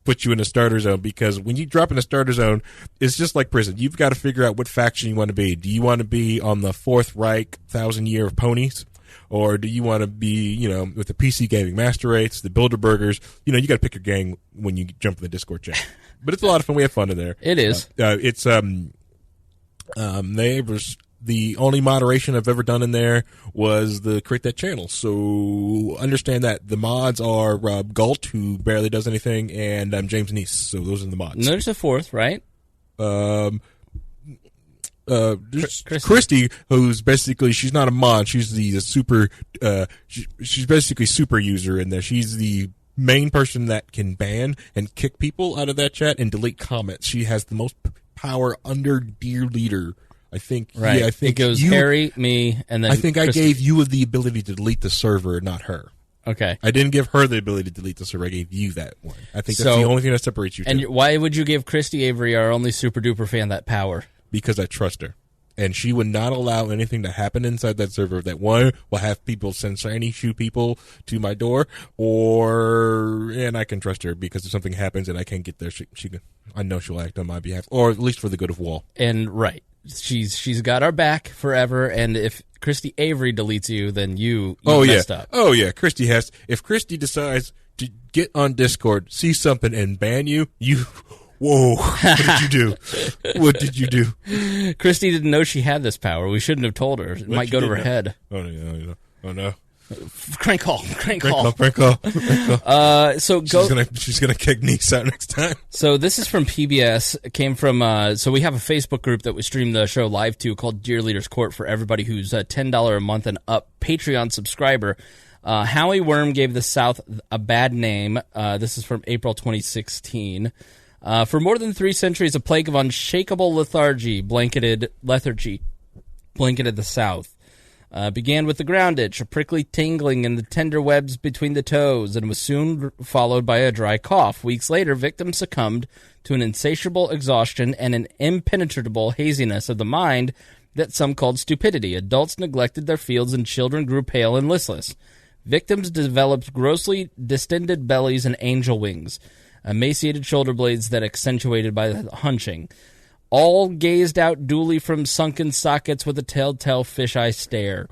put you in a starter zone, because when you drop in a starter zone, it's just like prison. You've got to figure out what faction you want to be. Do you want to be on the Fourth Reich 1,000 Year of Ponies? Or do you want to be, with the PC Gaming Master Rates, the Bilderbergers? You got to pick your gang when you jump in the Discord chat. But it's a lot of fun. We have fun in there. It is. It's the only moderation I've ever done in there was the Create That channel. So understand that the mods are Galt, who barely does anything, and James Neese. So those are the mods. And there's a fourth, right? Christy, who's basically, she's not a mod, she's the super she's basically super user in there. She's the main person that can ban and kick people out of that chat and delete comments. She has the most power under Dear Leader, I think. Right. Yeah, I think it goes Harry, me, and then I think Christy. I gave you the ability to delete the server, not her. Okay. I didn't give her the ability to delete the server. I gave you that one. I think that's the only thing that separates you two. And why would you give Christy Avery, our only super duper fan, that power? Because I trust her. And she would not allow anything to happen inside that server that, one, will have people send shiny shoe people to my door, and I can trust her, because if something happens and I can't get there, I know she'll act on my behalf, or at least for the good of Wall. And right. She's got our back forever, and if Christy Avery deletes you, then you messed up. Oh yeah, Christy has. If Christy decides to get on Discord, see something, and ban you, whoa, what did you do? What did you do? Christy didn't know she had this power. We shouldn't have told her. It might go to her head. Oh no. Crank call. So she's gonna kick Niece out next time. So this is from PBS. It came from. So we have a Facebook group that we stream the show live to called Dear Leaders Court for everybody who's a $10 a month and up Patreon subscriber. Howie Worm gave the South a bad name. This is from April 2016. For more than 3 centuries, a plague of unshakable lethargy blanketed the South. Began with the ground itch, a prickly tingling in the tender webs between the toes, and was soon followed by a dry cough. Weeks later, victims succumbed to an insatiable exhaustion and an impenetrable haziness of the mind that some called stupidity. Adults neglected their fields, and children grew pale and listless. Victims developed grossly distended bellies and angel wings, emaciated shoulder blades that accentuated by the hunching. All gazed out dully from sunken sockets with a telltale fisheye stare.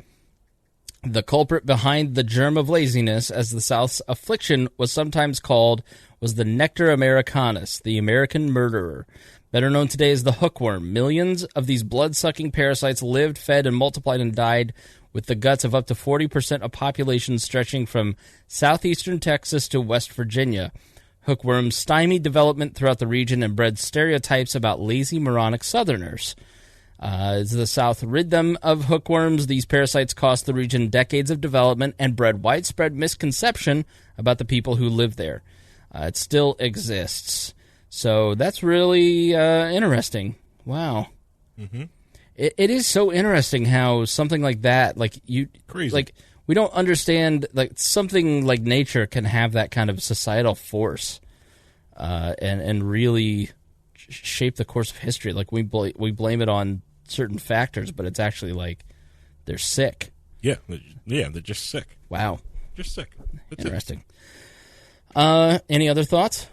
The culprit behind the germ of laziness, as the South's affliction was sometimes called, was the Nectar Americanus, the American murderer. Better known today as the hookworm. Millions of these blood-sucking parasites lived, fed, and multiplied and died with the guts of up to 40% of populations stretching from southeastern Texas to West Virginia. Hookworms stymied development throughout the region and bred stereotypes about lazy, moronic Southerners. As the South rid them of hookworms, these parasites cost the region decades of development and bred widespread misconception about the people who live there. It still exists. So that's really interesting. Wow. Mm-hmm. It is so interesting how something like that, crazy. We don't understand, something like nature can have that kind of societal force. and really shape the course of history. Like we blame it on certain factors, but it's actually like they're sick. Yeah, they're just sick. Wow, just sick. That's interesting. Any other thoughts?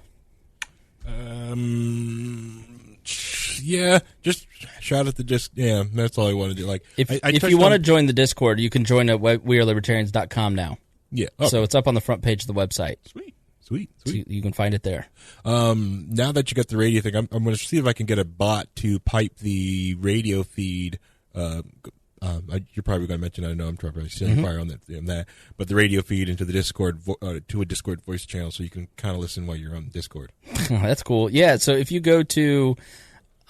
Yeah, just shout at the disc. Yeah, that's all I want to do. Like, if you want to join the Discord, you can join at wearelibertarians.com now. Yeah, so it's up on the front page of the website. Sweet. So you can find it there. Now that you got the radio thing, I'm going to see if I can get a bot to pipe the radio feed. You're probably going to mention. I know I'm probably setting fire on that, but the radio feed into the Discord to a Discord voice channel, so you can kind of listen while you're on Discord. That's cool. Yeah. So if you go to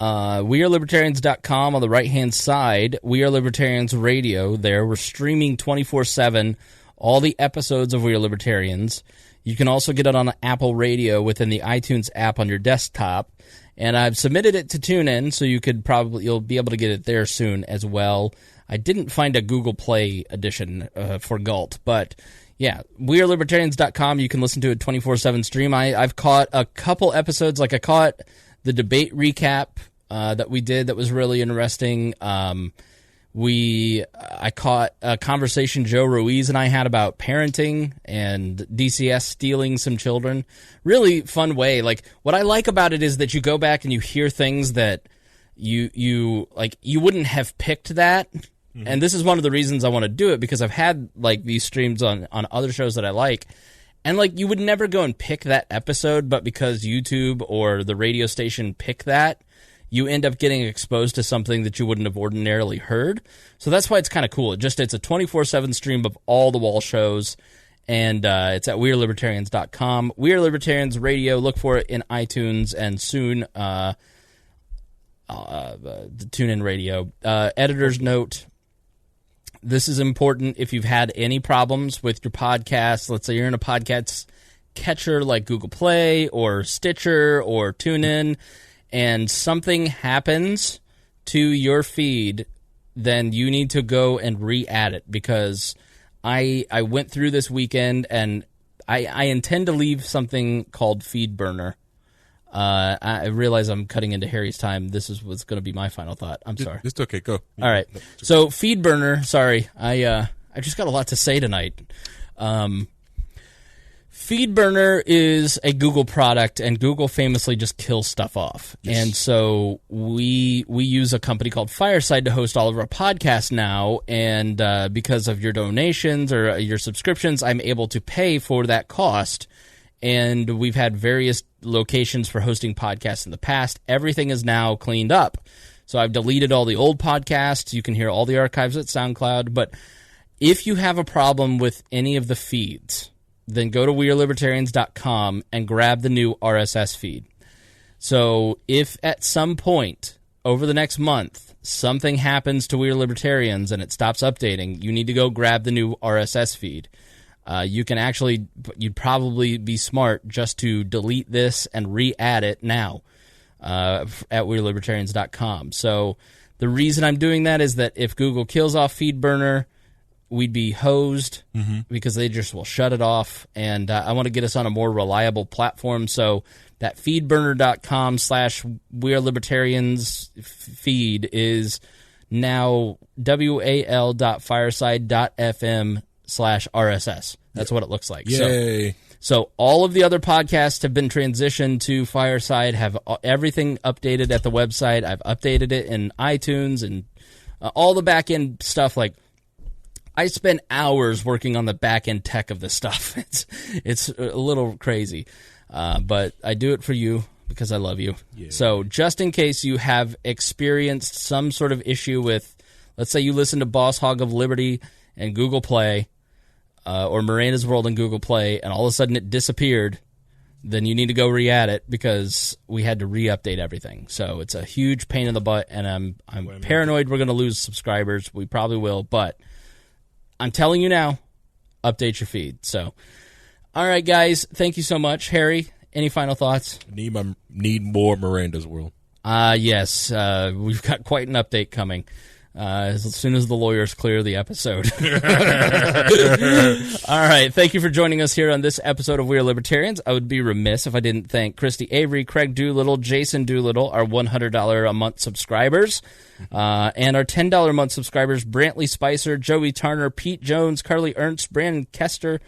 wearelibertarians.com on the right hand side, We Are Libertarians Radio. There, we're streaming 24/7 all the episodes of We Are Libertarians. You can also get it on Apple Radio within the iTunes app on your desktop. And I've submitted it to TuneIn, so you'll be able to get it there soon as well. I didn't find a Google Play edition for Galt, but yeah, wearelibertarians.com. You can listen to a 24/7 stream. I've caught a couple episodes, like I caught the debate recap that we did that was really interesting. I caught a conversation Joe Ruiz and I had about parenting and DCS stealing some children. Really fun way. Like, what I like about it is that you go back and you hear things that you wouldn't have picked that. Mm-hmm. And this is one of the reasons I want to do it, because I've had like these streams on other shows that I like. And like, you would never go and pick that episode, but because YouTube or the radio station pick that, you end up getting exposed to something that you wouldn't have ordinarily heard. So that's why it's kind of cool. It's a 24/7 stream of all the wall shows, and it's at wearelibertarians.com. We Are Libertarians Radio. Look for it in iTunes and soon the TuneIn Radio. Editor's note. This is important if you've had any problems with your podcast. Let's say you're in a podcast catcher like Google Play or Stitcher or TuneIn, and something happens to your feed, then you need to go and re-add it, because I went through this weekend and I intend to leave something called FeedBurner. I realize I'm cutting into Harry's time. This is what's going to be my final thought. I'm sorry. It's okay. Go. All right. So FeedBurner. Sorry, I just got a lot to say tonight. FeedBurner is a Google product, and Google famously just kills stuff off. Yes. And so we use a company called Fireside to host all of our podcasts now, and because of your donations or your subscriptions, I'm able to pay for that cost. And we've had various locations for hosting podcasts in the past. Everything is now cleaned up. So I've deleted all the old podcasts. You can hear all the archives at SoundCloud. But if you have a problem with any of the feeds, then go to wearelibertarians.com and grab the new RSS feed. So if at some point over the next month something happens to We Are Libertarians and it stops updating, you need to go grab the new RSS feed. You'd probably be smart just to delete this and re-add it now at wearelibertarians.com. So the reason I'm doing that is that if Google kills off FeedBurner, we'd be hosed because they just will shut it off. And I want to get us on a more reliable platform. So that feedburner.com/wearelibertarians feed is now wal.fireside.fm/RSS. That's what it looks like. Yay. So all of the other podcasts have been transitioned to Fireside, have everything updated at the website. I've updated it in iTunes and all the back-end stuff. Like, I spend hours working on the back-end tech of this stuff. It's a little crazy, but I do it for you because I love you. Yeah. So just in case you have experienced some sort of issue with, let's say you listen to Boss Hog of Liberty and Google Play, or Miranda's World and Google Play, and all of a sudden it disappeared, then you need to go re-add it because we had to re-update everything. So it's a huge pain in the butt, and I'm paranoid we're going to lose subscribers. We probably will, but I'm telling you now, update your feed. So, all right, guys, thank you so much. Harry, any final thoughts? Need more Miranda's World. Yes, we've got quite an update coming. as soon as the lawyers clear the episode. All right. Thank you for joining us here on this episode of We Are Libertarians. I would be remiss if I didn't thank Christy Avery, Craig Doolittle, Jason Doolittle, our $100 a month subscribers, and our $10 a month subscribers, Brantley Spicer, Joey Turner, Pete Jones, Carly Ernst, Brandon Kester,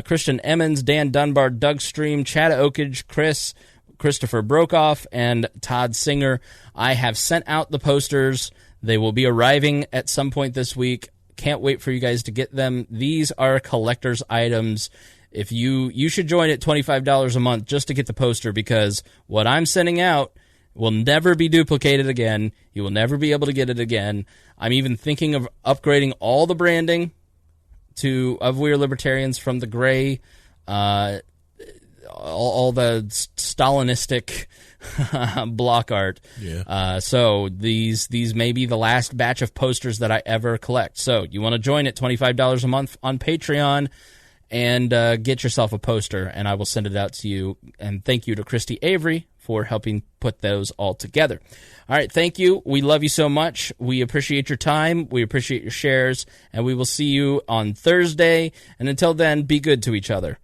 Christian Emmons, Dan Dunbar, Doug Stream, Chad Oakage, Christopher Brokoff, and Todd Singer. I have sent out the posters. They will be arriving at some point this week. Can't wait for you guys to get them. These are collector's items. If you should join at $25 a month just to get the poster, because what I'm sending out will never be duplicated again. You will never be able to get it again. I'm even thinking of upgrading all the branding of We Are Libertarians, from the gray, all the Stalinistic block art. Yeah. So these may be the last batch of posters that I ever collect. So you want to join at $25 a month on Patreon and get yourself a poster, and I will send it out to you. And thank you to Christy Avery for helping put those all together. All right, thank you. We love you so much. We appreciate your time. We appreciate your shares, and we will see you on Thursday. And until then, be good to each other.